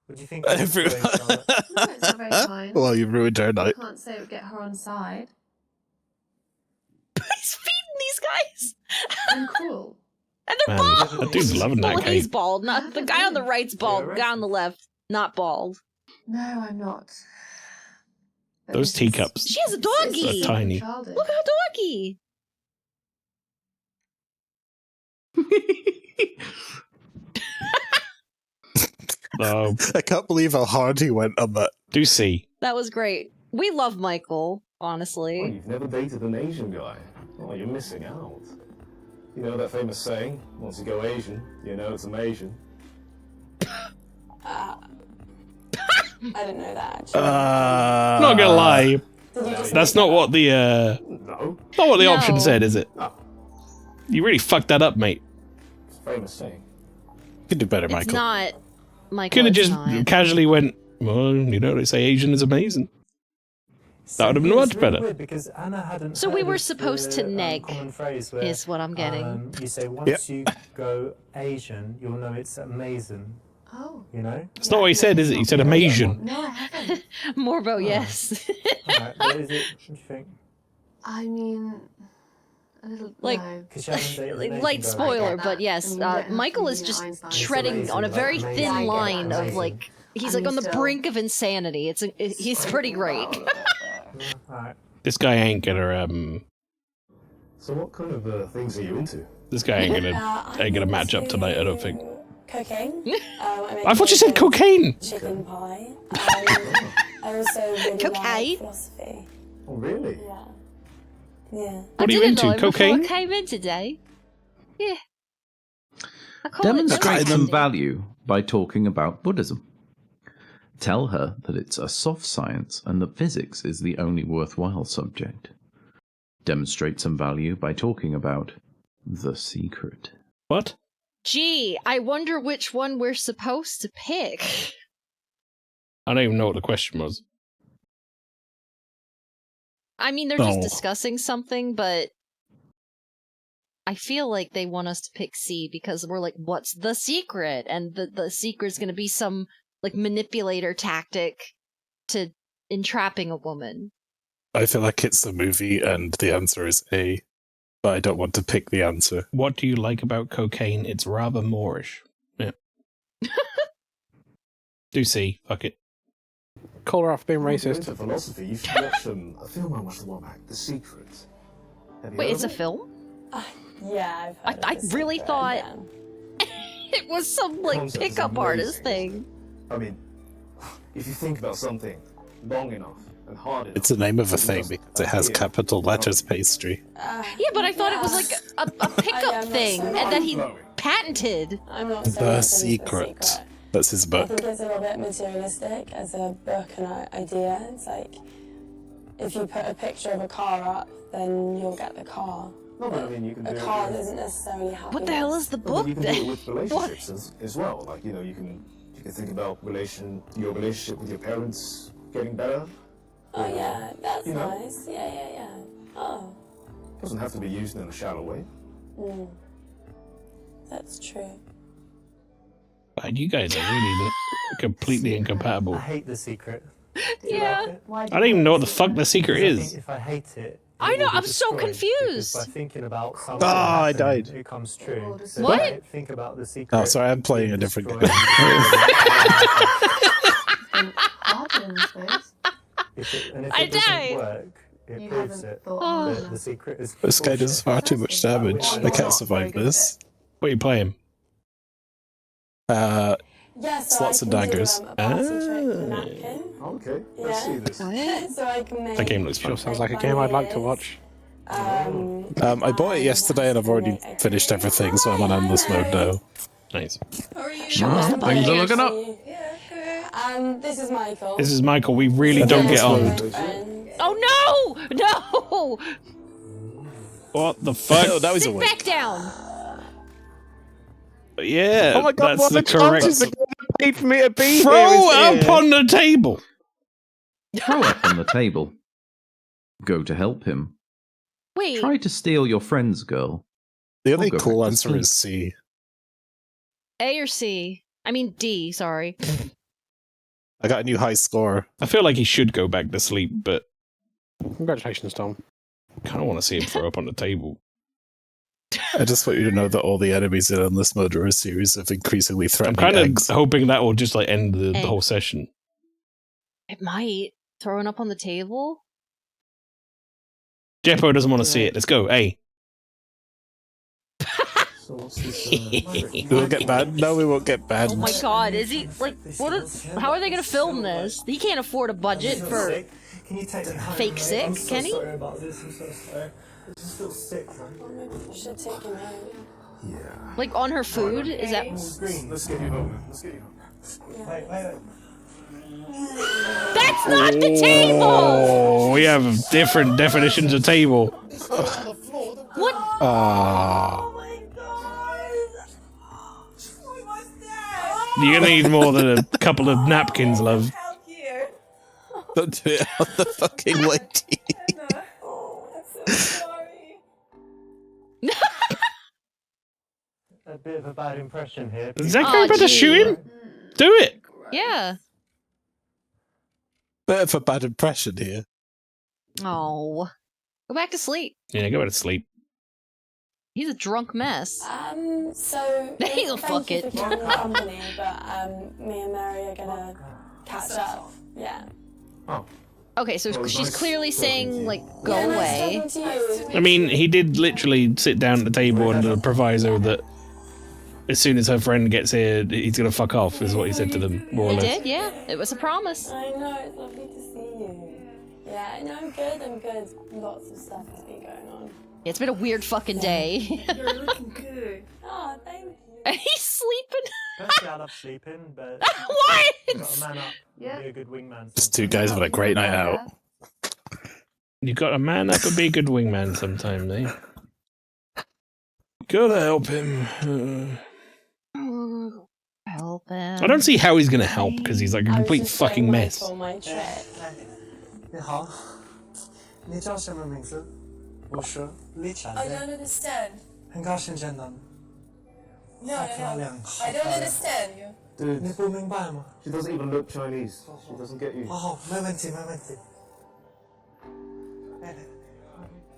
What do you think? of this Everyone- going, Charlotte? No, it's not very kind. Well, you ruined her I night. can't say it would get her on side. He's feeding these guys. I'm cruel. And they're Man, bald. that dude's loving that Well, he's game. bald. Not, the guy on the right's bald. The guy on the left, not bald. No, I'm not. But Those this is- teacups. She has a doggy. They're tiny. Childish. Look at her doggy. I can't believe how hard he went on that. Do C. That was great. We love Michael, Oh, honestly. you've never dated an Asian guy. Oh, you're missing out. You know that famous saying, once you go Asian, you know it's amazing. I didn't know that actually. Not gonna lie. Did you just That's not what the No, not what the No. option said, is it? No. You really fucked that up, mate. it's a famous saying. You can do better, It's Michael. not Michael. Could have it's just not. casually went, well, you know, they say Asian is amazing. That would have been It's much really better. weird because Anna hadn't So we heard were of supposed the, to neg, common phrase where, is what I'm getting. You say once you go Asian, you'll know it's amazing. Oh. You know. It's not what he said, is it? He said Asian. No, I haven't. Morbo, yes. Alright, what is it? What do you think? I mean, a little. Like- no. 'Cause she hasn't dated an Asian Light guy. spoiler, that. but yes, I mean, you don't have Michael to is be just Einstein. treading Amazing, on a very like, thin amazing. line of Amazing. like he's I like mean, on the still. brink of insanity. He's pretty great. Alright. This guy ain't gonna So what kind of things are you into? This guy ain't gonna match up tonight, I don't think. Cooking. I thought you said cocaine! Chicken pie. I also really Cocaine? like philosophy. Oh, really? Yeah. Yeah. What are you into? Before Cocaine? I came in today. Yeah. I call Demonstrate it some value by talking about Buddhism. Tell her that it's a soft science and that physics is the only worthwhile subject. Demonstrate some value by talking about The Secret. What? Gee, I wonder which one we're supposed to pick. I don't even know what the question was. I mean, they're just discussing something, but I feel like they want us to pick C because we're like, what's the secret? And the secret's gonna be some, like, manipulator tactic to entrapping a woman. I feel like it's a movie and the answer is A, but I don't want to pick the answer. What do you like about cocaine? It's rather Moorish. Yeah. Do C. Fuck it. Call her off being racist. Into philosophy, you should watch a film I watched a while back, The Secret. Wait, it's a film? Yeah, I've heard I of The really Secret, thought yeah. it was some, like, Concept is pickup artist amazing. thing. I mean, if you think about something long enough and hard enough... It's the name of a thing because it has capital letters pastry. Yeah, but I thought it was like a pickup thing, and that he patented. I'm not The Secret. That's his I book. think it's a little bit materialistic as a book and idea. It's like, if you put a picture of a car up, then you'll get the car. No, but I mean, you can a do car it isn't necessarily happiness. What the hell is the book You can do then? it with relationships as well. Like, you know, you can think about your relationship with your parents getting better. Oh yeah, that's You know? nice. Yeah. Oh. Doesn't have to be used in a shallow way. That's true. God, you guys are really completely incompatible. I hate The Secret. Do you Yeah. like it? I don't even know what the fuck The Secret Because I is. think if I hate it, I it know, will be I'm so destroyed, confused. because by thinking about something I happening, died. it comes true. So What? if I think about The Secret. Oh, sorry, I'm playing a different game. And if I it doesn't died. work, it proves it. Oh. That The Secret is This guy does far too much damage. I can't survive this. What are you playing? Yeah, so Slots I and can daggers. do, a party trick with a napkin. Okay, let's see this. So I can make. That game looks Sure fun. sounds like a game I'd like to watch. I bought it yesterday and I've already finished everything, so I'm on endless mode now. Nice. Show us the Things are budget. looking up. This is Michael. This is Michael. We really don't get on. Oh no! No! What the fuck? Oh, that was a Sit wink. back down. Yeah, Oh my god, that's what the the chances correct. are paid for me to be Throw here? it up on the table. Throw it on the table. Go to help him. Wait. Try to steal your friend's girl. The only I'll go cool back to answer sleep. is C. A or C? I mean D, sorry. I got a new high score. I feel like he should go back to sleep, but Congratulations, Tom. I kind of want to see him throw up on the table. I just want you to know that all the enemies in endless mode are a series of increasingly I'm threatening kind of eggs. hoping that will just like end the Egg. whole session. It might. Throwing up on the table? Jeppo doesn't want to see it. Let's go. Hey. So what's this? We will get banned. No, we won't get banned. Oh my god, is he like how are they gonna film this? He can't afford a budget for Can you take it home? fake sick, I'm so can he? sorry about this. I'm so sorry. I just feel sick, man. You should take him home. Yeah. like on her food? Is that Green, let's get you home. Let's get you home. Wait. That's not the table! Oh, we have different definitions of table. What Ah. You're gonna need more than a couple of napkins, love. Don't do it on the fucking lady. A bit of a bad impression here. Zachary better gee. shoot him. Do it. Yeah. Bit of a bad impression here. Oh. Go back to sleep. Yeah, go to sleep. He's a drunk mess. So He'll thank fuck you it. for keeping the company, but me and Mary are gonna catch up. Yeah. Oh, Okay, so she's clearly saying, like, go Yeah, nice away. talking to you. I mean, he did literally sit down at the table under a proviso that as soon as her friend gets here, he's gonna fuck off, is what he said to them, more or He less. did, yeah. It was a promise. I know, it's lovely to see you. Yeah, no, I'm good. Lots of stuff has been going on. It's been a weird fucking day. You're looking good. Oh, thank you. He's sleeping. Personally, I love sleeping, but What? you've got a man up. Yeah. Be a good wingman. Just two guys having a great night out. You got a man that could be a good wingman sometime, eh? Gotta help him. Help him. I don't see how he's gonna help because he's like a complete fucking mess. For my trip. 你好，你叫什么名字？我是李晨。 I don't understand. 很高兴见到你。 No, I don't understand you. Dude, 你不明白吗？ she doesn't even look Chinese. She doesn't get you. 哦，没问题。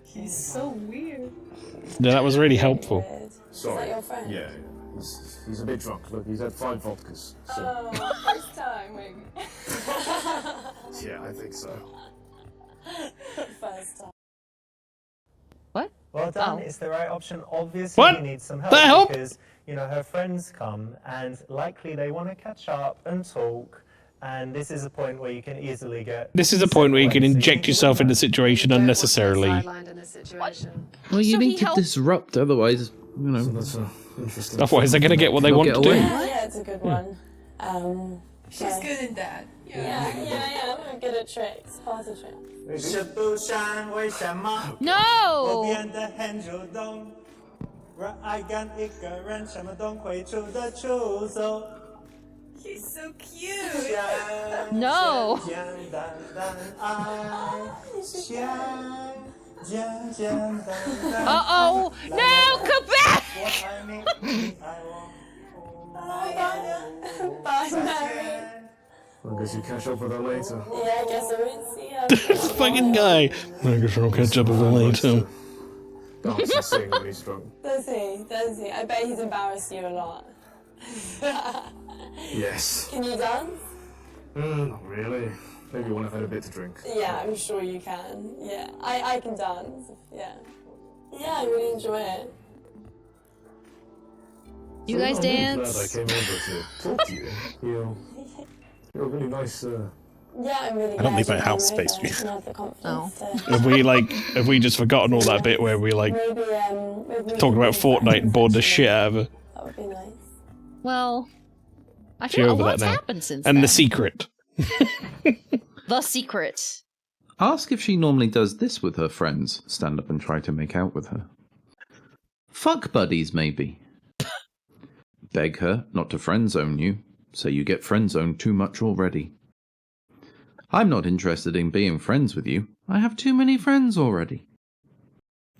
He's so weird. Yeah, that was really helpful. Sorry. Is that your friend? Yeah, he's a bit drunk. Look, he's had 5 vodkas. So. Oh, first time, maybe. Yeah, I think so. First time. What? Well done. Oh. It's the right option. Obviously, What? you need some The help? because her friends come and likely they want to catch up and talk. And this is a point where you can easily get. This is a point where you can inject yourself in the situation unnecessarily. Well, you So need he to helped- disrupt, otherwise, That's interesting. Otherwise, they're gonna get what they want to do. Yeah, it's a good one. She's good in that. Yeah, I'm good at tricks, party tricks. 是不想为什么 No! 我变得很主动，让爱跟一个人什么都会出的出走。 He's so cute. No! Uh-oh! No! Come back! Bye, Mary. I guess you catch up with her later. Yeah, I guess I won't see her. This fucking guy. I guess I'll catch up with him later. Dance and sing when he's drunk. Does he? I bet he's embarrassed you a lot. Yes. Can you dance? Not really. Maybe when I've had a bit to drink. Yeah, I'm sure you can. Yeah, I can dance. Yeah. Yeah, I really enjoy it. You guys I'm really dance? glad I came over to talk to you. You're a really nice. Yeah, I'm really I don't glad leave my you house, came over basically. and had the confidence to- Have we just forgotten all that bit where we like Maybe, maybe talking about Fortnite and bored the shit out of her? That would be nice. Well, I She feel a over that lot's now. happened since And then. the secret. The secret. ask if she normally does this with her friends. Stand up and try to make out with her. Fuck buddies, maybe. Beg her not to friend zone you, so you get friend zoned too much already. I'm not interested in being friends with you. I have too many friends already.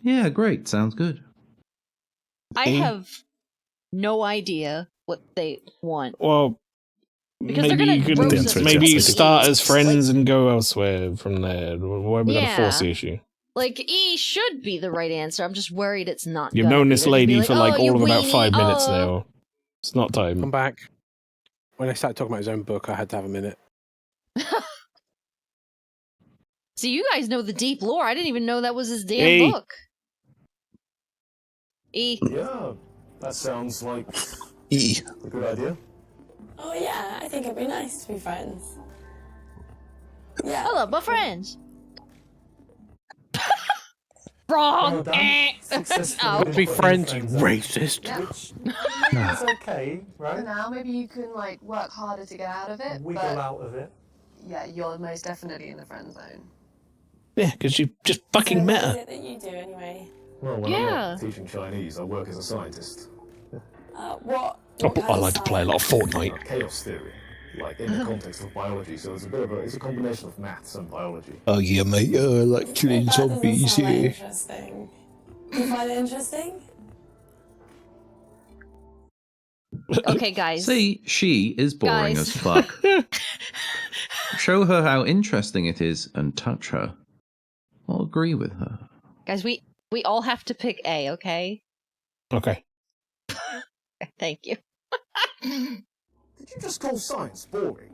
Yeah, great. Sounds good. I have no idea what they want. Well, Because maybe they're you gonna could roast us maybe to start death. as friends and go elsewhere from there. Why are we gonna Yeah. force the issue? Like, E should be the right answer. I'm just worried it's not. You've gonna known be. this They're gonna be lady like, for like "Oh, you all of about weenie, 5 minutes oh." now. It's not time. Come back. When I started talking about his own book, I had to have a minute. See, you guys know the deep lore. I didn't even know that was his damn Hey. book. E. Yeah, that sounds like E. a good idea. Oh yeah, I think it'd be nice to be friends. Yeah. Hello, my friends. Wrong. Oh. Let's be friends, you racist. It's okay, For right? now, maybe you can like work harder to get out of it. Wiggle but out of it. yeah, you're most definitely in the friend zone. Yeah, because you just fucking So met what is her. it that you do anyway? Well, when I'm Yeah. not teaching Chinese, I work as a scientist. What? I like to play a lot of Fortnite. Chaos theory, like in the context of biology. So it's a combination of maths and biology. Oh yeah, mate. I like killing That doesn't zombies. sound that Yeah. interesting. Do you find it interesting? Okay, guys. See, she is boring Guys. as fuck. Show her how interesting it is and touch her. I'll agree with her. Guys, we all have to pick A, okay? Okay. Thank you. Did you just call science boring?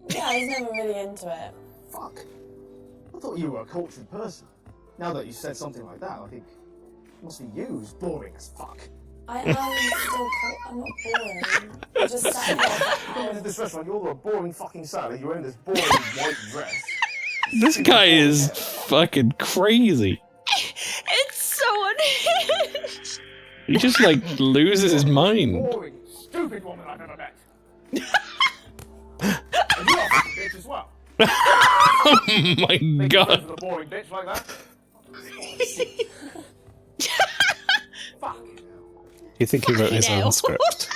Yeah, I was never really into it. Fuck. thought you were a cultured person. Now that you said something like that, I think it must be you who's boring as fuck. I am still I'm not boring. I just sat here. Going to this restaurant, you're a boring fucking salad. You're wearing this boring white dress. This guy is fucking crazy. It's so unhinged. He just like loses his mind. Boring, stupid woman I've ever met. And you're a fucking bitch as well. Oh my god. A boring bitch like that. Fuck. You think he wrote his own script?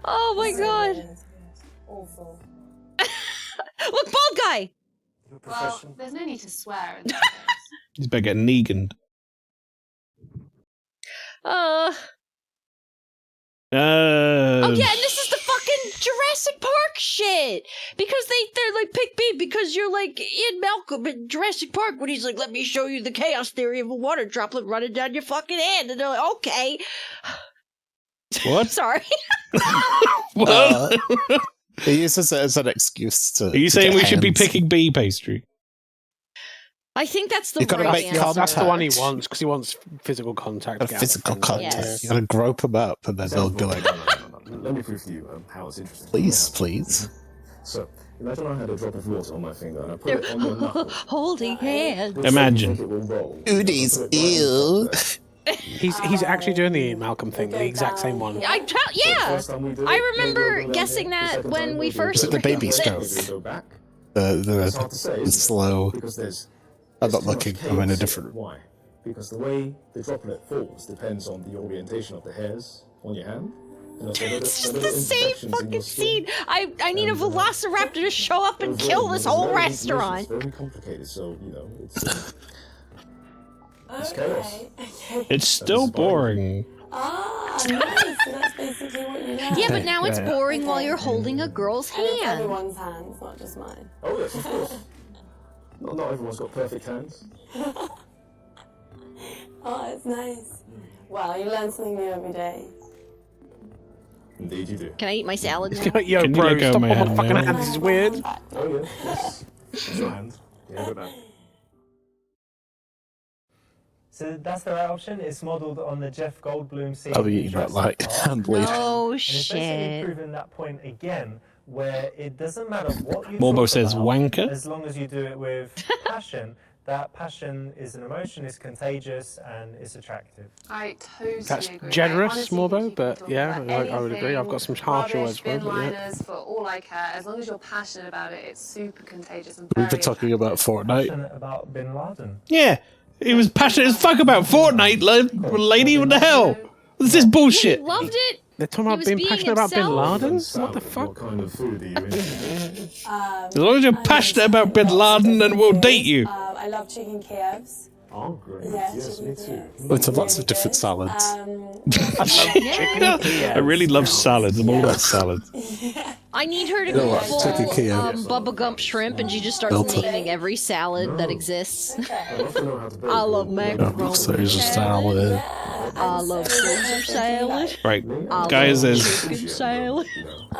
Oh my god. Awful. Look, bald guy. Well, there's no need to swear. He's better get Negan. Oh yeah, and this is the fucking Jurassic Park shit. Because they're like, pick me because you're like Ian Malcolm in Jurassic Park when he's like, let me show you the chaos theory of a water droplet running down your fucking hand. And they're like, okay. What? Sorry. What? He uses it as an excuse to. Are you saying we should be picking bee pastry? I think that's the You've got to right make answer. contact. That's the one he wants because he wants physical contact. to get out of Physical the contact. Yes. You got to grope him up, and then they'll be like, Let me prove to you how it's interesting. "Please, please." So, imagine I had a drop of water on my finger and I put it on your knuckle. Holding hands. Imagine. Udi's ew. He's actually doing the Ian Malcolm thing, the exact same one. Yeah. I remember guessing that when we first. Is it the baby stroke? The slow. I'm not looking. I'm in a different. Why? Because the way the droplet falls depends on the orientation of the hairs on your hand. It's just the same fucking scene. I need a velociraptor to show up and kill this whole restaurant. It's very complicated, so you know it's Okay. It's still boring. Ah, nice. So that's basically what you know. Yeah, but now it's boring while Okay. you're holding a girl's And it's hand. everyone's hands, not just mine. Oh yes, of course. Not everyone's got perfect hands. Oh, it's nice. Wow, you learn something new every day. Indeed you do. Can I eat my salad now? Yo, Can you bro, let go of stop my on hand my fucking now? hand. This is weird. Oh yeah, yes. It's your hand. Yeah, go back. So that's the right option. It's modelled on the Jeff Goldblum scene. I'll be in eating that Jurassic like Park. hand bleed. Oh And it's basically shit. proven that point again, where it doesn't matter what you Morbo talk says about, wanker. as long as you do it with passion. That passion is an emotion, it's contagious, and it's attractive. I totally That's agree. generous, I honestly Morbo, think you can but talk yeah, about I would agree. I've got some harsher rubbish, words for it, but yeah. bin-liners, for all I care. As long as you're passionate about it, it's super contagious and We've very been talking about Fortnite. Passionate about Bin Laden. Yeah, he was passionate as fuck about Fortnite, lady. What the hell? This is bullshit. He loved it. They're talking He about was being being passionate about Bin himself. Laden? Salad, What the fuck? What kind of food are you into? As long as you're passionate about Bin Laden, then we'll date you. I love chicken Kievs. Oh, great. Yeah, Yes, chicken me too. Kievs. Into lots of different salads. I really love salads. I'm all about salads. I need her to You know go what? full Take a key out. Bubba Gump shrimp, and she just starts Delta. naming every salad that exists. I'd love to know how to bake. I love macaroni Oh, Caesar salad. I love Caesar salad. Right, I guys, love there's chicken salad.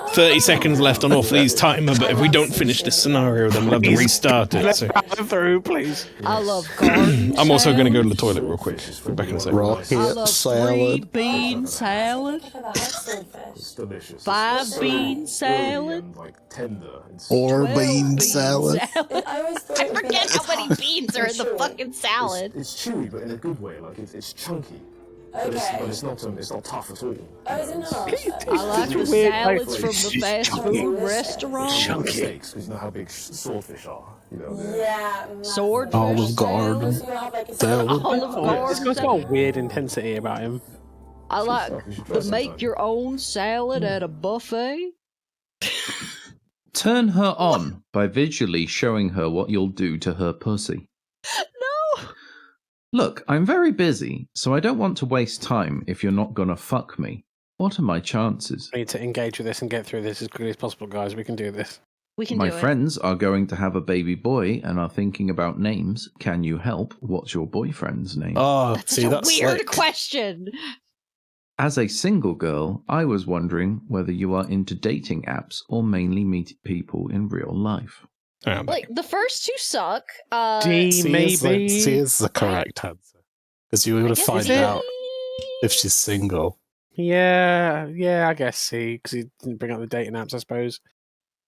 30 seconds left on off these timer, but if we don't finish this scenario, then we'll have to restart it. Let's So power through, please. I love garden I'm also going to go to the salad. toilet real quick. Be back in a second. Raw I hip love salad. 3-bean salad, It's delicious. 5-bean salad, And, like tender. And Or 12 bean salad. I always thought I it would be forget like- how many beans are in the fucking salad. It's chewy, but in a good way. Like it's chunky. But Okay. it's not tough at all. Oh, is it not? I like the weird, like, salads from the fast food restaurant. Steaks, because you know how big swordfish are. You know. Yeah. Swordfish Olive Garden. So you'll have like a Salad. Olive This Garden guy's got a salad. weird intensity about him. I like the make your own salad at a buffet. Turn her on by visually showing her what you'll do to her pussy. No. Look, I'm very busy, so I don't want to waste time if you're not gonna fuck me. What are my chances? We need to engage with this and get through this as quickly as possible, guys. We can do this. We can My do it. friends are going to have a baby boy and are thinking about names. Can you help? What's your boyfriend's name? Oh, That's see, such a that's weird like, question. As a single girl, I was wondering whether you are into dating apps or mainly meet people in real life. Like, the first two suck. D, maybe? C is the correct answer. Because you would have found out if she's single. Yeah, I guess C, because he didn't bring up the dating apps, I suppose.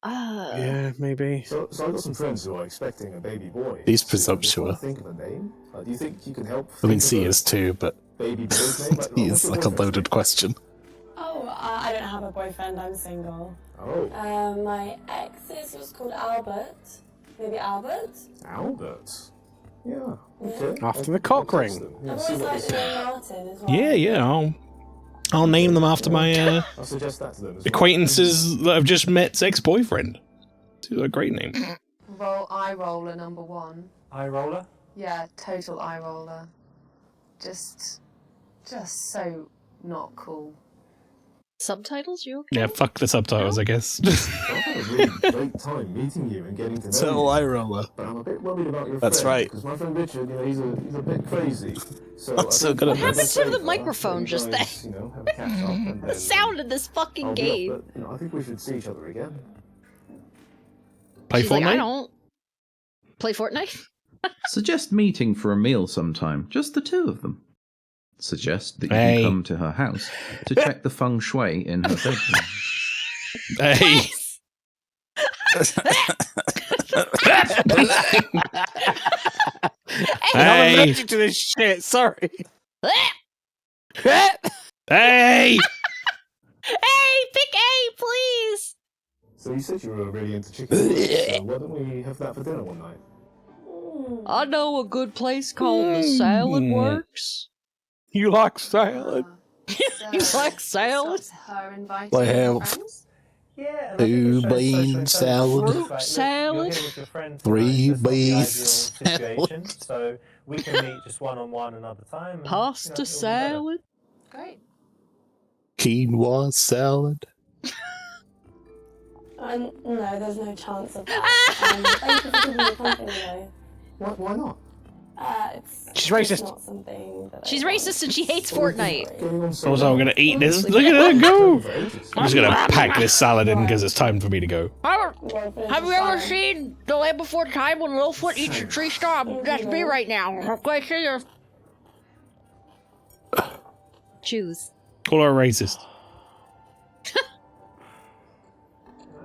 Yeah, maybe. So I've got some friends who are expecting a baby boy. He's presumptuous. Think of a name. Do you think you can help? I mean, C is too, but baby boy's name? C is like a loaded question. Oh, I don't have a boyfriend. I'm single. Oh. My ex's was called Albert. Maybe Albert? Albert? Yeah. Okay. After the cock ring. I've always liked the name Martin as well. Yeah. I'll name them after my I'll suggest that to them as acquaintances that I've just met's ex-boyfriend. It's a great name. Eye roller number 1. Eye roller? Yeah, total eye roller. Just so not cool. Subtitles, you okay? Yeah, fuck the subtitles, I guess. I've had a really great time meeting you and getting to know So you. eye roller. But I'm a bit worried about your That's friend, right. Because my friend Richard, he's a bit crazy. So I'm so good at What happened this. to the microphone just then? Have a catch up and The then, sound of this fucking I'll be game. up, but, I think we should see each other again. Play She's Fortnite? like, I don't play Fortnite. Suggest meeting for a meal sometime, just the two of them. Suggest that you Hey. come to her house to check the feng shui in her bedroom. Hey. I'm Hey. allergic to this shit, sorry. Hey. Hey, pick A, please. So you said you were really into chicken wings, so why don't we have that for dinner one night? I know a good place called the Salad Works. You like salad? You like salad? Her inviting Like how? friends? Yeah. Two bean salad. Fruit salad. You're here with your friend Three tonight, beans just not the ideal situation, so we can meet just one-on-one another time. And, Pasta it'll be salad. Great. Quinoa salad. No, there's no chance of that. Thank you for giving me company, though. Why not? She's racist. Not something that She's racist and she hates Fortnite. Also, I'm gonna eat this. Look at her go! I'm just gonna pack this salad in because it's time for me to go. Have you ever seen The Land Before Time when Littlefoot eats a tree stump? That's me right now. Okay, see you. Choose. Call her a racist.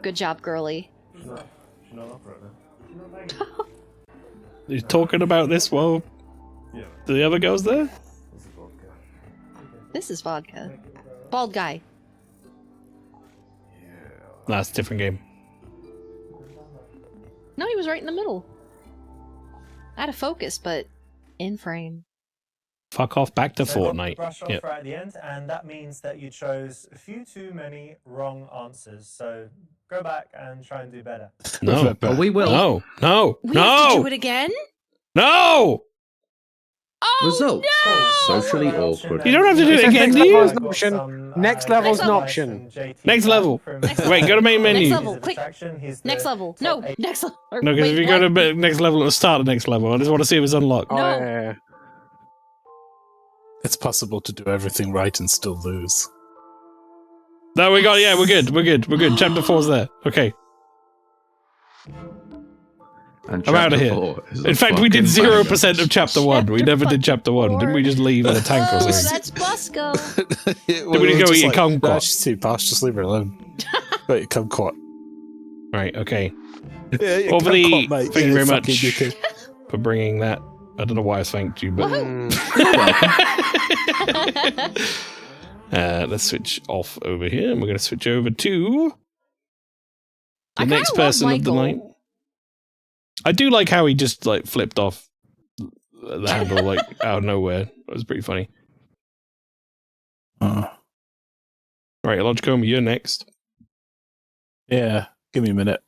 Good job, girly. She's not up right now. He's talking about this while the other girl's there? This is vodka. Bald guy. That's a different game. No, he was right in the middle. Out of focus, but in frame. Fuck off back to So Fortnite. brush off Yep. right at the end, and that means that you chose a few too many wrong answers. So go back and try and do better. No. Oh, we will. No. No. We have to do No. it again? No. Oh, Result. no! Socially awkward. You don't have to do it again, do Next you? level's an option. Next level's an option. Next level. Wait, go to main menu. Next level, quick. Next level. No, next level. No, because if you go to next level, it'll start at next level. I just want to see if it's unlocked. Oh, No. yeah. It's possible to do everything right and still lose. No, we got. Yeah, we're good. We're good. We're good. Chapter 4's there. Okay, And I'm out of chapter here. 4 is a In fact, we did fucking 0% of chapter 1. We never did chapter 1. Didn't we just leave in a tank or Oh, something? that's Busco. Did we just go eat a kumquat? Nah, she's too posh, just leave her alone. Wait, kumquat. Right. Okay. Yeah, yeah, Well, for the kumquat, mate. thank you Yeah, very fucking much you for bringing that. I don't know why I thanked you, but let's switch off over here, and we're going to switch over to the next person of the night. I do like how he just like flipped off the handle like out of nowhere. That was pretty funny. Right, Logicoma, you're next. Yeah, give me a minute.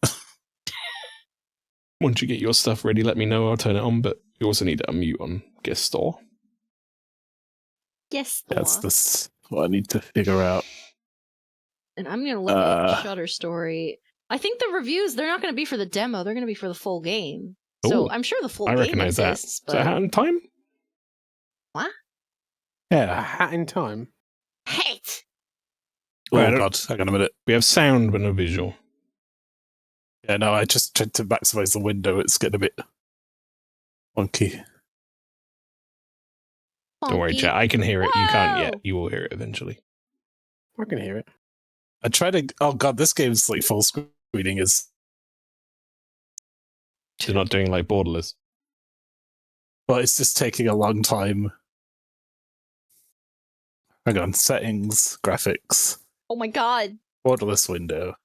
Once you get your stuff ready, let me know. I'll turn it on, but you also need to unmute on guest store. Yes. That's this what I need to figure out. And I'm going to look at Shutter Story. I think the reviews, they're not going to be for the demo. They're going to be for the full game. So Ooh, I'm sure the full I game recognize that. exists. Is that Hat in Time? What? A Yeah. Hat in Time. Hate. Oh Right, god, hang on a minute. We have sound but no visual. Yeah, no, I just tried to maximize the window. It's getting a bit wonky. Don't worry, chat. I can hear it. You can't yet. You will hear it eventually. I can hear it. I try to. Oh god, this game's like full screening is. She's not doing like Borderless. Well, it's just taking a long time. Hang on, settings, graphics, Oh my god. borderless window.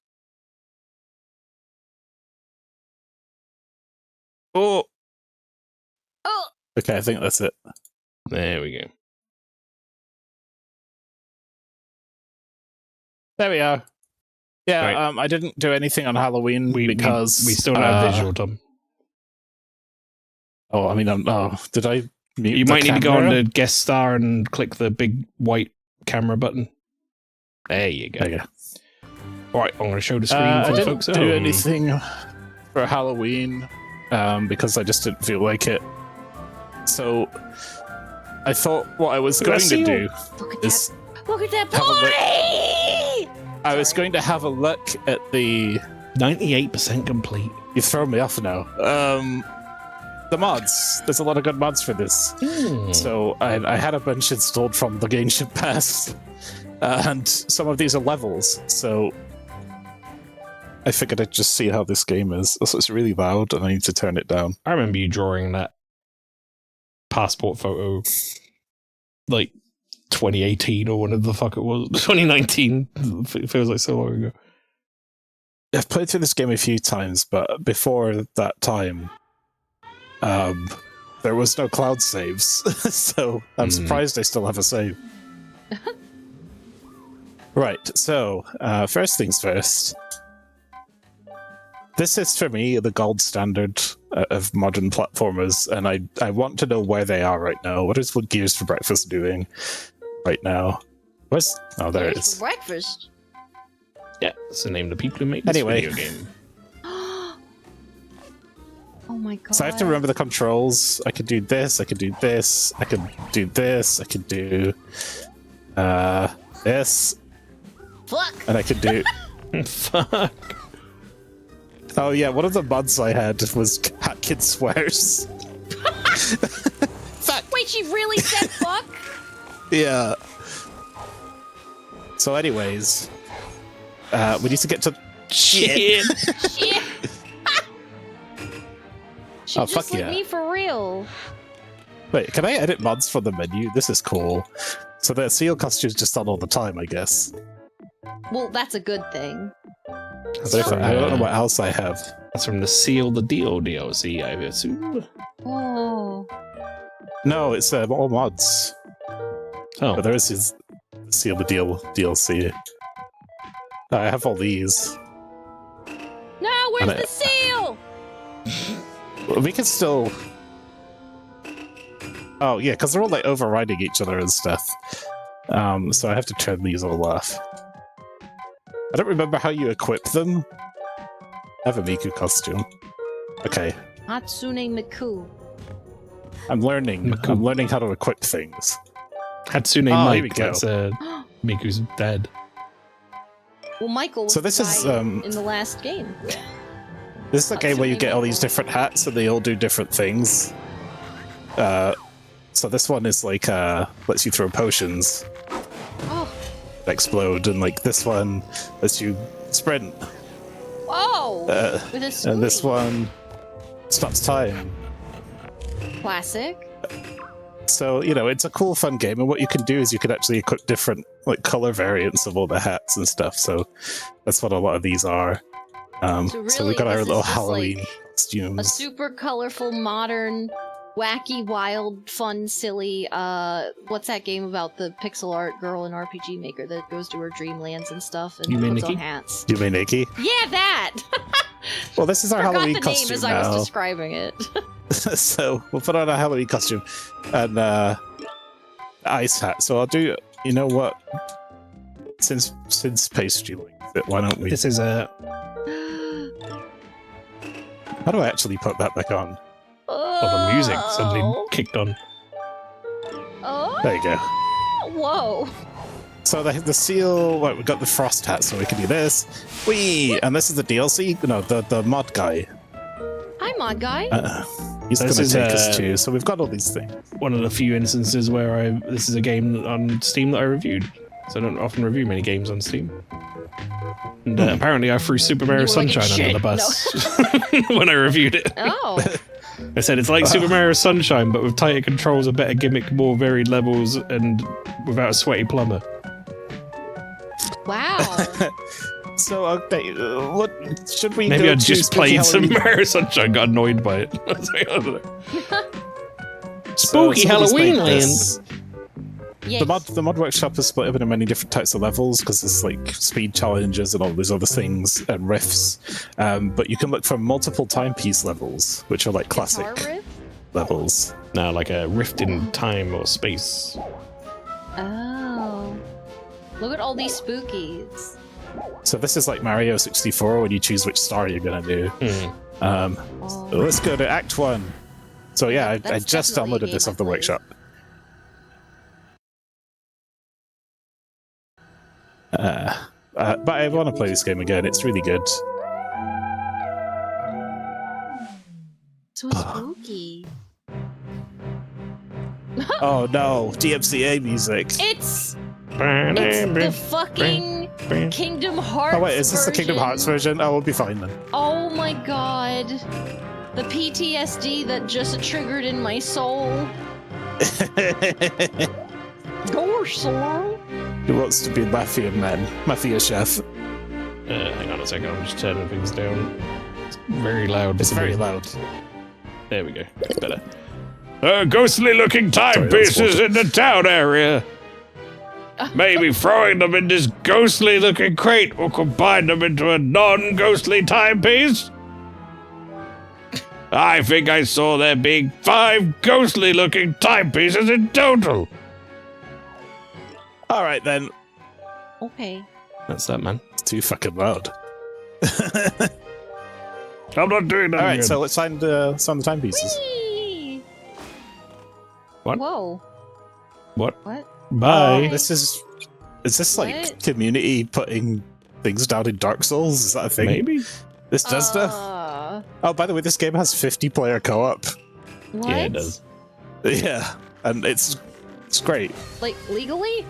Oh! Oh! Okay, I think that's it. There we go. There we are. Yeah, Right. I didn't do anything on Halloween because... We still don't have visual, Tom. Oh, I mean, did I mute You the might need to go on camera? to guest star and click the big white camera button. There you go. There you go. All right, I'm going to show the screen I for the didn't folks at do home. anything for Halloween because I just didn't feel like it. So I thought what I was going to do is Look at that have a look. boy! I was going to have a look at the 98% complete. You've thrown me off now. The mods. There's a lot of good mods for this. So I had a bunch installed from the Genshin Pass, and some of these are levels. So I figured I'd just see how this game is. Also, it's really loud, and I need to turn it down. I remember you drawing that passport photo, like 2018 or whatever the fuck it was. 2019. It feels like so long ago. I've played through this game a few times, but before that time, there was no cloud saves, so I'm surprised I still have a save. Right, so first things first. This is, for me, the gold standard of modern platformers, and I want to know where they are right now. What is Gears for Breakfast doing right now? Oh, there it Gears is. for breakfast. Yeah, that's the name of the people who make this Anyway. video game. Oh my god. So I have to remember the controls. I could do this, I could do this, I could do this, I could do this. Fuck! And I could do... Fuck. Oh yeah, one of the mods I had was Cat Kid Swears. Wait, she really said fuck? Yeah. So anyways, we need to get to... Shit! Shit! She's Oh, just fuck like yeah. me for real. Wait, can I edit mods from the menu? This is cool. So the seal costume's just on all the time, I guess. Well, that's a good thing. But if I don't know what else I have. That's from the Seal the Deal DLC, I assume. Oh. No, it's all mods. Oh. But there is his Seal the Deal DLC. I have all these. No, where's And the seal? We can still... Oh, yeah, because they're all like overriding each other and stuff. So I have to turn these all off. I don't remember how you equip them. I have a Miku costume. Okay, Hatsune Miku. I'm learning. I'm learning how to equip things. Hatsune Here we Mike, go. that's Miku's dead. Well, Michael was So this the is, guy in the last game. This is the game where you get all these different hats and they all do different things. So this one is like, lets you throw potions. Oh. Explode, and like this one lets you sprint. Whoa! With a And this one stops time. Classic. So, you know, it's a cool, fun game, and what you can do is you can actually equip different, like, color variants of all the hats and stuff, so that's what a lot of these are. So really, we've got our this is little just, Halloween like, costumes. A super colorful, modern, wacky, wild, fun, silly, what's that game about the pixel art girl in RPG Maker that goes to her dreamlands and stuff and You mean puts on Nikki? hats? You mean Nikki? Yeah, that! Well, this is our Forgot Halloween the costume name as now. I was describing it. So we'll put on our Halloween costume and ice hat. So I'll do. You know what? Since pastry linked it, why don't we? This is a. How do I actually put that back on? Oh, the music suddenly kicked on. Oh! There you go. Whoa! So the seal, we've got the frost hat, so we can do this. Whee! And this is the DLC? No, the mod guy. Hi, mod guy. He's going to take us to. So we've got all these things. One of the few instances where this is a game on Steam that I reviewed. So I don't often review many games on Steam. And apparently I threw Super Mario Sunshine under the bus when I reviewed it. Oh. I said it's like Super Mario Sunshine, but with tighter controls, a better gimmick, more varied levels, and without a sweaty plumber. Wow. So, okay, what should we Maybe go I just played some Halloween? Mario Sunshine, got annoyed by it. I was like, I don't know. Spooky Halloween Land. Yes. The mod workshop is split up into many different types of levels because there's like speed challenges and all these other things and rifts. But you can look for multiple timepiece levels, which are like classic levels. No, like a rift in time or space. Oh. Look at all these spookies. So this is like Mario 64 when you choose which star you're gonna do. So let's go to Act 1. So yeah, I just downloaded this off the workshop. But I want to play this game again. It's really good. So spooky. Oh no, DMCA music. It's the fucking Kingdom Hearts. Oh wait, is this the Kingdom Hearts version? Oh, we'll be fine then. Oh my god. The PTSD that just triggered in my soul. Dorsal. Who wants to be Mafia chef? Hang on a second, I'm just turning things down. It's very loud. It's very loud. There we go. That's better. Ghostly looking timepieces in the town area. Maybe throwing them in this ghostly looking crate will combine them into a non-ghostly timepiece. I think I saw there being 5 ghostly looking timepieces in total. Alright then. Okay. That's that, man. It's too fucking loud. I'm not doing that. Alright, so let's find the timepieces. Whee! What? Whoa. What? What? Bye. Is this like What? community putting things down in Dark Souls? Is that a thing? Maybe. This does stuff? Oh, by the way, this game has 50-player co-op. What? Yeah, it does. Yeah, and it's great. Like, legally?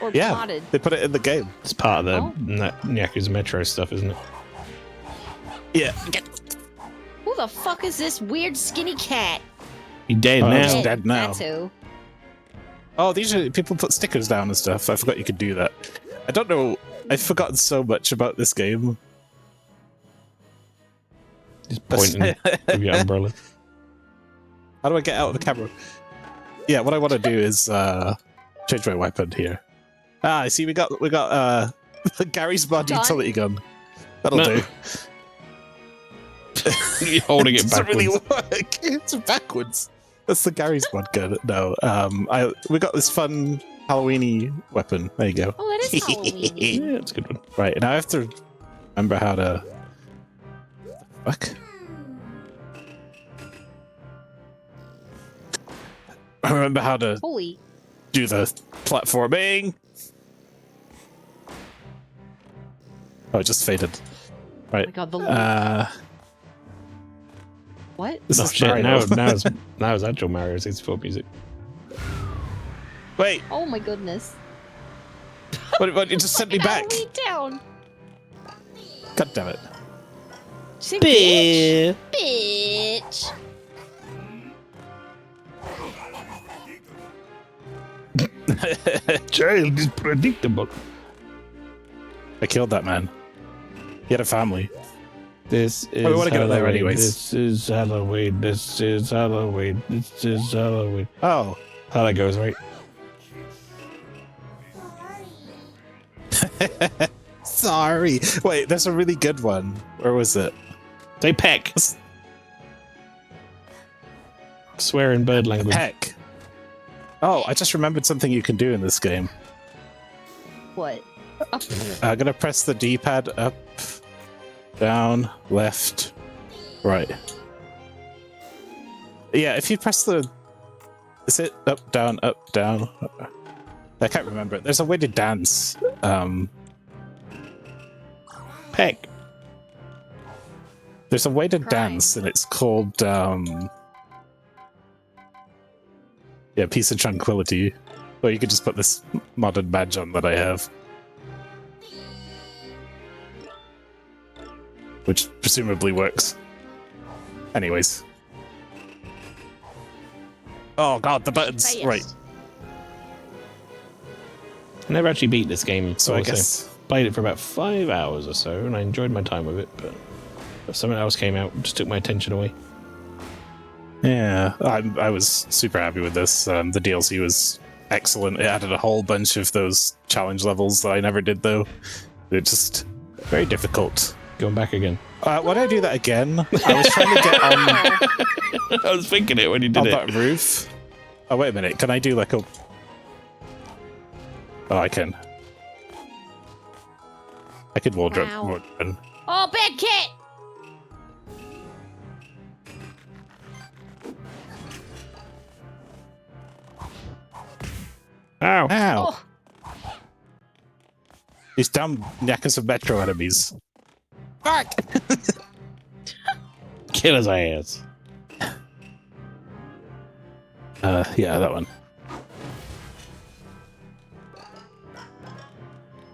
Or Yeah, plotted? they put it in the game. It's part of the Yakuza Metro stuff, isn't it? Yeah. Who the fuck is this weird skinny cat? He's dead Oh, now. he's dead now. That's who. Oh, these are people put stickers down and stuff. I forgot you could do that. I don't know. I've forgotten so much about this game. Just pointing with your umbrella. How do I get out of the camera? Yeah, what I want to do is change my weapon here. Ah, I see. We got Gary's mod utility gun. That'll do. You're holding it doesn't backwards. really work. It's backwards. That's the Gary's mod gun. No, we got this fun Halloweeny weapon. There you go. Oh, that is Halloween. Yeah, it's a good one. Right, now I have to remember how to. Fuck. I remember how to Holy. do the platforming. Oh, it just faded. Right. Oh my god, the what? This Oh is shit! Mario. Now it's actual Mario 64 music. Wait, Oh my goodness. what, you just sent me back. Way down. God damn it. Say bitch. Bitch. Child is predictable. I killed that man. He had a family. This is we wanna get it there Halloween. anyways. This is Halloween. This is Halloween. This is Halloween. Oh. How that goes, right? Sorry. Wait, there's a really good one. Where was it? Say peck. Swear in bird language. Heck. Oh, I just remembered something you can do in this game. What? Up. I'm gonna press the D-pad up, down, left, right. Yeah, if you press the... Is it up, down, up, down? I can't remember it. There's a way to dance. Peck. There's a way to dance, and it's called Peace and Tranquility. Or you could just put this modern badge on that I have. Which presumably works. Anyways. Oh god, the buttons! Fast. Right. I never actually beat this game, So I also guess... played it for about 5 hours or so, and I enjoyed my time with it, but if something else came out, it just took my attention away. Yeah, I was super happy with this. The DLC was excellent. It added a whole bunch of those challenge levels that I never did, though. They're just very difficult. Going back again. Why did I do that again? I was trying to get on... I was thinking it when you did on it. that roof. Oh, wait a minute. Can I do like a... Oh, I can. I could wall drop. Wow. Oh, bad cat! Ow! Ow! Oh. These damn knackers of Metro enemies. Fuck! Kill his ass. Yeah, that one.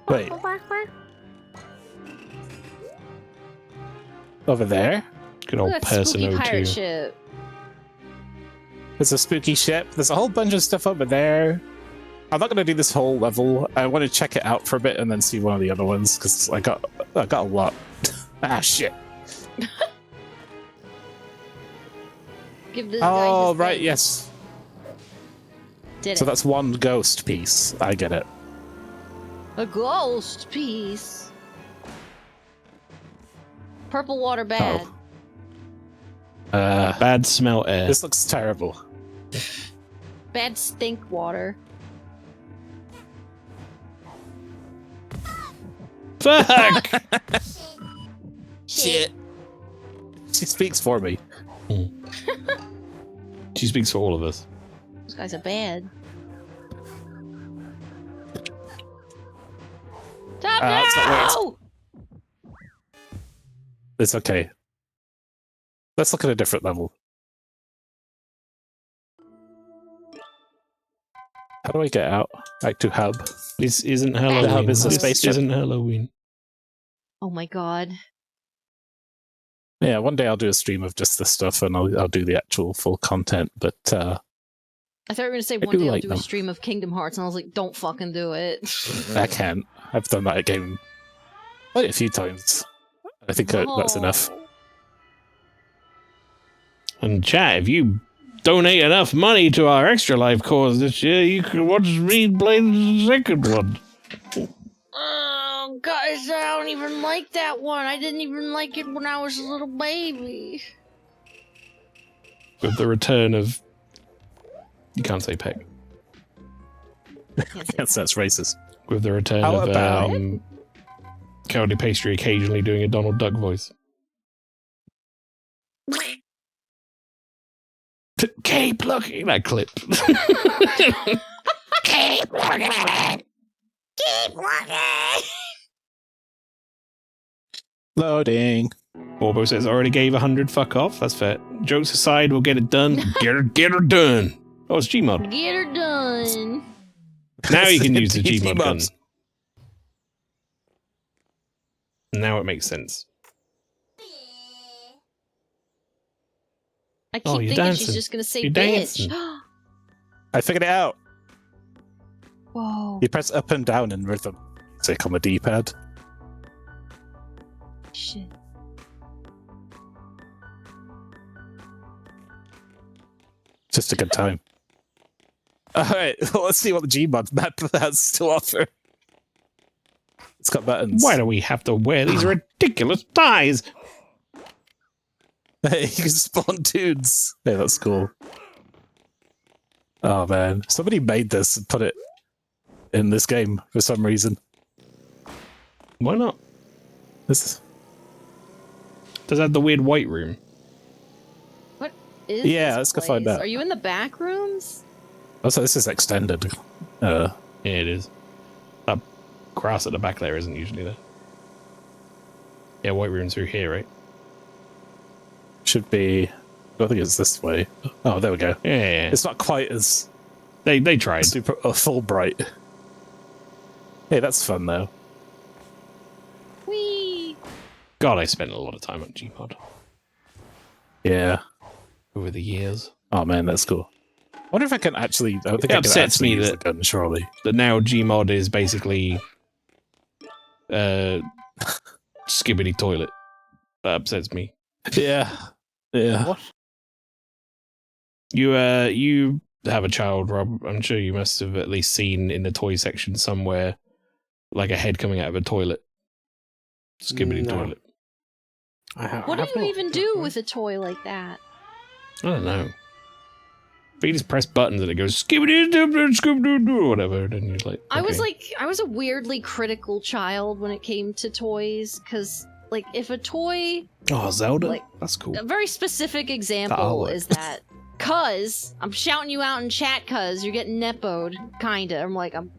Wait. Over there? Good Look old at that person spooky 02. pirate ship. There's a spooky ship. There's a whole bunch of stuff over there. I'm not going to do this whole level. I want to check it out for a bit and then see one of the other ones, because I got a lot. Ah, shit. Give this guy Oh, his right, thing. yes. Did So it. that's one ghost piece. I get it. A ghost piece. Purple water bad. Bad smell air. This looks terrible. Bad stink water. Fuck! Shit. She speaks for me. She speaks for all of us. Those guys are bad. Stop That's not where now! It's okay. Let's look at a different level. How do I get out? Back to hub. This isn't Halloween. The hub is a This spaceship. isn't Halloween. Oh my god. Yeah, one day I'll do a stream of just this stuff and I'll do the actual full content, but I thought you were going to say I one do day I'll like do them. a stream of Kingdom Hearts, and I was like, don't fucking do it. I can't. I've done that game quite a few times. I think that's enough. And chat, if you donate enough money to our Extra Life cause this year, you can watch me play the second one. Oh, guys, I don't even like that one. I didn't even like it when I was a little baby. With the return of... You can't say peck. Yes, that's racist. With the return How of about- Cowardly Pastry occasionally doing a Donald Duck voice. Keep looking that clip. Keep looking. Keep looking. Loading. Orbo says, already gave 100, fuck off. That's fair. Jokes aside, we'll get it done. Get her done. Oh, it's Gmod. Get her done. Now you can use the Gmod gun. Gmods. Now it makes sense. I keep Oh, you're thinking dancing. she's just gonna say You're bitch. dancing. I figured it out. Whoa. You press up and down in rhythm. Click on the D-pad. Shit. Just a good time. Alright, well, let's see what the Gmod map has to offer. It's got buttons. Why do we have to wear these ridiculous ties? Hey, you can spawn dudes. Hey, that's cool. Oh man, somebody made this and put it in this game for some reason. Why not? This Does that have the weird white room? What is Yeah, this let's go find place? out. Are you in the back rooms? Also, this is extended. Yeah, it is. That grass at the back there isn't usually there. Yeah, white room through here, right? Should be. I think it's this way. Oh, there we go. Yeah. It's not quite as. They tried. Super full bright. Hey, that's fun though. Whee! God, I spent a lot of time on Gmod. Yeah. Over the years. Oh man, that's cool. I wonder if I can actually. I don't think It I can upsets actually me use that- the gun, surely. That now Gmod is basically skibbity toilet. That upsets me. Yeah. Yeah. What? You have a child, Rob. I'm sure you must have at least seen in the toy section somewhere like a head coming out of a toilet. Skibbity No. toilet. What do you even do with a toy like that? I don't know. But you just press buttons and it goes skibbity skibbity whatever, and you're like, I was okay. I was a weirdly critical child when it came to toys, because like if a toy, Oh, Zelda? like, That's cool. a very specific The example owl. is that cuz I'm shouting you out in chat cuz you're getting nepoed, kinda. I'm like, I'm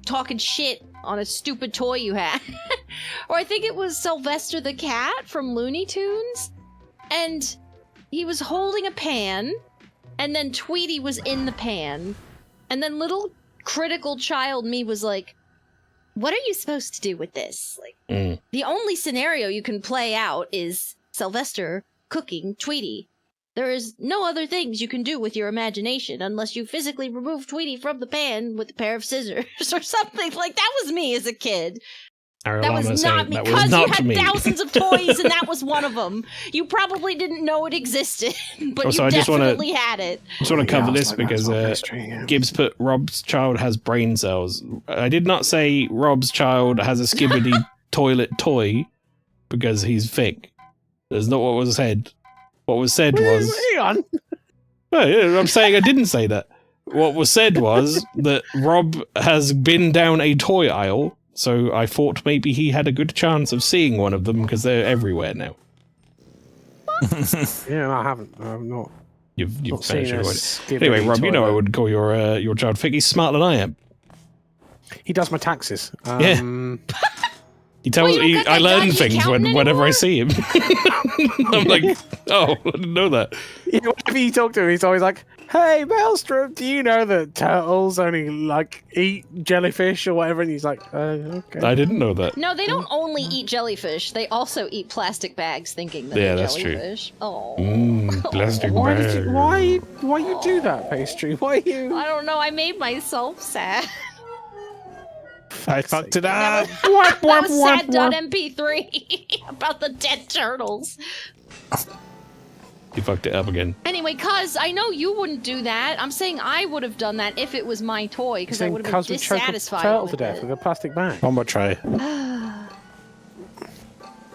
talking shit on a stupid toy you had. Or I think it was Sylvester the cat from Looney Tunes, and he was holding a pan, and then Tweety was in the pan, and then little critical child me was like, what are you supposed to do with this? Like, the only scenario you can play out is Sylvester cooking Tweety. There is no other things you can do with your imagination unless you physically remove Tweety from the pan with a pair of scissors or something. Like, that was me as a kid. That was not me, because you had thousands of toys and that was one of them. You probably didn't know it existed, but Also, you I just wanna- definitely had it. I just want to cover this like that's because not history, yeah. Gibbs put Rob's child has brain cells. I did not say Rob's child has a skibbity toilet toy because he's fake. That's not what was said. What was said was... Hang on. No, yeah, I'm saying I didn't say that. What was said was that Rob has been down a toy aisle, so I thought maybe he had a good chance of seeing one of them because they're everywhere now. Yeah, no, I haven't. I'm not. You've Not managed to seen a avoid it. skibbity Anyway, Rob, you know I toilet. wouldn't call your child fake. He's smarter than I am. He does my taxes. Yeah. He tells Well, you me don't got I that learn dodgy things accountant whenever I see him. I'm like, oh, I didn't know that. You know, whenever you talk to him, he's always like, "Hey, Maelstrom, do you know that turtles only like eat jellyfish or whatever?" And he's like, "Okay." I didn't know that. No, they don't only eat jellyfish. They also eat plastic bags thinking that Yeah, they're that's true. jellyfish. Oh. Plastic Why bag. did you, why you do that, Pastry? Why you? I don't know. I made myself sad. I fucked it up. That was sad.mp3 about the dead turtles. You fucked it up again. Anyway, cuz I know you wouldn't do that. I'm saying I would have done that if it was my toy, because I Saying would have been cuz we choked a dissatisfied turtle with to death it. with a plastic bag. One more try.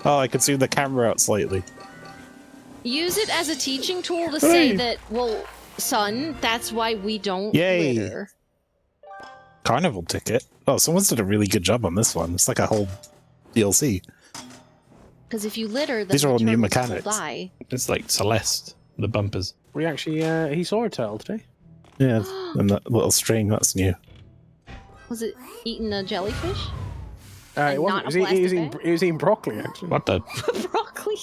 Oh, I can zoom the camera out slightly. Use it as a teaching tool to say that, well, son, that's why we don't Yay. litter. Carnival ticket. Oh, someone's did a really good job on this one. It's like a whole DLC. Because if you litter, then These are the all new turtles will mechanics. die. It's like Celeste, the bumpers. We actually, he saw a turtle today. Yeah, and that little string, that's new. Was it eating a jellyfish? It And wasn't. not It a was, plastic it was eating broccoli, actually. What the? Broccoli.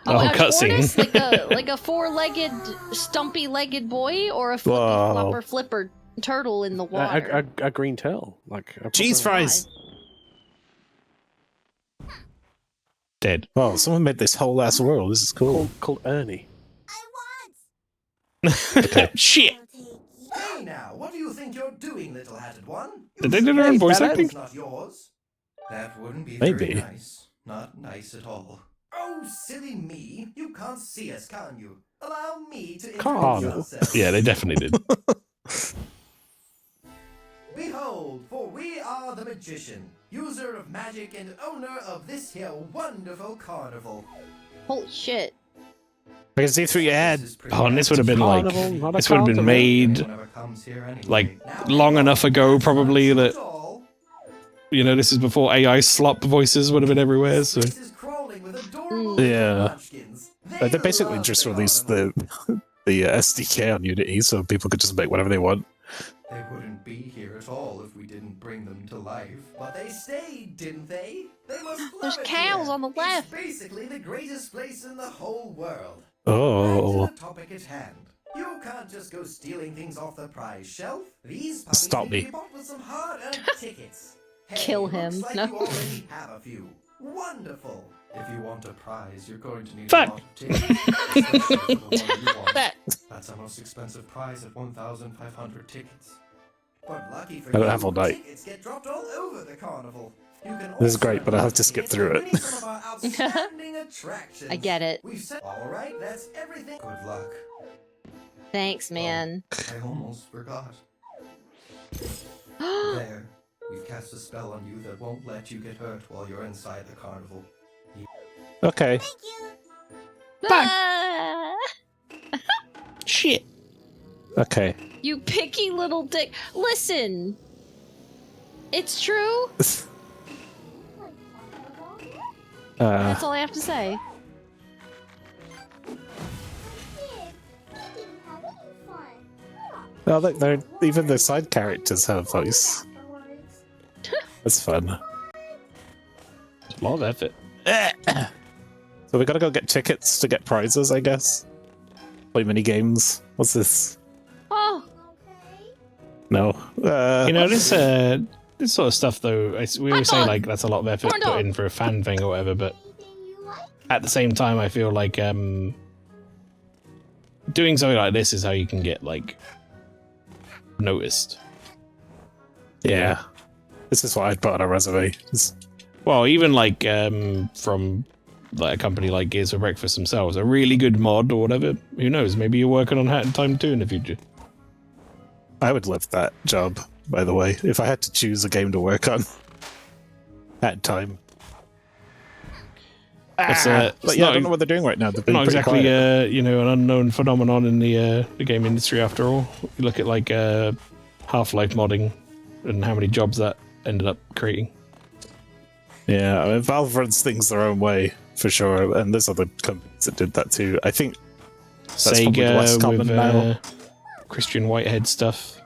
Oh, a cutscene. tortoise? like a four-legged, stumpy-legged boy, or a flippy Whoa. flopper flipper turtle in the water? A green turtle, like a Cheese proper- fries! Dead. Oh, someone made this whole ass world. This is cool. called Ernie. Okay. Shit! Hey now, what do you think you're doing, little hatted one? Did they do their own voice acting? Not yours. That wouldn't be Maybe. very nice. Not nice at all. Oh, silly me. You can't see us, can you? Allow me to Can't. introduce ourselves. Yeah, they definitely did. Behold, for we are the magician, user of magic and owner of this here wonderful carnival. Holy shit. I can see through your head. Oh, and this would have been like, Carnival, not a this would have been carnival. made Whenever comes here anyway. like long enough ago, probably, that, you know, this is before AI slop voices would have been everywhere, so. Yeah. They basically just released the SDK on Unity so people could just make whatever they want. They wouldn't be here at all bring them to life, but they stayed, didn't they? They must love There's it cows here. on the left. It's basically the greatest place in the whole world. Oh. Back to the topic at hand. You can't just go stealing things off the prize shelf. These puppies Stop need me. to be bought with some hard-earned tickets. Hey, Kill him. Looks like No. you already have a few. Wonderful. If you want a prize, you're going to need Fuck. a lot of tickets. Especially for the one you want. That's our most expensive prize at 1,500 tickets. But lucky for I don't you, have all night. tickets get dropped all over the carnival. You can This is also great, but I have to skip tickets through for it. winning some of our outstanding attractions. I get it. We've set. All right, that's everything. Good luck. Thanks, man. I almost forgot. There, we've cast a spell on you that won't let you get hurt while you're inside the carnival. Okay. Ah! Shit. Okay. You picky little dick. Listen. It's true. That's all I have to say. Oh, look, even the side characters have voice. That's fun. It's a lot of effort. So we gotta go get tickets to get prizes, I guess. Play mini games. What's this? Oh. No. You know, this sort of stuff, though, we always say, like, that's a lot of effort put in for a fan thing or whatever, but at the same time, I feel like doing something like this is how you can get, like, noticed. Yeah. This is what I'd put on a resume. Well, even, like, from like a company like Gears for Breakfast themselves, a really good mod or whatever, who knows, maybe you're working on Hat in Time 2 in the future. I would love that job, by the way, if I had to choose a game to work on at time. It's, but yeah, I don't know what they're doing right now. They've been not pretty exactly quiet. you know, an unknown phenomenon in the game industry after all. You look at like Half-Life modding and how many jobs that ended up creating. Yeah, I mean, Valve runs things their own way for sure, and there's other companies that did that too. I think that's probably less Sega common with now. Christian Whitehead stuff.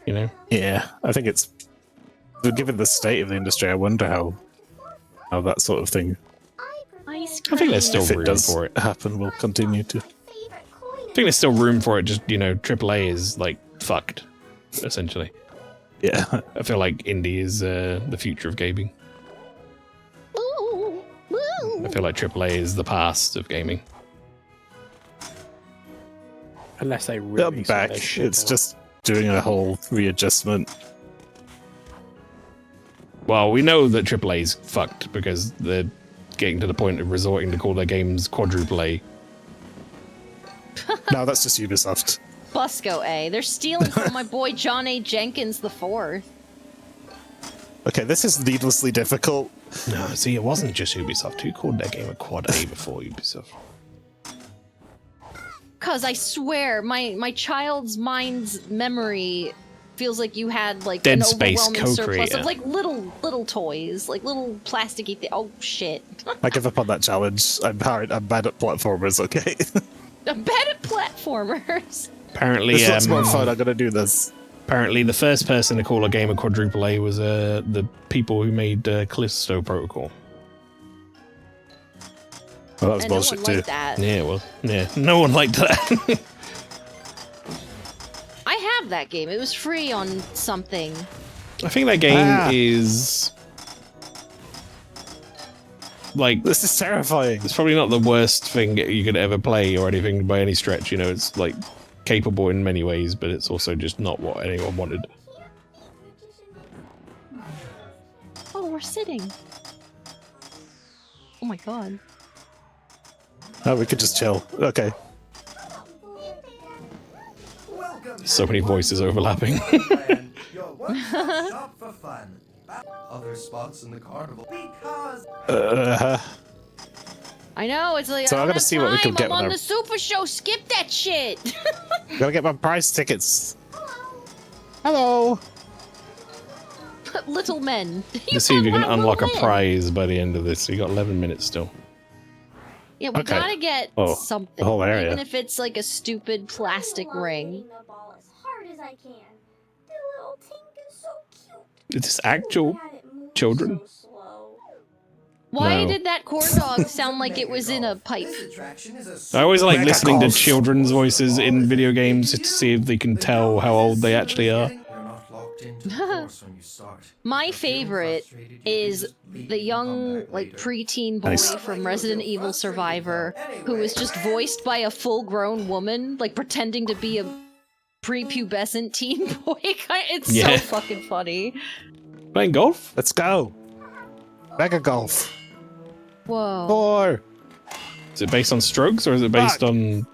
You know? Yeah, I think it's given the state of the industry. I wonder how that sort of thing. I think there's still if it room does for it. happen, will continue to. I think there's still room for it. Just, you know, AAA is like fucked, essentially. Yeah, I feel like indie is the future of gaming. I feel like AAA is the past of gaming. Unless they They're really sort back. their shit It's out. just doing a whole readjustment. Well, we know that AAA is fucked because they're getting to the point of resorting to call their games quadruple A. No, that's just Ubisoft. Busco A. They're stealing from my boy John A. Jenkins the Fourth. Okay, this is needlessly difficult. No, see, it wasn't just Ubisoft. Who called their game a quad A before Ubisoft? Cause I swear, my child's mind's memory feels like you had like Dead an Space overwhelming surplus co-creator. of like little toys, like little plasticky things. Oh shit! I give up on that challenge. I'm bad at platformers. Okay. I'm bad at platformers. Apparently, This looks more fun. I'm gonna do this. Apparently, the first person to call a game a quadruple A was the people who made Callisto Protocol. Well, that was And no bullshit one too. liked that. Yeah, well, yeah, no one liked that. I have that game. It was free on something. I think that game is like This is terrifying. it's probably not the worst thing you could ever play or anything by any stretch. You know, it's like capable in many ways, but it's also just not what anyone wanted. Oh, we're sitting. Oh my god. Oh, we could just chill. Okay. So many voices overlapping. Your one-stop shop for fun. Other spots in the carnival because I know, it's like So I I'm don't gonna have see what we can time. get I'm with on our- the Super Show. Skip that shit. Gotta get my prize tickets. Hello. Little men. Let's see if you can got unlock a little men. prize by the end of this. You got 11 minutes still. Yeah, we Okay. gotta get Oh, something. the whole area. Even if it's like a stupid plastic ring. The ball as hard as I can. The little tink is Is this actual children? Why No. did that corn dog sound like it was in a pipe? I always like Mega listening golf. to children's voices in video games just to see if they can tell how old they actually are. My favorite is the young, like, preteen boy Nice. from Resident Evil Survivor who is just voiced by a full-grown woman, like, pretending to be a prepubescent teen boy. It's Yeah. so fucking funny. Playing golf? Let's go. Mega golf. Whoa. 4. Is it based on strokes or is it based on...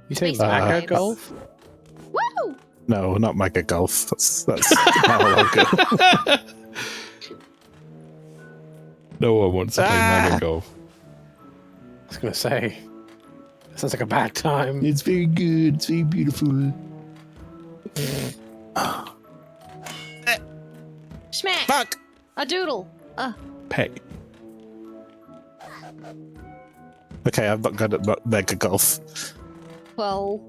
You say Based on Mega heights. Golf? Woo! No, not mega golf. That's not a logo. No one wants to play Mega Golf. I was gonna say. That sounds like a bad time. It's very good. It's very beautiful. Smack! Fuck! A doodle! Peck. Okay, I'm not good at mega golf. Well,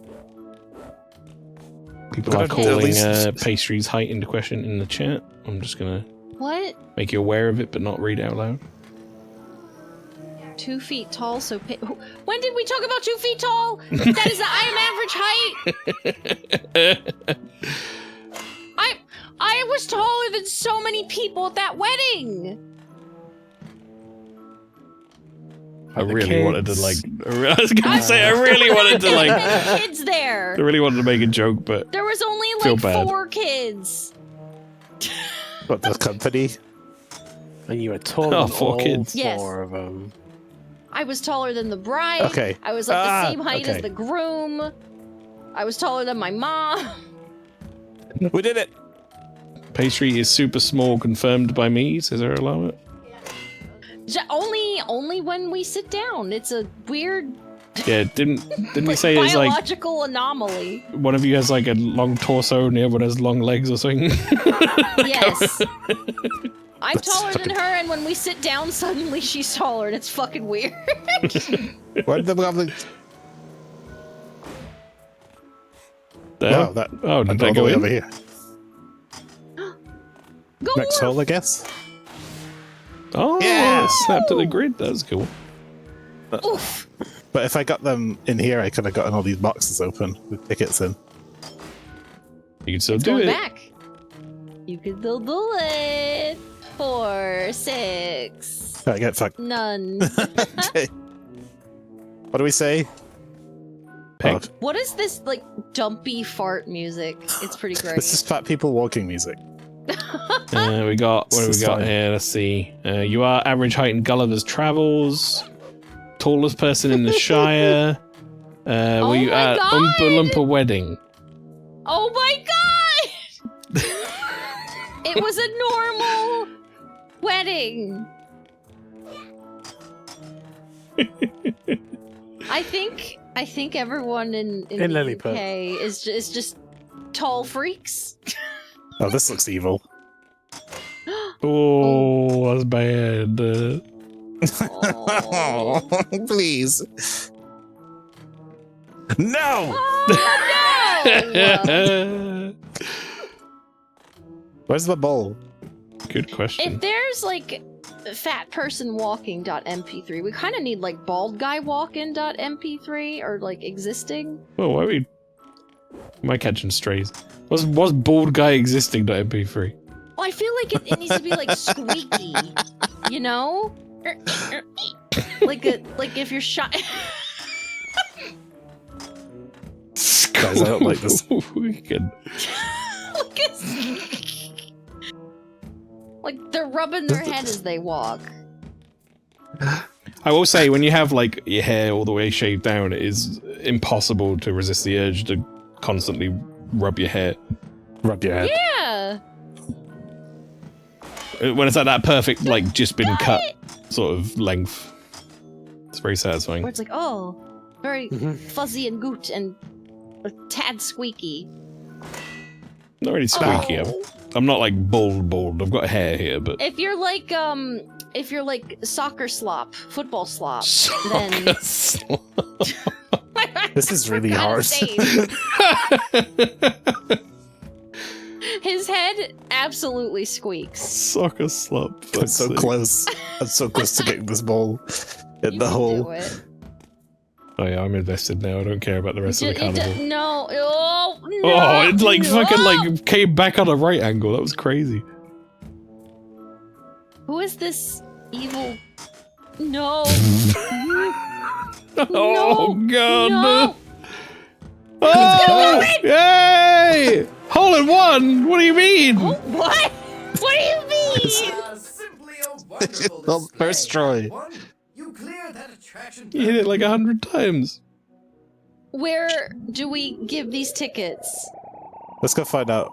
People But are at calling least- pastry's height into question in the chat. I'm just gonna what? make you aware of it, but not read out loud. 2 feet tall, so... When did we talk about 2 feet tall? That is the I am average height! I was taller than so many people at that wedding! I the really wanted to kids. like. I was gonna say I really wanted to like. Many kids there! I really wanted to make a joke, but There was only Feel like bad. 4 kids. But the company. And you were taller Oh, than 4 all kids. Yes. 4 of them. I was taller than the bride. Okay. I was like the same height as okay. the groom. I was taller than my mom. We did it. pastry is super small. Confirmed by me. Says I allow it. Only when we sit down. It's a weird Yeah, didn't we say it's like biological anomaly. one of you has like a long torso and the other one has long legs or something? Yes. I'm taller than her, and when we sit down, suddenly she's taller, and it's fucking weird. Where did the lovely... There. Wow, that... Oh, did went that all the go way in? over here. Go Next on. hole, I guess. Oh, Yeah. snap to the grid. That's cool. Oof. But if I got them in here, I could have gotten all these boxes open with tickets in. You can still It's do going it. back. You can still do it. 4, 6, Right, get fucked. none. Okay. What do we say? Peck. Oh, What is this, like, dumpy fart music? It's pretty great. this is fat people walking music. We got, what do This we is got fine. here? Let's see. You are average height in Gulliver's Travels. Tallest person in the Shire. Oh Were you my at God! Oompa Loompa Wedding? Oh my god! It was a normal wedding. I think everyone in the Lilliput. UK is just tall freaks. Oh, this looks evil. Oh, that's bad. Oh, please. No! Oh, no! Where's the bowl? Good question. If there's like fat person walking.mp3, we kind of need like bald guy walking.mp3 or like existing. Oh, why are we... Am I catching strays? Was bald guy existing to MP3? Well, I feel like it needs to be like squeaky, you know? Like if you're shot. Guys, I don't like this. Wicked. Like they're rubbing their head as they walk. I will say, when you have like your hair all the way shaved down, it is impossible to resist the urge to constantly rub your hair. Rub your head. Yeah. When it's at that perfect, like, just been cut sort of length. It's very satisfying. Where it's like, oh, very fuzzy and goot and a tad squeaky. Not really squeaky. Oh. I'm not like bald. I've got hair here, but If you're like soccer slop, football slop, then This is really hard. His head absolutely squeaks. Soccer slop. I'm so close. I'm so close to getting this ball in the hole. Do it. Oh yeah, I'm invested now. I don't care about the rest of the carnival. No. Oh, no. Oh, it like no. fucking like came back on a right angle. That was crazy. Who is this evil? No. Oh god. No. Oh! Yay! Hole in one. What do you mean? Oh, what? What do you mean? Simply a wonderful Well, first try. You cleared that attraction. You hit it like 100 times. Where do we give these tickets? Let's go find out.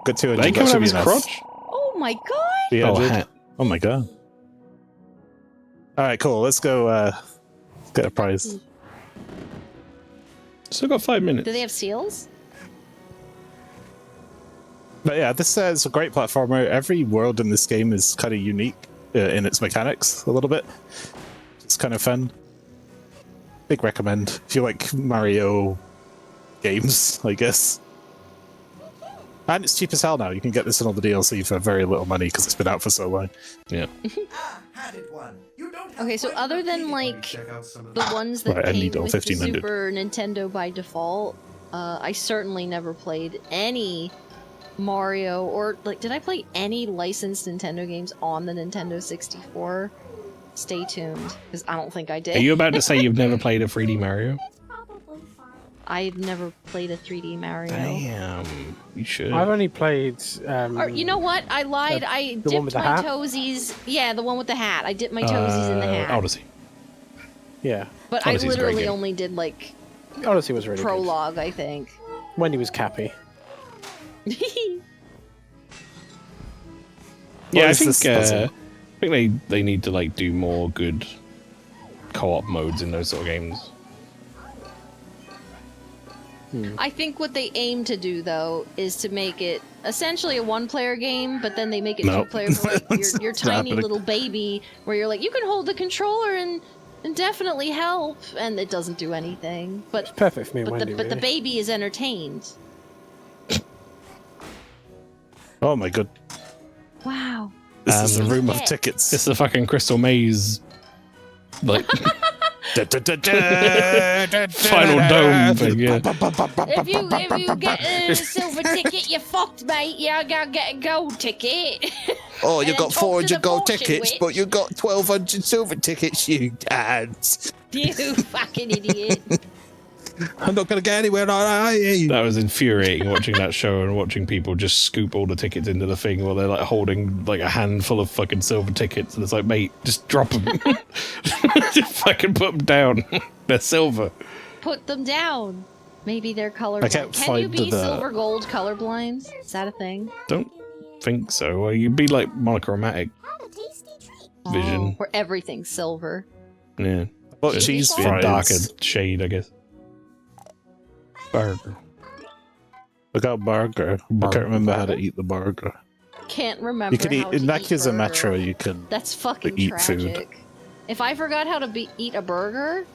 Got 200. They That come should out of be his enough. Oh crotch. my god! 300. hat. Oh my god. Alright, cool. Let's go get a prize. Still got 5 minutes. Do they have seals? But yeah, this is a great platformer. Every world in this game is kind of unique in its mechanics a little bit. It's kind of fun. Big recommend if you like Mario games, I guess. And it's cheap as hell now. You can get this in all the DLC for very little money because it's been out for so long. Yeah. Okay, so other than like the ones that Right, I came need all with the 1500. Super Nintendo by default, I certainly never played any Mario or like did I play any licensed Nintendo games on the Nintendo 64? Stay tuned, because I don't think I did. Are you about to say you've never played a 3D Mario? I've never played a 3D Mario. Damn, you should. I've only played. Or, you know what? I lied. I the one with dipped the my hat? toesies. Yeah, the one with the hat. I dipped my toesies in the hat. Odyssey. Yeah. But Odyssey's I a great literally game. only did like Odyssey was really prologue, I think. good. Wendy was Cappy. Yeah, I is think this puzzle? they need to like do more good co-op modes in those sort of games. I think what they aim to do, though, is to make it essentially a one-player game, but then they make it Nope. two-player for like, your It's tiny happening. little baby, where you're like, you can hold the controller and definitely help, and it doesn't do anything. But Perfect for me and but Wendy. the really. baby is entertained. Oh my god. Wow. This is a room of Yeah. tickets. It's the fucking Crystal Maze, like final dome thing. Yeah. If you get a silver ticket, you're fucked, mate. You gotta get a gold ticket. Oh, you And got talk to the 400 gold fortune tickets, witch. but you got 1,200 silver tickets, you dads. You fucking idiot. I'm not going to get anywhere, are you? That was infuriating watching that show and watching people just scoop all the tickets into the thing while they're like holding like a handful of fucking silver tickets, and it's like, mate, just drop them. Just fucking put them down. They're silver. Put them down. Maybe they're colorblind. I can't Can you find be the- silver gold colorblind? Is that a thing? Don't think so. Well, you'd be like monochromatic vision. Oh, where everything's silver. Yeah. What Just cheese be a fries? darker shade, I guess. Burger. I got a burger. I can't remember how to eat the burger. Can't remember You can eat how in to eat Yakuza burger. Metro. You can. That's fucking eat tragic. food. If I forgot how to eat a burger,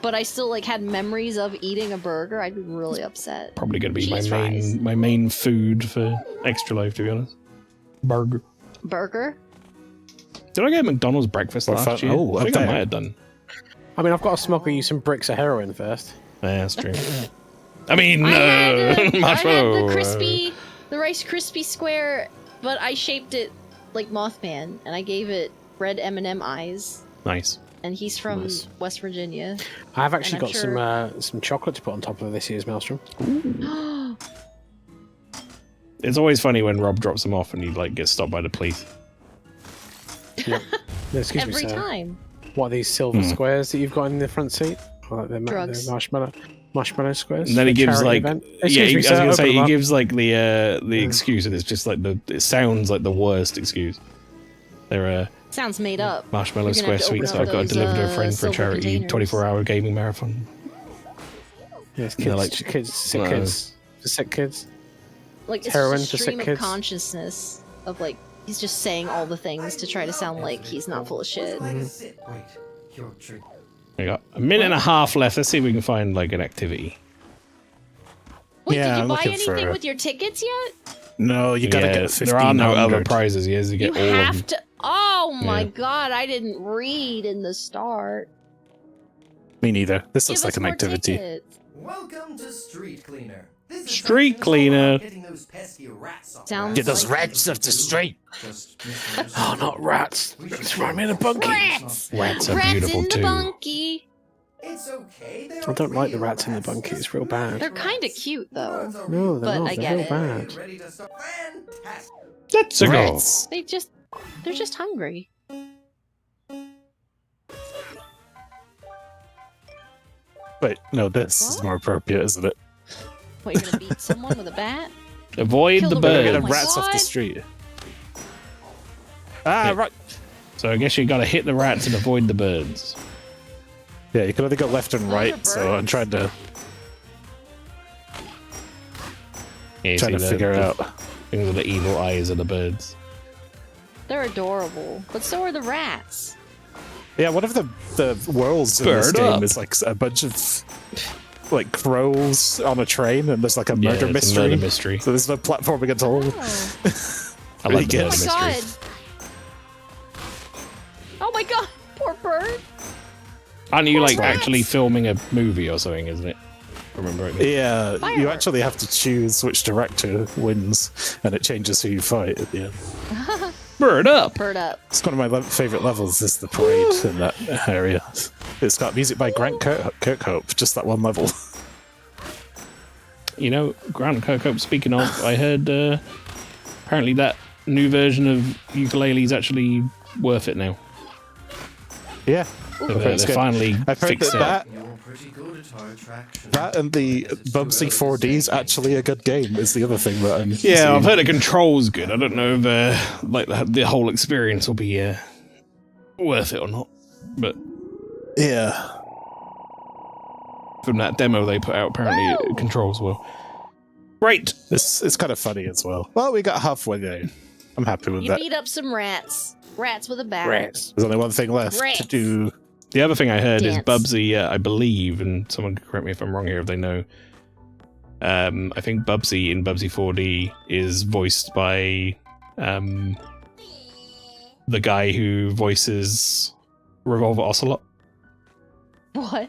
but I still like had memories of eating a burger, I'd be really upset. Probably gonna be Cheese my fries. main food for Extra Life, to be honest. Burger. Burger? Did I get McDonald's breakfast Or last fun- year? oh, I think I okay. might have done. I mean, I've got to smuggle you some bricks of heroin first. Yeah, that's true. I mean, I had marshmallow. the crispy, the Rice Krispie square, but I shaped it like Mothman, and I gave it red M&M eyes. Nice. And he's from Nice. West Virginia. I've actually And I'm got some chocolate to put on top of this year's Maelstrom. It's always funny when Rob drops them off and he like gets stopped by the police. Yeah, excuse Every me, sir. time. What are these silver squares that you've got in the front seat? Like the Drugs. marshmallow squares. And then he for gives charity like, event? yeah, Excuse me, I was sir, gonna say open he them up. gives like the excuse, and it's just like it sounds like the worst excuse. They're Sounds made up. marshmallow You're gonna square have to open sweets up that I've got to those, deliver to a friend for a silver charity containers. 24-hour gaming marathon. Yes, They're kids, like- kids, sick No. kids, for sick kids. Like it's Heroin just for a sick stream of kids. consciousness of like he's just saying all the things to try to sound like he's not full of shit. Sit, wait. Your trick. We got a minute and a half left. Let's see if we can find like an activity. Wait, Yeah, did I'm you buy looking anything for- with your tickets yet? No, you gotta get 1500. There are no other prizes. You have to get You all have of them. to. Oh my Yeah. god! I didn't read in the start. Me neither. This Give looks us like an more activity. tickets. Welcome to Street Cleaner. This is Street something all cleaner. about getting those pesky rats off. Sounds Get those like rats off the street. Oh, not rats. Let's run me in a bunkie. rats. Rats are Rats beautiful in the too. bunkie. It's okay. I don't like the rats in the bunkie. It's real bad. They're kind of cute though. No, they're But not. I They're get real it. bad. Fantastic. Let's go. Rats. They're just hungry. Wait, no, this is more appropriate, isn't it? What, you're gonna beat someone with a bat? Avoid Kill the the Gotta bird. get bird. the Oh my rats off the God. street. Yeah. Right. So I guess you got to hit the rats and avoid the birds. Yeah, you can only go left and Those are right, so I'm birds. trying to Yeah, you see figure it out. Things with the evil eyes of the birds. They're adorable, but so are the rats. Yeah, one of the worlds in this Bird game up. is like a bunch of like crows on a train, and there's like a murder it's a mystery. murder mystery. So there's no platforming at all. Oh, I like the Really murder oh good. my mystery. god! Oh my god! Poor bird. Aren't you like Rats. actually filming a movie or something, isn't it? Remember it? Yeah, you Fireworks. actually have to choose which director wins, and it changes who you fight at the end. Bird up. Bird up. It's one of my favorite levels. Is the parade in that area? It's got music by Grant Kirkhope. Just that one level. You know, Grant Kirkhope, speaking of, I heard apparently that new version of ukulele is actually worth it now. Yeah, They finally I've heard fixed it. that You're pretty good at our attraction. that and the Bubsy 4D is actually a good game. Is the other thing that I'm. Yeah, seeing. I've heard the controls good. I don't know if like the whole experience will be worth it or not. But Yeah. from that demo they put out, apparently it controls well. Right. It's kind of funny as well. Well, we got halfway there. I'm happy with You that. beat up some rats. Rats with a bat. Rats. There's only one thing left Rats. to do. The other thing I heard is Dance. Bubsy, I believe, and someone can correct me if I'm wrong here if they know. I think Bubsy in Bubsy 4D is voiced by the guy who voices Revolver Ocelot. What?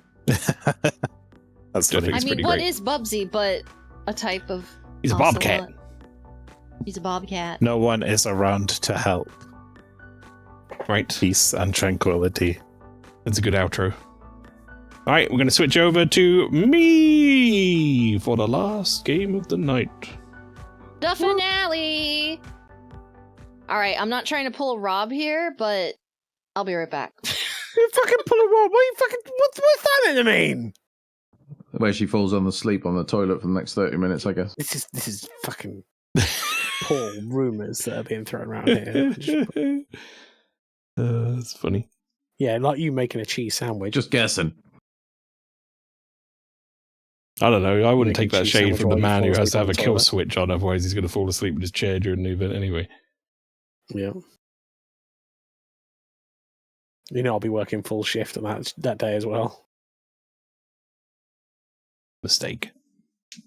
That's funny. I It's mean, pretty what great. is Bubsy but a type of He's a ocelot? bobcat. He's a bobcat. No one is around to help. Right. Peace and tranquility. That's a good outro. All right, we're going to switch over to me for the last game of the night. The finale! Alright, I'm not trying to pull a Rob here, but I'll be right back. You fucking pull a Rob. What you fucking? What's that meant to mean? Where she falls on the sleep on the toilet for the next 30 minutes, I guess. This is fucking poor rumours that are being thrown around here. That's funny. Yeah, like you making a cheese sandwich. Just guessing. I don't know. I wouldn't Making take that cheese shade sandwich from the while you man fall who has asleep to have on a the kill toilet. switch on, otherwise he's going to fall asleep in his chair during the event anyway. Yeah. You know, I'll be working full shift on that day as well. Mistake.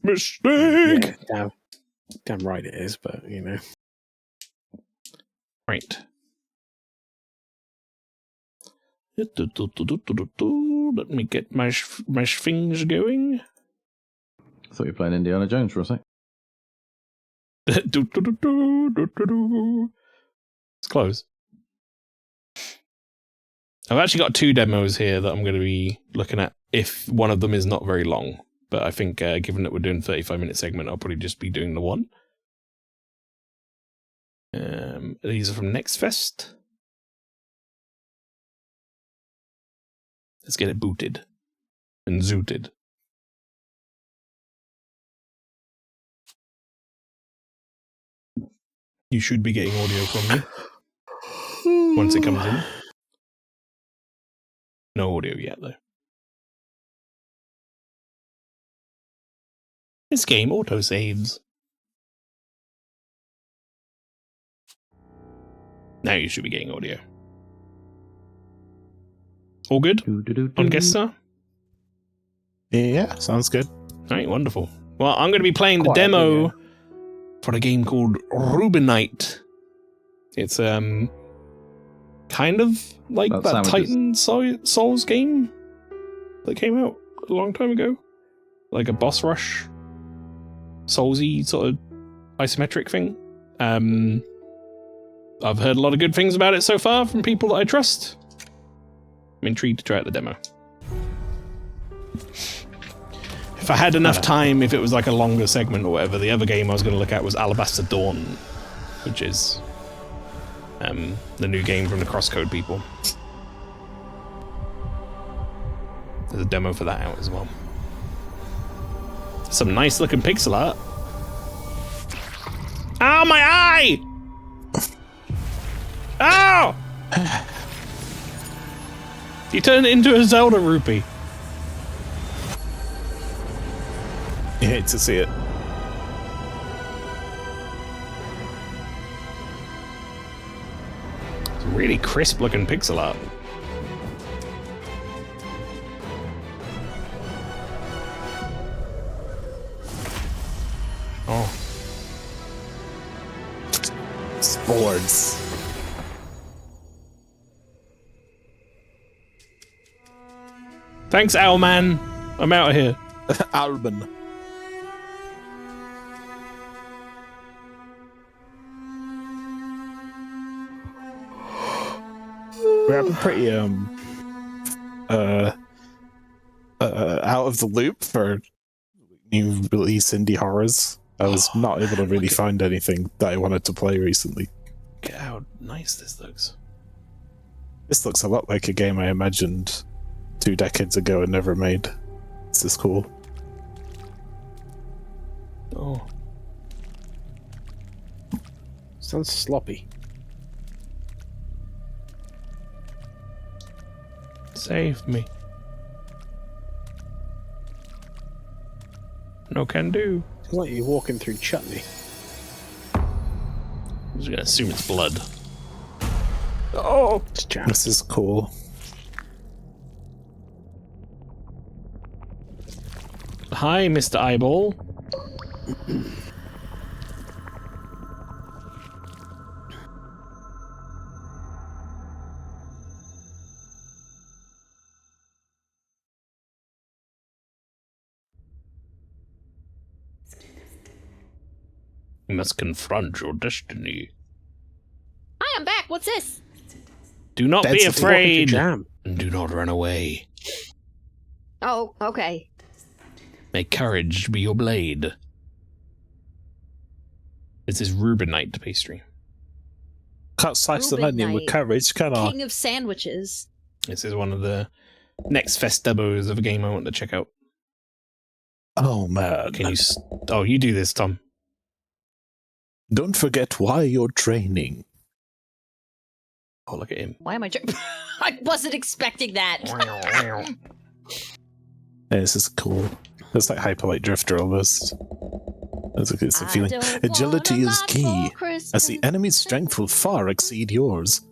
Yeah, damn right it is, but you know. Right. Let me get my things going. I thought you were playing Indiana Jones for a sec. It's close. I've actually got 2 demos here that I'm going to be looking at if one of them is not very long. But I think given that we're doing a 35-minute segment, I'll probably just be doing the one. These are from Next Fest. Let's get it booted and zooted. You should be getting audio from me once it comes in. No audio yet, though. This game autosaves. Now you should be getting audio. All good? On guest star? Yeah, sounds good. Alright, wonderful. Well, I'm going to be playing the Quite demo for a game called Rubinite. It's kind of like that Titan Souls game that came out a long time ago, like a boss rush, Soulsy sort of isometric thing. I've heard a lot of good things about it so far from people that I trust. I'm intrigued to try out the demo. If I had enough time, if it was like a longer segment or whatever, the other game I was going to look at was Alabaster Dawn, which is the new game from the Crosscode people. There's a demo for that out as well. Some nice looking pixel art. Ow, my eye! Ow! He turned into a Zelda rupee. You hate to see it. It's really crisp looking pixel art. Oh. Sports. Thanks, Owlman. I'm out of here. Alban. We're pretty out of the loop for new release indie horrors. I was not able to really find anything that I wanted to play recently. Look at how nice this looks. This looks a lot like a game I imagined 2 decades ago and never made. This is cool. Oh. Sounds sloppy. Save me. No can do. It's like you're walking through chutney. I'm just gonna assume it's blood. Oh, this is cool. Hi, Mr. Eyeball. You must confront your destiny. Hi, I'm back. What's this? Do not be Density. afraid. Jam. And do not run away. Oh, okay. May courage be your blade. This is Rubinite pastry. Can't slice an onion with courage, can I? King of sandwiches. This is one of the next fest demos of a game I want to check out. Oh, man. Can you... Oh, you do this, Tom. Don't forget why you're training. Oh, look at him. Why am I... I wasn't expecting that. Yeah, this is cool. It's like Hyperlight Drifter almost. It's a feeling. Agility is key, as the enemy's strength will far exceed yours.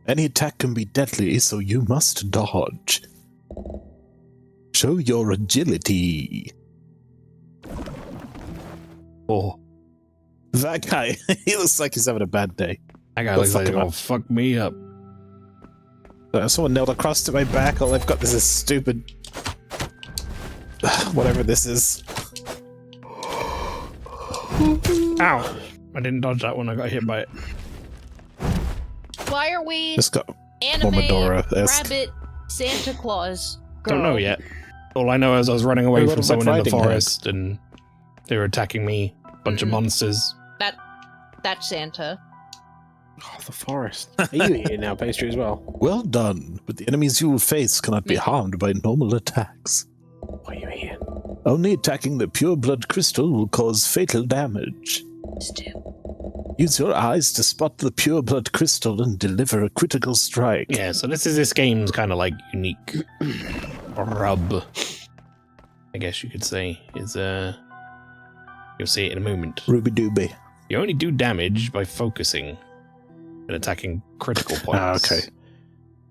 Any attack can be deadly, so you must dodge. Show your agility. Oh. That guy, he looks like he's having a bad day. That guy looks like he's gonna fuck me up. Someone nailed a cross to my back. All I've got is this stupid... whatever this is. Ow! I didn't dodge that one. I got hit by it. Why are we Just got anime Momodora-esque. rabbit Santa Claus girl? Don't know yet. All I know is I was running away A from little someone in the Red Riding forest and they were attacking me. Bunch of monsters. That's Santa. Oh, the forest. Are you here now, pastry as well? Well done, but the enemies you will face cannot be harmed by normal attacks. Why are you here? Only attacking the pure blood crystal will cause fatal damage. Use your eyes to spot the pure blood crystal and deliver a critical strike. Yeah, so this game's kind of like unique rub, I guess you could say. Is you'll see it in a moment. Ruby Dooby. You only do damage by focusing and attacking critical points. Ah, okay.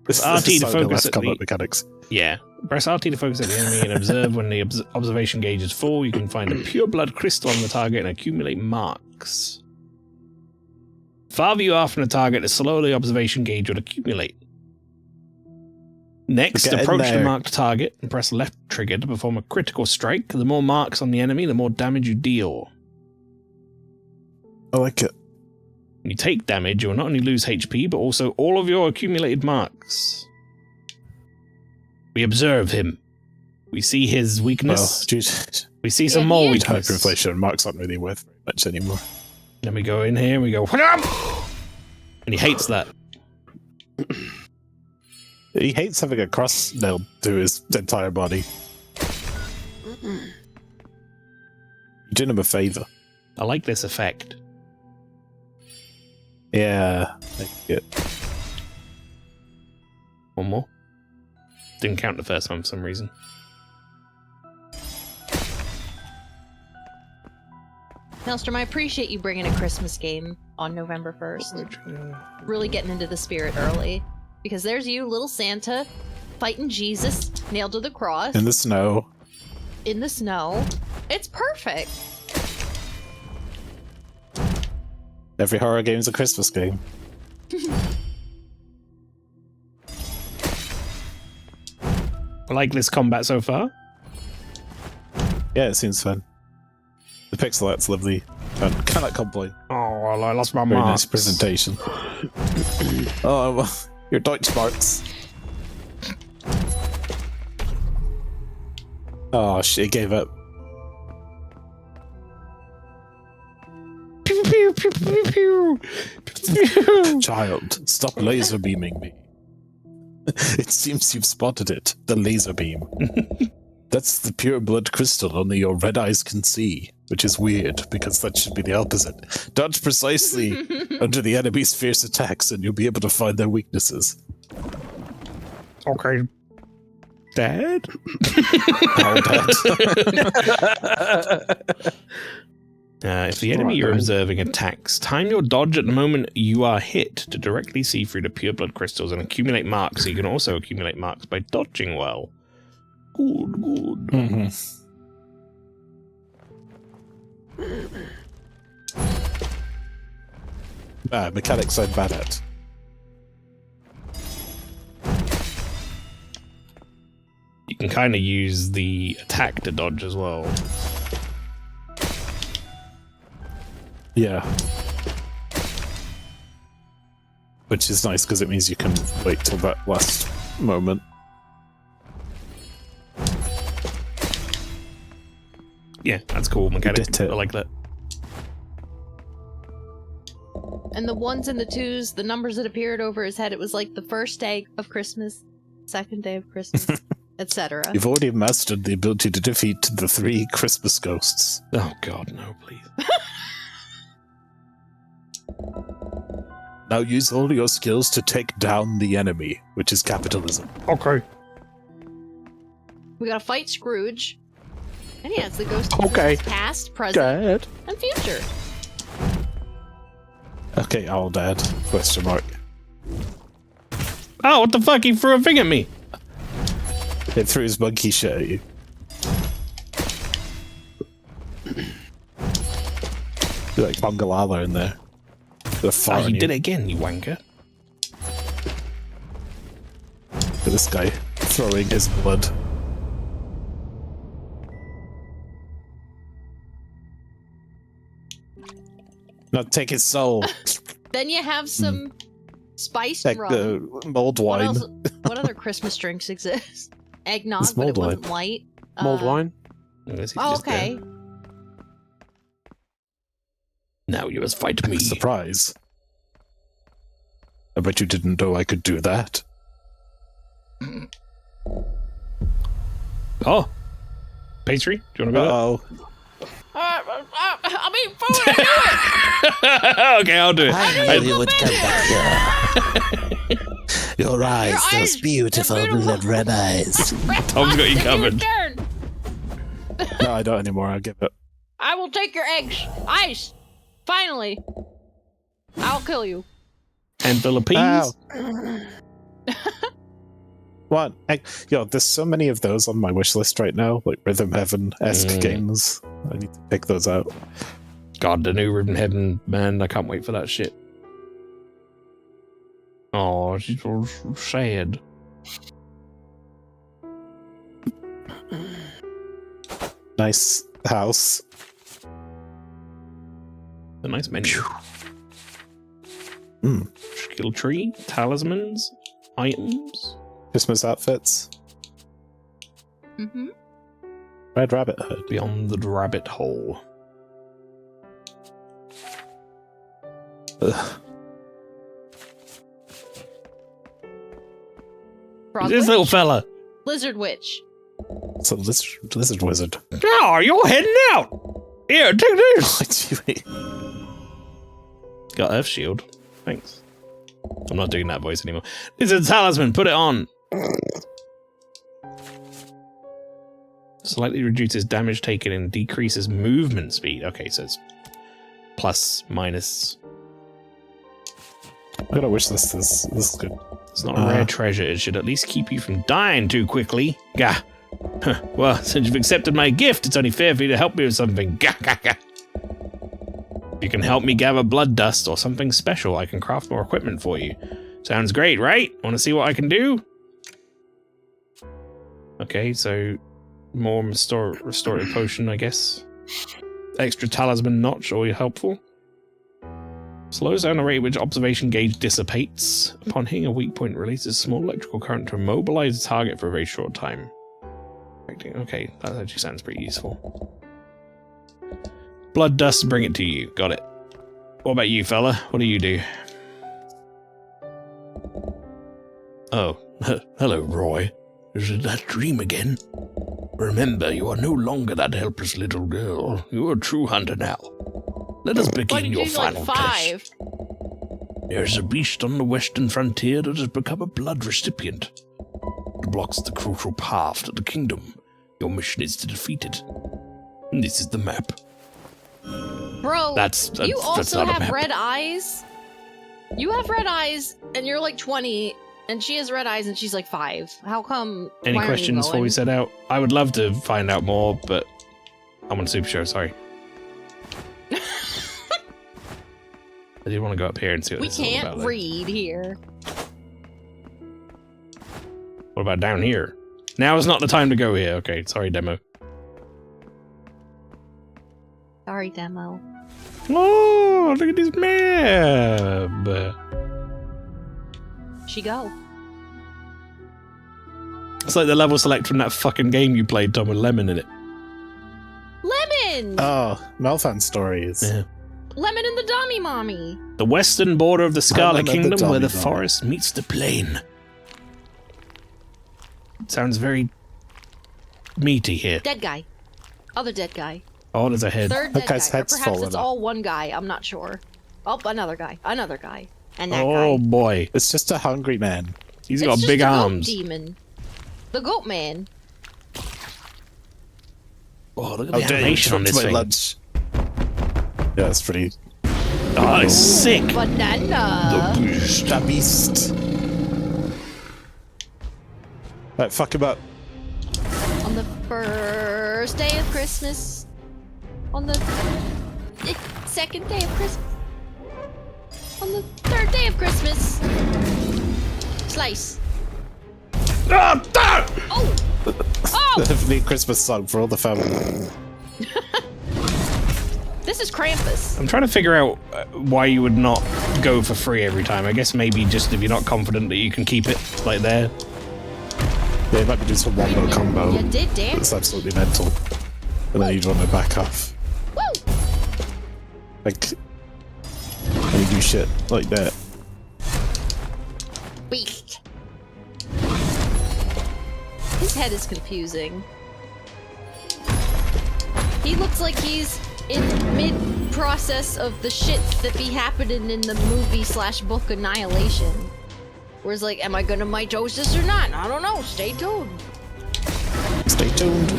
It's RT to focus at combat the mechanics. Yeah, Press RT to focus at the enemy and observe. When the observation gauge is full, you can find a pure blood crystal on the target and accumulate marks. The farther you are from the target, the slower the observation gauge will accumulate. Next, approach the marked target and press left trigger to perform a critical strike. The more marks on the enemy, the more damage you deal. I like it. When you take damage, you will not only lose HP, but also all of your accumulated marks. We observe him. We see his weakness. We see some more weakness. Hyperinflation marks aren't really worth very much anymore. Then we go in here and we go, and he hates that. He hates having a cross nailed to his entire body. You're doing him a favour. I like this effect. Yeah, I like it. One more. Didn't count the first one for some reason. Maelstrom, I appreciate you bringing a Christmas game on November 1st. Really getting into the spirit early. Because there's you, little Santa, fighting Jesus, nailed to the cross. In the snow. In the snow. It's perfect. Every horror game is a Christmas game. I like this combat so far. Yeah, it seems fun. The pixel art's lovely. Cannot complain. Oh, I lost my Very marks. nice presentation. Oh, well, your Deutsch marks. Oh, shit, it gave up. Pew, pew, pew, pew, pew. Pew. Child, stop laser beaming me. It seems you've spotted it, the laser beam. That's the pure blood crystal only your red eyes can see, which is weird, because that should be the opposite. Dodge precisely under the enemy's fierce attacks, and you'll be able to find their weaknesses. Okay. Dad? Oh, Dad. If the enemy you're observing attacks, time your dodge at the moment you are hit to directly see through the pure blood crystals and accumulate marks. So you can also accumulate marks by dodging well. Good, good. Mm-hmm. Mechanics I'm bad at. You can kind of use the attack to dodge as well. Yeah. Which is nice because it means you can wait till that last moment. Yeah, that's cool mechanic. I like that. And the ones and the twos, the numbers that appeared over his head, it was like the first day of Christmas, second day of Christmas, etc. You've already mastered the ability to defeat the 3 Christmas ghosts. Oh god, no, please. Now use all your skills to take down the enemy, which is capitalism. Okay. We gotta fight Scrooge. And yeah, it's the ghost of Okay. Christmas past, present, and future. Okay, owl dad. Question mark. Oh, what the fuck? He threw a thing at me. It threw his monkey shit at you. You're like Bangalala in there. Oh, you did it again, you wanker. Look at this guy throwing his blood. No, take his soul. Then you have some spiced Like rum. mulled wine. What other Christmas drinks exist? Eggnog, It's but it mulled wine. wasn't white. Mulled wine? Oh, okay. Now you must fight me. Surprise. I bet you didn't know I could do that. Oh. Pastry? Do you want to go? Uh-oh. I mean, food, I knew it! Okay, I'll do it. I knew you would come back here. Your eyes, those beautiful blood red eyes. Tom's got you covered. No, I don't anymore. I'll give it. I will take your eggs. Ice. Finally. I'll kill you. And Philippines. What? There's so many of those on my wish list right now, like Rhythm Heaven-esque games. I need to pick those out. God, the new Rhythm Heaven, man, I can't wait for that shit. Oh, she's all sad. Nice house. A nice menu. Mm. Skill tree, talismans, items. Christmas outfits. Mm-hmm. Red Rabbit Hood. Beyond the rabbit hole. Ugh. Frog This witch? little fella. Lizard witch. It's a lizard wizard. Oh, you're heading out. Here, take this. Got Earth Shield. Thanks. I'm not doing that voice anymore. It's a talisman. Put it on. Slightly reduces damage taken and decreases movement speed. Okay, so it's plus, minus. I gotta wish this is good. It's not a rare treasure. It should at least keep you from dying too quickly. Gah. Huh. Well, since you've accepted my gift, it's only fair for you to help me with something. Gah, gah, gah. If you can help me gather blood dust or something special, I can craft more equipment for you. Sounds great, right? Want to see what I can do? Okay, so more restorative potion, I guess. Extra talisman notch, all helpful. Slows down the rate at which observation gauge dissipates. Upon hitting a weak point, releases a small electrical current to immobilize the target for a very short time. Okay, that actually sounds pretty useful. Blood dust, bring it to you. Got it. What about you, fella? What do you do? Oh, hello, Roy. Is it that dream again? Remember, you are no longer that helpless little girl. You are a true hunter now. Let us begin your final test. There's a beast on the western frontier that has become a blood recipient. It blocks the crucial path to the kingdom. Your mission is to defeat it. And this is the map. Bro, that's you also not a have map. red eyes? You have red eyes, and you're like 20, and she has red eyes, and she's like 5. How come? Any why aren't you questions before we going? set out? I would love to find out more, but I'm on Super Show, sorry. I do want to go up here and see what We this is all can't about. though. read here. What about down here? Now is not the time to go here. Okay, sorry, demo. Sorry, demo. Oh, look at this map. She go. It's like the level select from that fucking game you played, Tom, with Lemon in it. Lemon! Oh, Melfan stories. Yeah. Lemon and the Dummy Mommy. The western border of the Scarlet Lemon and the Kingdom, where the Dummy Mommy. forest meets the plain. Sounds very meaty here. Dead guy. Other dead guy. Oh, there's a head. Third dead guy. Or perhaps it's all one guy. I'm not sure. Oh, another guy. Another guy. And that guy. Oh boy. It's just a hungry man. He's It's got just big the goat arms. demon. The goat man. Oh, look at How the dare you animation on interrupt this my thing. lunch. Yeah, it's pretty. Oh, it's sick. Banana. The beast. Right, fuck him up. On the first day of Christmas. On the second day of Christmas. On the third day of Christmas. Slice. Oh! Oh! Oh! The Christmas song for all the family. This is Krampus. I'm trying to figure out why you would not go for free every time. I guess maybe just if you're not confident that you can keep it like there. Yeah, you might be doing some wombo combo. You did dance. It's absolutely mental. And then you'd run it back off. Woo! Like, when you do shit like that. Weak. His head is confusing. He looks like he's in mid-process of the shit that be happening in the movie/book Annihilation. Where it's like, am I gonna mitosis or not? I don't know. Stay tuned. Stay tuned.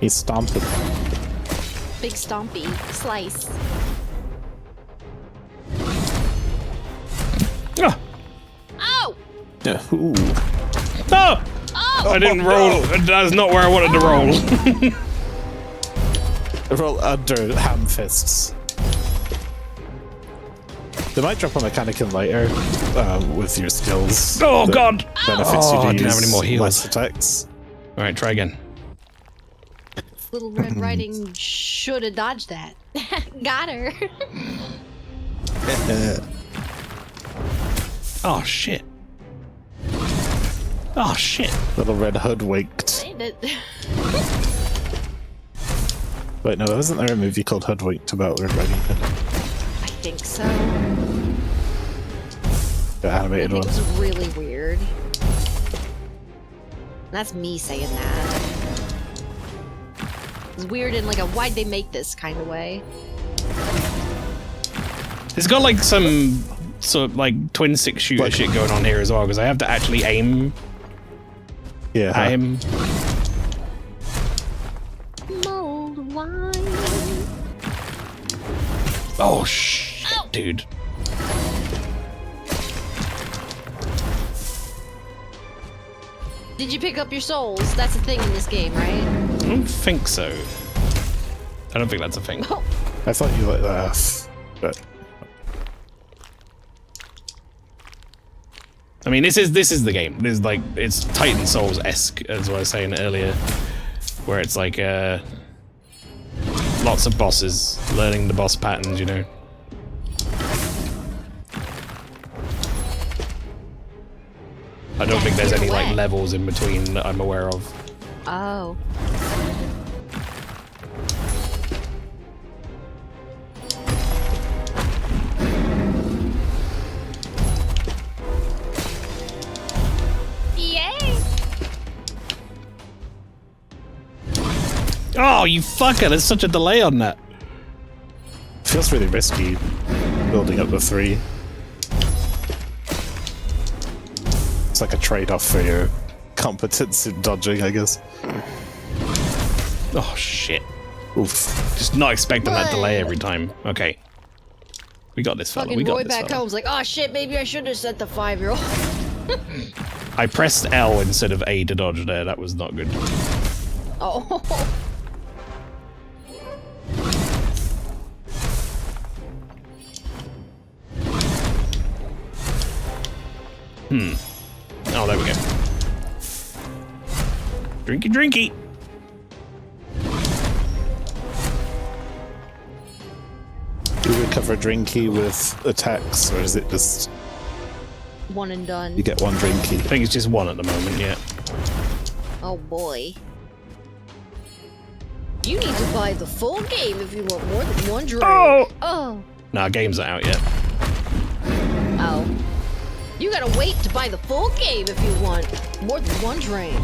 He's stomping. Big stompy slice. Ah. Oh! Yeah. Ooh. No! Oh! I didn't roll. That's not where I wanted to roll. Roll under ham fists. They might drop a mechanic in later with your skills. Oh god! Benefits you to I didn't use have any more heals. less attacks. All right, try again. Little Red Riding should have dodged that. Got her. Oh shit. Oh shit. Little Red Hood winked. Wait, no, wasn't there a movie called Hoodwinked about Red Riding Hood? I think so. The animated one. It was really weird. That's me saying that. It's weird in like a why'd they make this kind of way. It's got like some sort of like twin stick shooter shit going on here as well because I have to actually aim. Yeah. At him. Mulled wine. Oh shit, dude. Did you pick up your souls? That's a thing in this game, right? I don't think so. I don't think that's a thing. I thought you let that off, but I mean, this is the game. This is like it's Titan Souls-esque, as I was saying earlier, where it's like lots of bosses, learning the boss patterns, you know. I don't think there's any like levels in between that I'm aware of. Oh. Oh, you fucker! There's such a delay on that. feels really risky building up the 3. It's like a trade-off for your competence in dodging, I guess. Oh shit. Oof. Just not expecting that delay every time. Okay. We got this, fella. Fucking We got boy this, back fella. home's like, oh shit, maybe I should have set the 5-year-old. I pressed L instead of A to dodge there. That was not good. Oh. Oh, there we go. Drinky, drinky. Do you recover drinky with attacks, or is it just One and done. you get one drinky? I think it's just one at the moment, yeah. Oh boy. You need to buy the full game if you want more than one drink. Oh. Nah, game's not out yet. Oh. You gotta wait to buy the full game if you want more than one drink.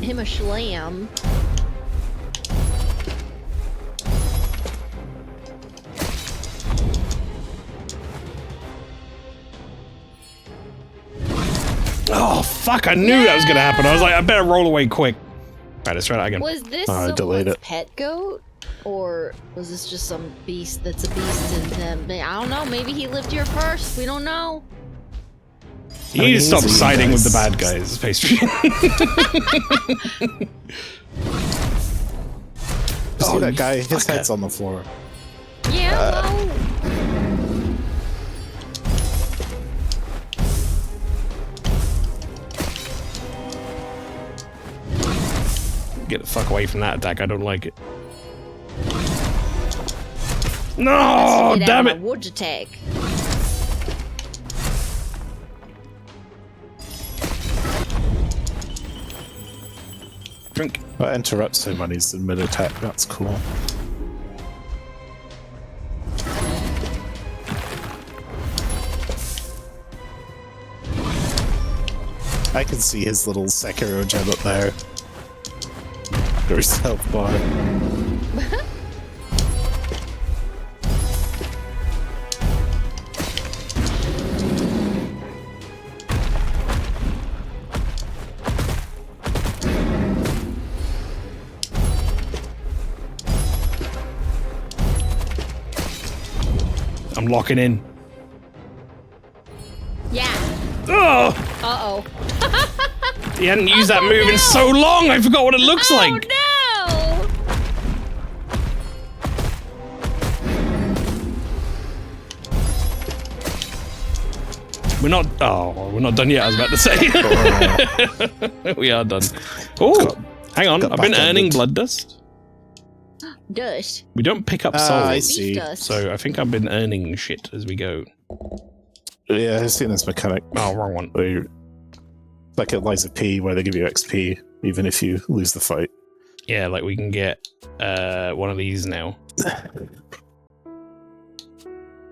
Him a schlam. Oh, fuck, I knew that was gonna happen. I was like, I better roll away quick. Alright, let's try that again. Was this I delayed someone's it. pet goat? Or was this just some beast that's a beast in them? I don't know, maybe he lived here first. We don't know. You need to stop siding with the bad guys, Pastry. See that guy? His head's on the floor. Yeah, well... Get the fuck away from that attack. I don't like it. No! Get out Damn of it! my woods attack. Drink. That interrupts him when he's in mid-attack. That's cool. I can see his little Sekiro gem up there. Or his health bar. I'm locking in. Yeah. Oh! Uh-oh. He hadn't used that move in so long, I forgot what it looks like. No! We're not done yet, I was about to say. We are done. Oh, hang on, I've been earning blood dust. Dust. We don't pick up souls, I see. So I think I've been earning shit as we go. Yeah, I've seen this mechanic. Oh, wrong one. Like at Lies of P, where they give you XP even if you lose the fight. Yeah, like we can get one of these now.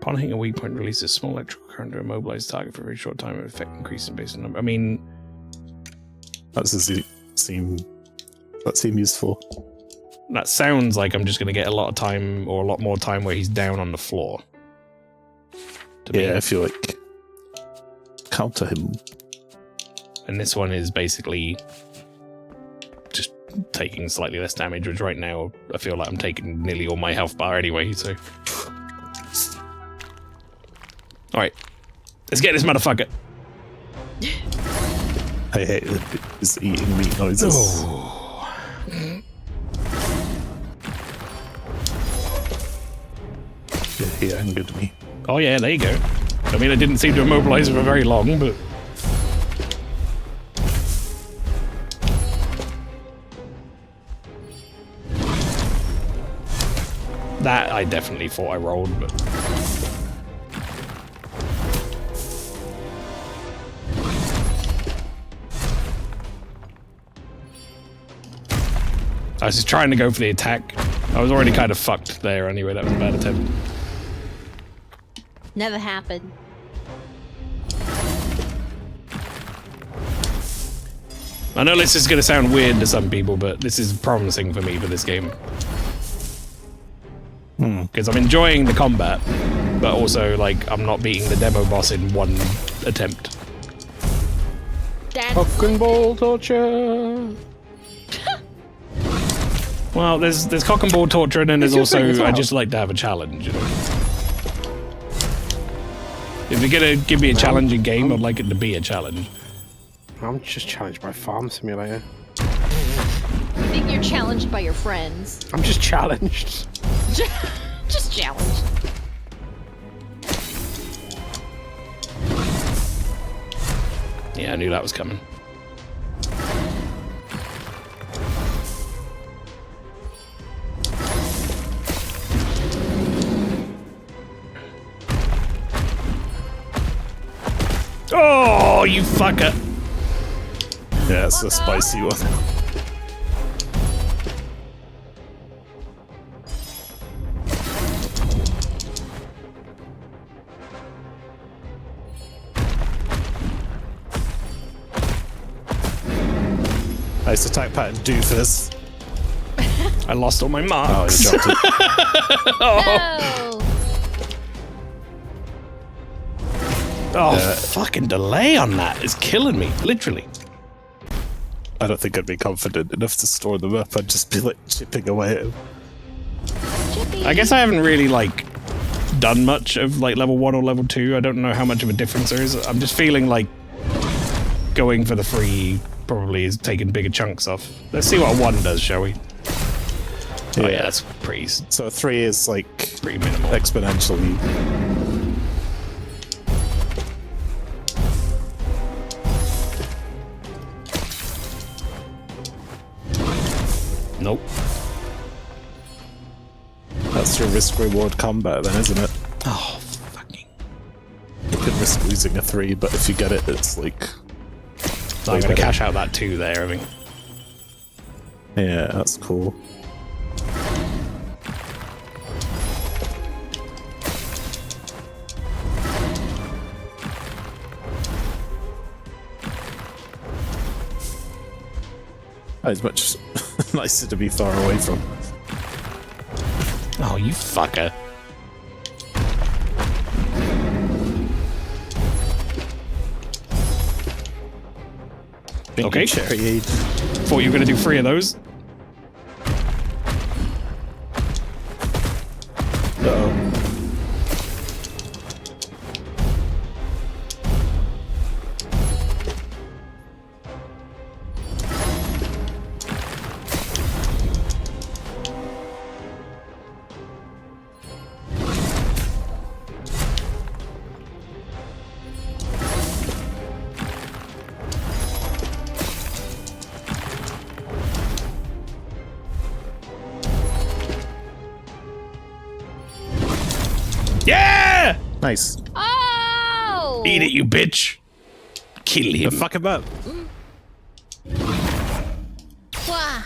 Upon hitting a weak point, release a small electrical current to immobilize the target for a very short time, with effect increasing based on number. I mean, that seem useful. That sounds like I'm just going to get a lot of time, or a lot more time, where he's down on the floor. Yeah, I feel like counter him. And this one is basically just taking slightly less damage, which right now I feel like I'm taking nearly all my health bar anyway, so... Alright, let's get this motherfucker. I hate his eating meat noises. Oh. Yeah, he angered me. Oh yeah, there you go. I mean, I didn't seem to immobilize him for very long, but... That I definitely thought I rolled, but... I was just trying to go for the attack. I was already kind of fucked there anyway, that was a bad attempt. Never happened. I know this is going to sound weird to some people, but this is promising for me for this game. Because I'm enjoying the combat, but also, like, I'm not beating the demo boss in one attempt. Cock and ball torture! Well, there's cock and ball torture, and then there's also, I just like to have a challenge, you know? If you're gonna give me a challenging game, I'd like it to be a challenge. I'm just challenged by Farm Simulator. I think you're challenged by your friends. I'm just challenged. Just challenged. Yeah, I knew that was coming. Oh, you fucker! Yeah, it's a spicy one. Nice attack pattern, doofus. I lost all my marks. Oh, you dropped it. No! Oh, fucking delay on that is killing me, literally. I don't think I'd be confident enough to store them up. I'd just be like chipping away at him. I guess I haven't really like done much of like level 1 or level 2. I don't know how much of a difference there is. I'm just feeling like going for the free probably is taking bigger chunks off. Let's see what a 1 does, shall we? Oh yeah, that's pretty. So 3 is like pretty minimal. Exponentially. Nope. That's your risk-reward combat then, isn't it? Oh, fucking. You could risk losing a 3, but if you get it, it's like... So I'm going to cash out that 2 there, I think. Yeah, that's cool. It's much nicer to be far away from. Oh, you fucker. Okay. Cherry. Thought you were going to do 3 of those. Uh-oh. Yeah! Nice. Oh! Eat it, you bitch. Kill him. Fuck him up. Wah.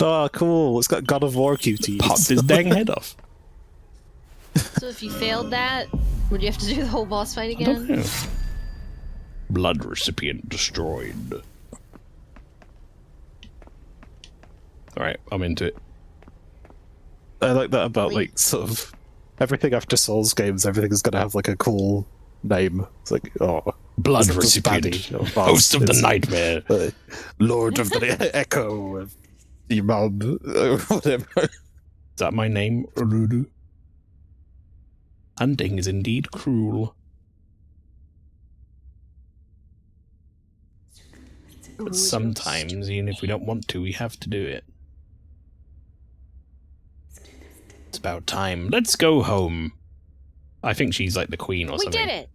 Oh, cool. It's got God of War cuties. Popped his dang head off. So if you failed that, would you have to do the whole boss fight I don't again? know. Blood recipient destroyed. Alright, I'm into it. I like that about, like, sort of everything after Souls games, everything's gonna have, like, a cool name. It's like, oh. Blood it's recipient. baddie, or Host of the it's, nightmare. Lord of the Echo of Imam, or whatever. Is that my name, Urudu? Hunting is indeed cruel. But sometimes, even if we don't want to, we have to do it. It's about time. Let's go home. I think she's like the queen or something. We did it!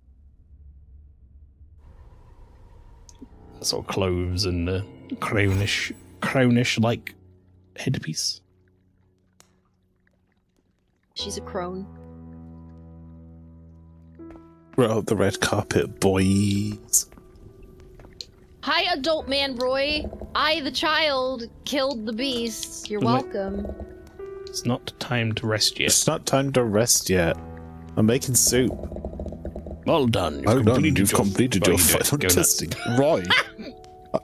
Sort of clothes and crownish-like headpiece. She's a crone. We're out the red carpet, boys. Hi, adult man Roy. I, the child, killed the beast. You're welcome. It's not time to rest yet. It's not time to rest yet. I'm making soup. Well done. You've completed your final testing. Roy.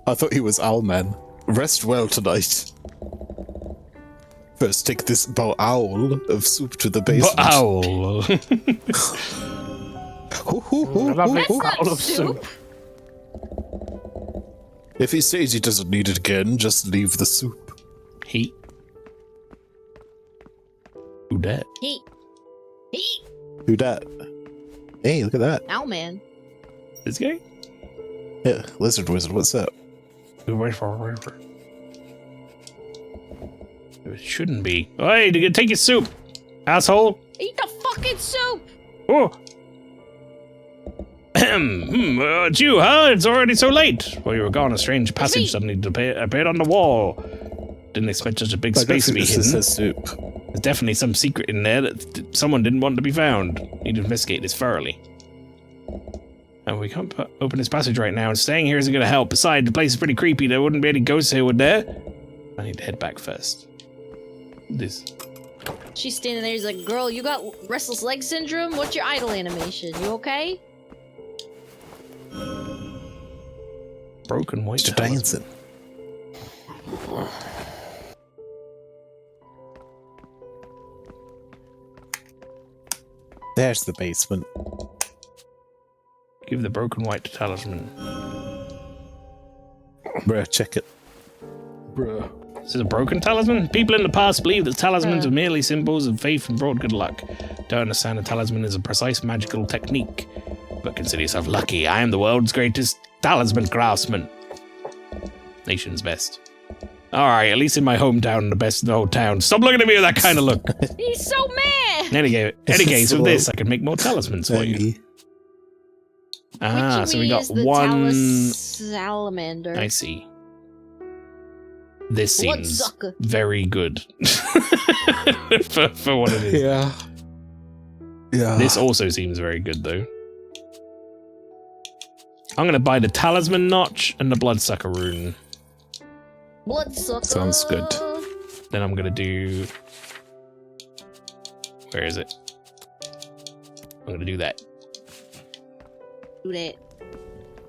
I thought he was Owlman. Rest well tonight. First, take this owl of soup to the basement. Owl. Lovely That's not bowl of soup. If he says he doesn't need it again, just leave the soup. He. Who dat? He. Who dat? Hey, look at that. Ow, man. This guy? Yeah, lizard wizard, what's up? It shouldn't be. Hey, take your soup, asshole. Eat the fucking soup! Oh. It's you, huh? It's already so late. While you were gone, a strange passage suddenly appeared on the wall. Didn't expect such a big space to be hidden. Soup. There's definitely some secret in there that someone didn't want to be found. Need to investigate this thoroughly. And we can't open this passage right now, and staying here isn't going to help. Besides, the place is pretty creepy. There wouldn't be any ghosts here, would there? I need to head back first. This. She's standing there. He's like, girl, you got restless leg syndrome? What's your idle animation? You okay? Broken white Mr. Dancing. There's the basement. Give the broken white talisman. Bruh, check it. Bruh. This is a broken talisman? People in the past believed that talismans were merely symbols of faith and brought good luck. Don't understand a talisman is a precise magical technique. But consider yourself lucky. I am the world's greatest talisman craftsman. Nation's best. Alright, at least in my hometown, the best in the whole town. Stop looking at me with that kind of look. He's so mad! In any case, with this, I can make more talismans for you. Ah, so we got one... Salamander. I see. This seems very good. for what it is. Yeah. Yeah. This also seems very good, though. I'm going to buy the talisman notch and the bloodsucker rune. Bloodsucker. Sounds good. Then I'm going to do... Where is it? I'm going to do that. Do that.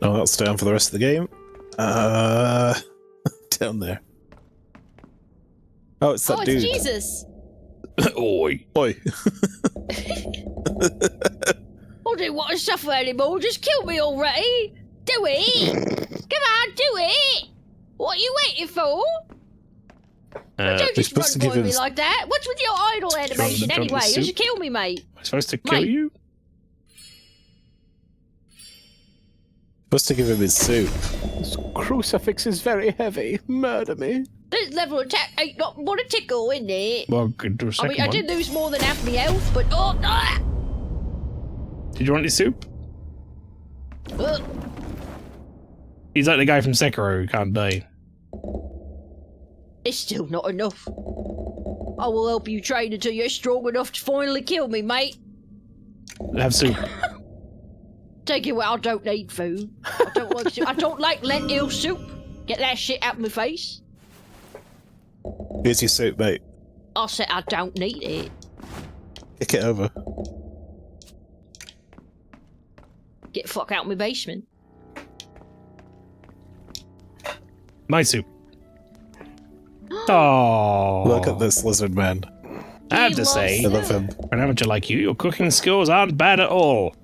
No, that'll stay on for the rest of the game. Down there. Oh, it's that Oh, dude. it's Jesus. Oi. Oi. I don't want to suffer anymore. Just kill me already. Do it. Come on, do it. What are you waiting for? Don't just run by me like that. What's with your idle animation anyway? You should kill me, mate. Am I supposed to kill you? Supposed to give him his soup. This crucifix is very heavy. Murder me. This level of attack ain't not what a tickle, isn't it? Well, could do a I second mean, I one. did lose more than half my health, but Did you want your soup? uh, He's like the guy from Sekiro who can't die. it's still not enough. I will help you train until you're strong enough to finally kill me, mate. Have soup. Take it where I don't need food. I don't like soup. I don't like lentil soup. Get that shit out of my face. Here's your soup, mate. I said I don't need it. Kick it over. Get the fuck out of my basement. My soup. Oh, Look at this lizard man. I have to say, I love him. for an amateur like you, your cooking skills aren't bad at all.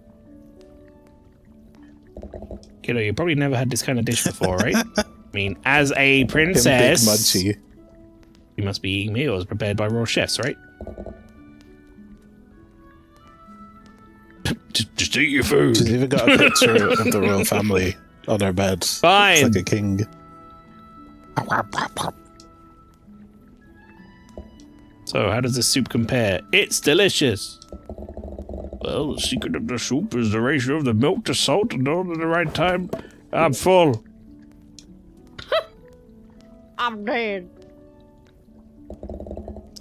Kiddo, you probably never had this kind of dish before, right? I mean, as a princess, Big Munchie. you must be eating meals prepared by royal chefs, right? Just eat your food. She's even got a picture of the royal family on her bed. Fine. It's like a king. So, how does this soup compare? It's delicious. Well, the secret of the soup is the ratio of the milk to salt and all at the right time. I'm full. I'm dead.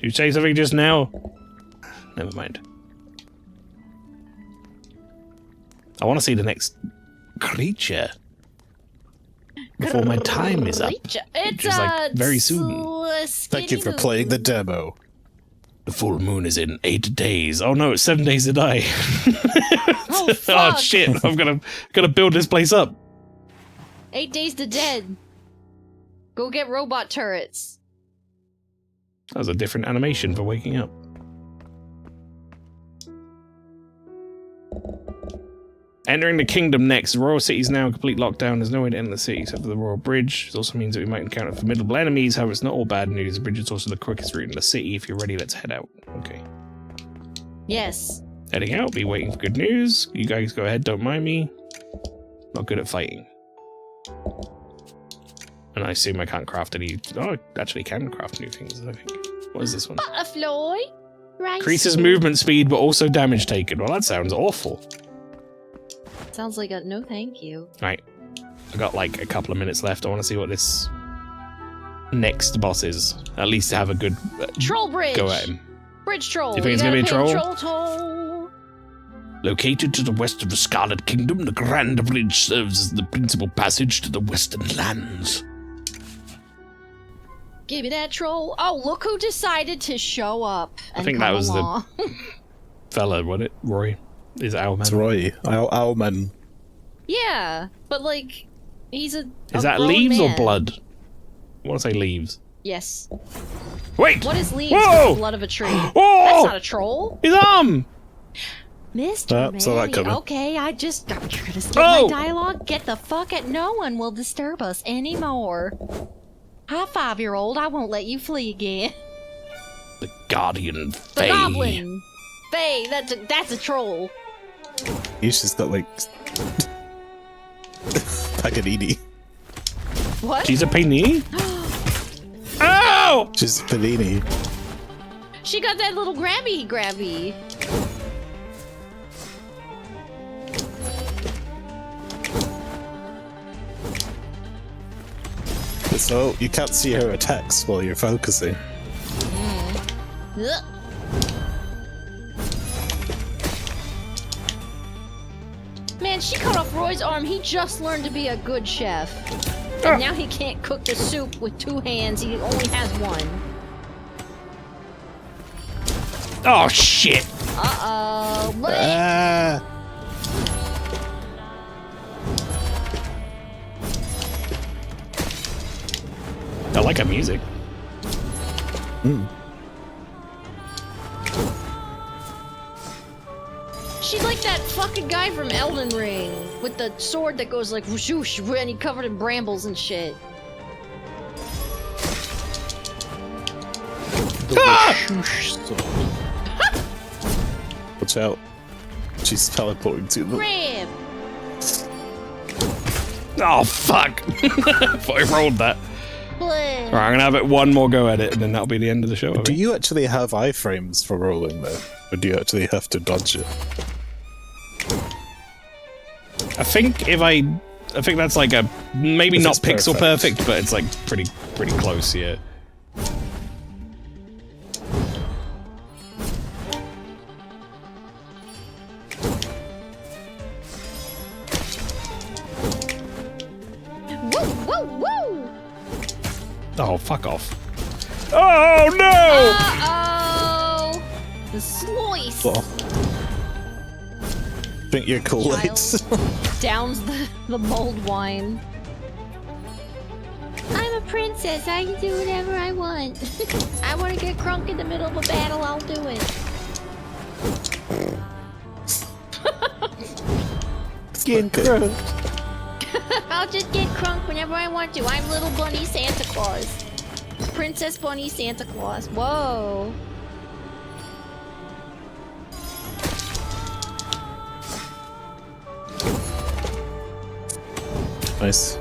You say something just now? Never mind. I want to see the next creature before my time is up. It's Which is like very soon. Thank you for playing the demo. The full moon is in 8 days. Oh no, it's 7 days to die. Oh, fuck. Oh shit! I'm gonna build this place up. 8 days to dead. Go get robot turrets. That was a different animation for waking up. Entering the kingdom next. The royal city is now in complete lockdown. There's no way to enter the city except for the royal bridge. This also means that we might encounter formidable enemies. However, it's not all bad news. The bridge is also the quickest route in the city. If you're ready, let's head out. Okay. Yes. Heading out. Be waiting for good news. You guys go ahead. Don't mind me. Not good at fighting. And I assume I can't craft any... Oh, I actually can craft new things, I think. What is this one? Butterfly. Right. Increases movement speed, but also damage taken. Well, that sounds awful. Sounds like a no thank you. Right. I got like a couple of minutes left. I want to see what this next boss is. At least have a good Troll bridge. go at him. Bridge troll. You think it's gonna be a troll? Troll toll. Located to the west of the Scarlet Kingdom, the Grand Bridge serves as the principal passage to the Western Lands. Give me that troll. Oh, look who decided to show up. I think that was the fella, wasn't it? Roy? Is it Owlman? It's Roy. Owlman. Yeah, but like, he's a. Is that grown leaves man. or blood? I want to say leaves. Yes. Wait! What is leaves? Whoa! The blood of a tree. Whoa! That's not a troll. His arm! Mr. saw that Manny, coming. okay, you're gonna skip Oh! my dialogue? Get the fuck out. No one will disturb us anymore. Hi, 5-year-old. I won't let you flee again. The Guardian The Fae. goblin. Faye, that's a troll. He's just got like Paganini. What? She's a panini? Ow! She's Panini. She got that little grabby. So you can't see her attacks while you're focusing. Ugh. Man, she cut off Roy's arm. He just learned to be a good chef. And now he can't cook the soup with 2 hands. He only has 1. Oh, shit! Uh-oh. like her music. She's like that fucking guy from Elden Ring with the sword that goes like whoosh, and he covered in brambles and shit. The whoosh sword. Watch out. She's teleporting to them. Grab. Oh, fuck. Thought I rolled that. Bleh. Alright, I'm gonna have it one more go at it, and then that'll be the end of the show. Do you actually have iframes for rolling, though? Or do you actually have to dodge it? I think that's like a maybe not pixel perfect, but it's like pretty close, yeah. Woo, woo, woo! Oh, fuck off. Oh no! Uh-oh! The slice! Drink your Kool-Aid. Downs the mulled wine. I'm a princess. I can do whatever I want. I want to get crunk in the middle of a battle. I'll do it. Getting crunk. I'll just get crunk whenever I want to. I'm little bunny Santa Claus. Princess Bunny Santa Claus. Whoa. Nice.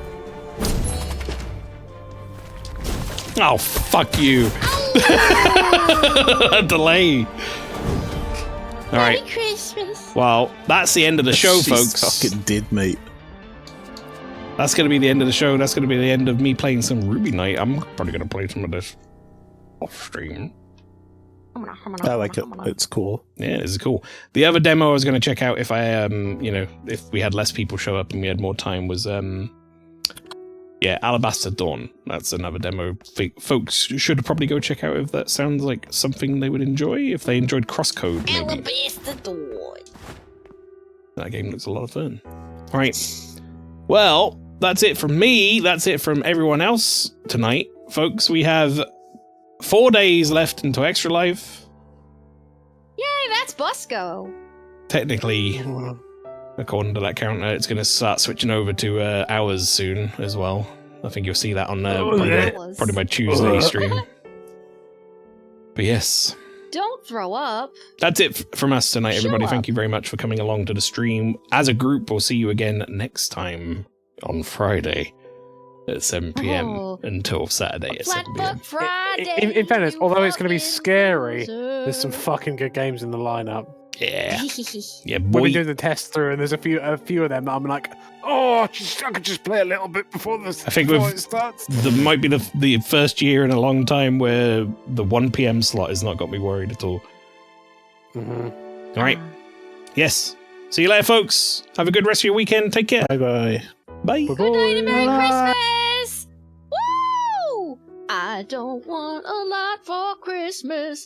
Oh, fuck you. Delay. Alright. Merry Christmas. Well, that's the end of the show, She folks. fucking did, mate. That's going to be the end of the show. That's going to be the end of me playing some Ruby Night. I'm probably going to play some of this off stream. I like it. It's cool. Yeah, it's cool. The other demo I was going to check out if I, if we had less people show up and we had more time was, Alabaster Dawn. That's another demo folks should probably go check out if that sounds like something they would enjoy. If they enjoyed Crosscode, maybe. Alabaster Dawn. That game looks a lot of fun. All right. Well, that's it from me. That's it from everyone else tonight. Folks, we have 4 days left until Extra Life. Yay, that's Busco. Technically, according to that counter, it's going to start switching over to hours soon as well. I think you'll see that on probably my Tuesday stream. But yes. Don't throw up. That's it from us tonight, everybody. Thank you very much for coming along to the stream. As a group, we'll see you again next time on Friday at 7 p.m. until Saturday at 7 p.m. Friday. In fairness, although it's going to be scary, there's some fucking good games in the lineup. Yeah. Yeah, When boy. we do the test through, and there's a few of them that I'm like, oh, I could just play a little bit before I think it starts. there might be the first year in a long time where the 1 p.m. slot has not got me worried at all. All right. Yes. See you later, folks. Have a good rest of your weekend. Take care. Bye-bye. Bye. Good night and Merry Christmas. Woo! I don't want a lot for Christmas.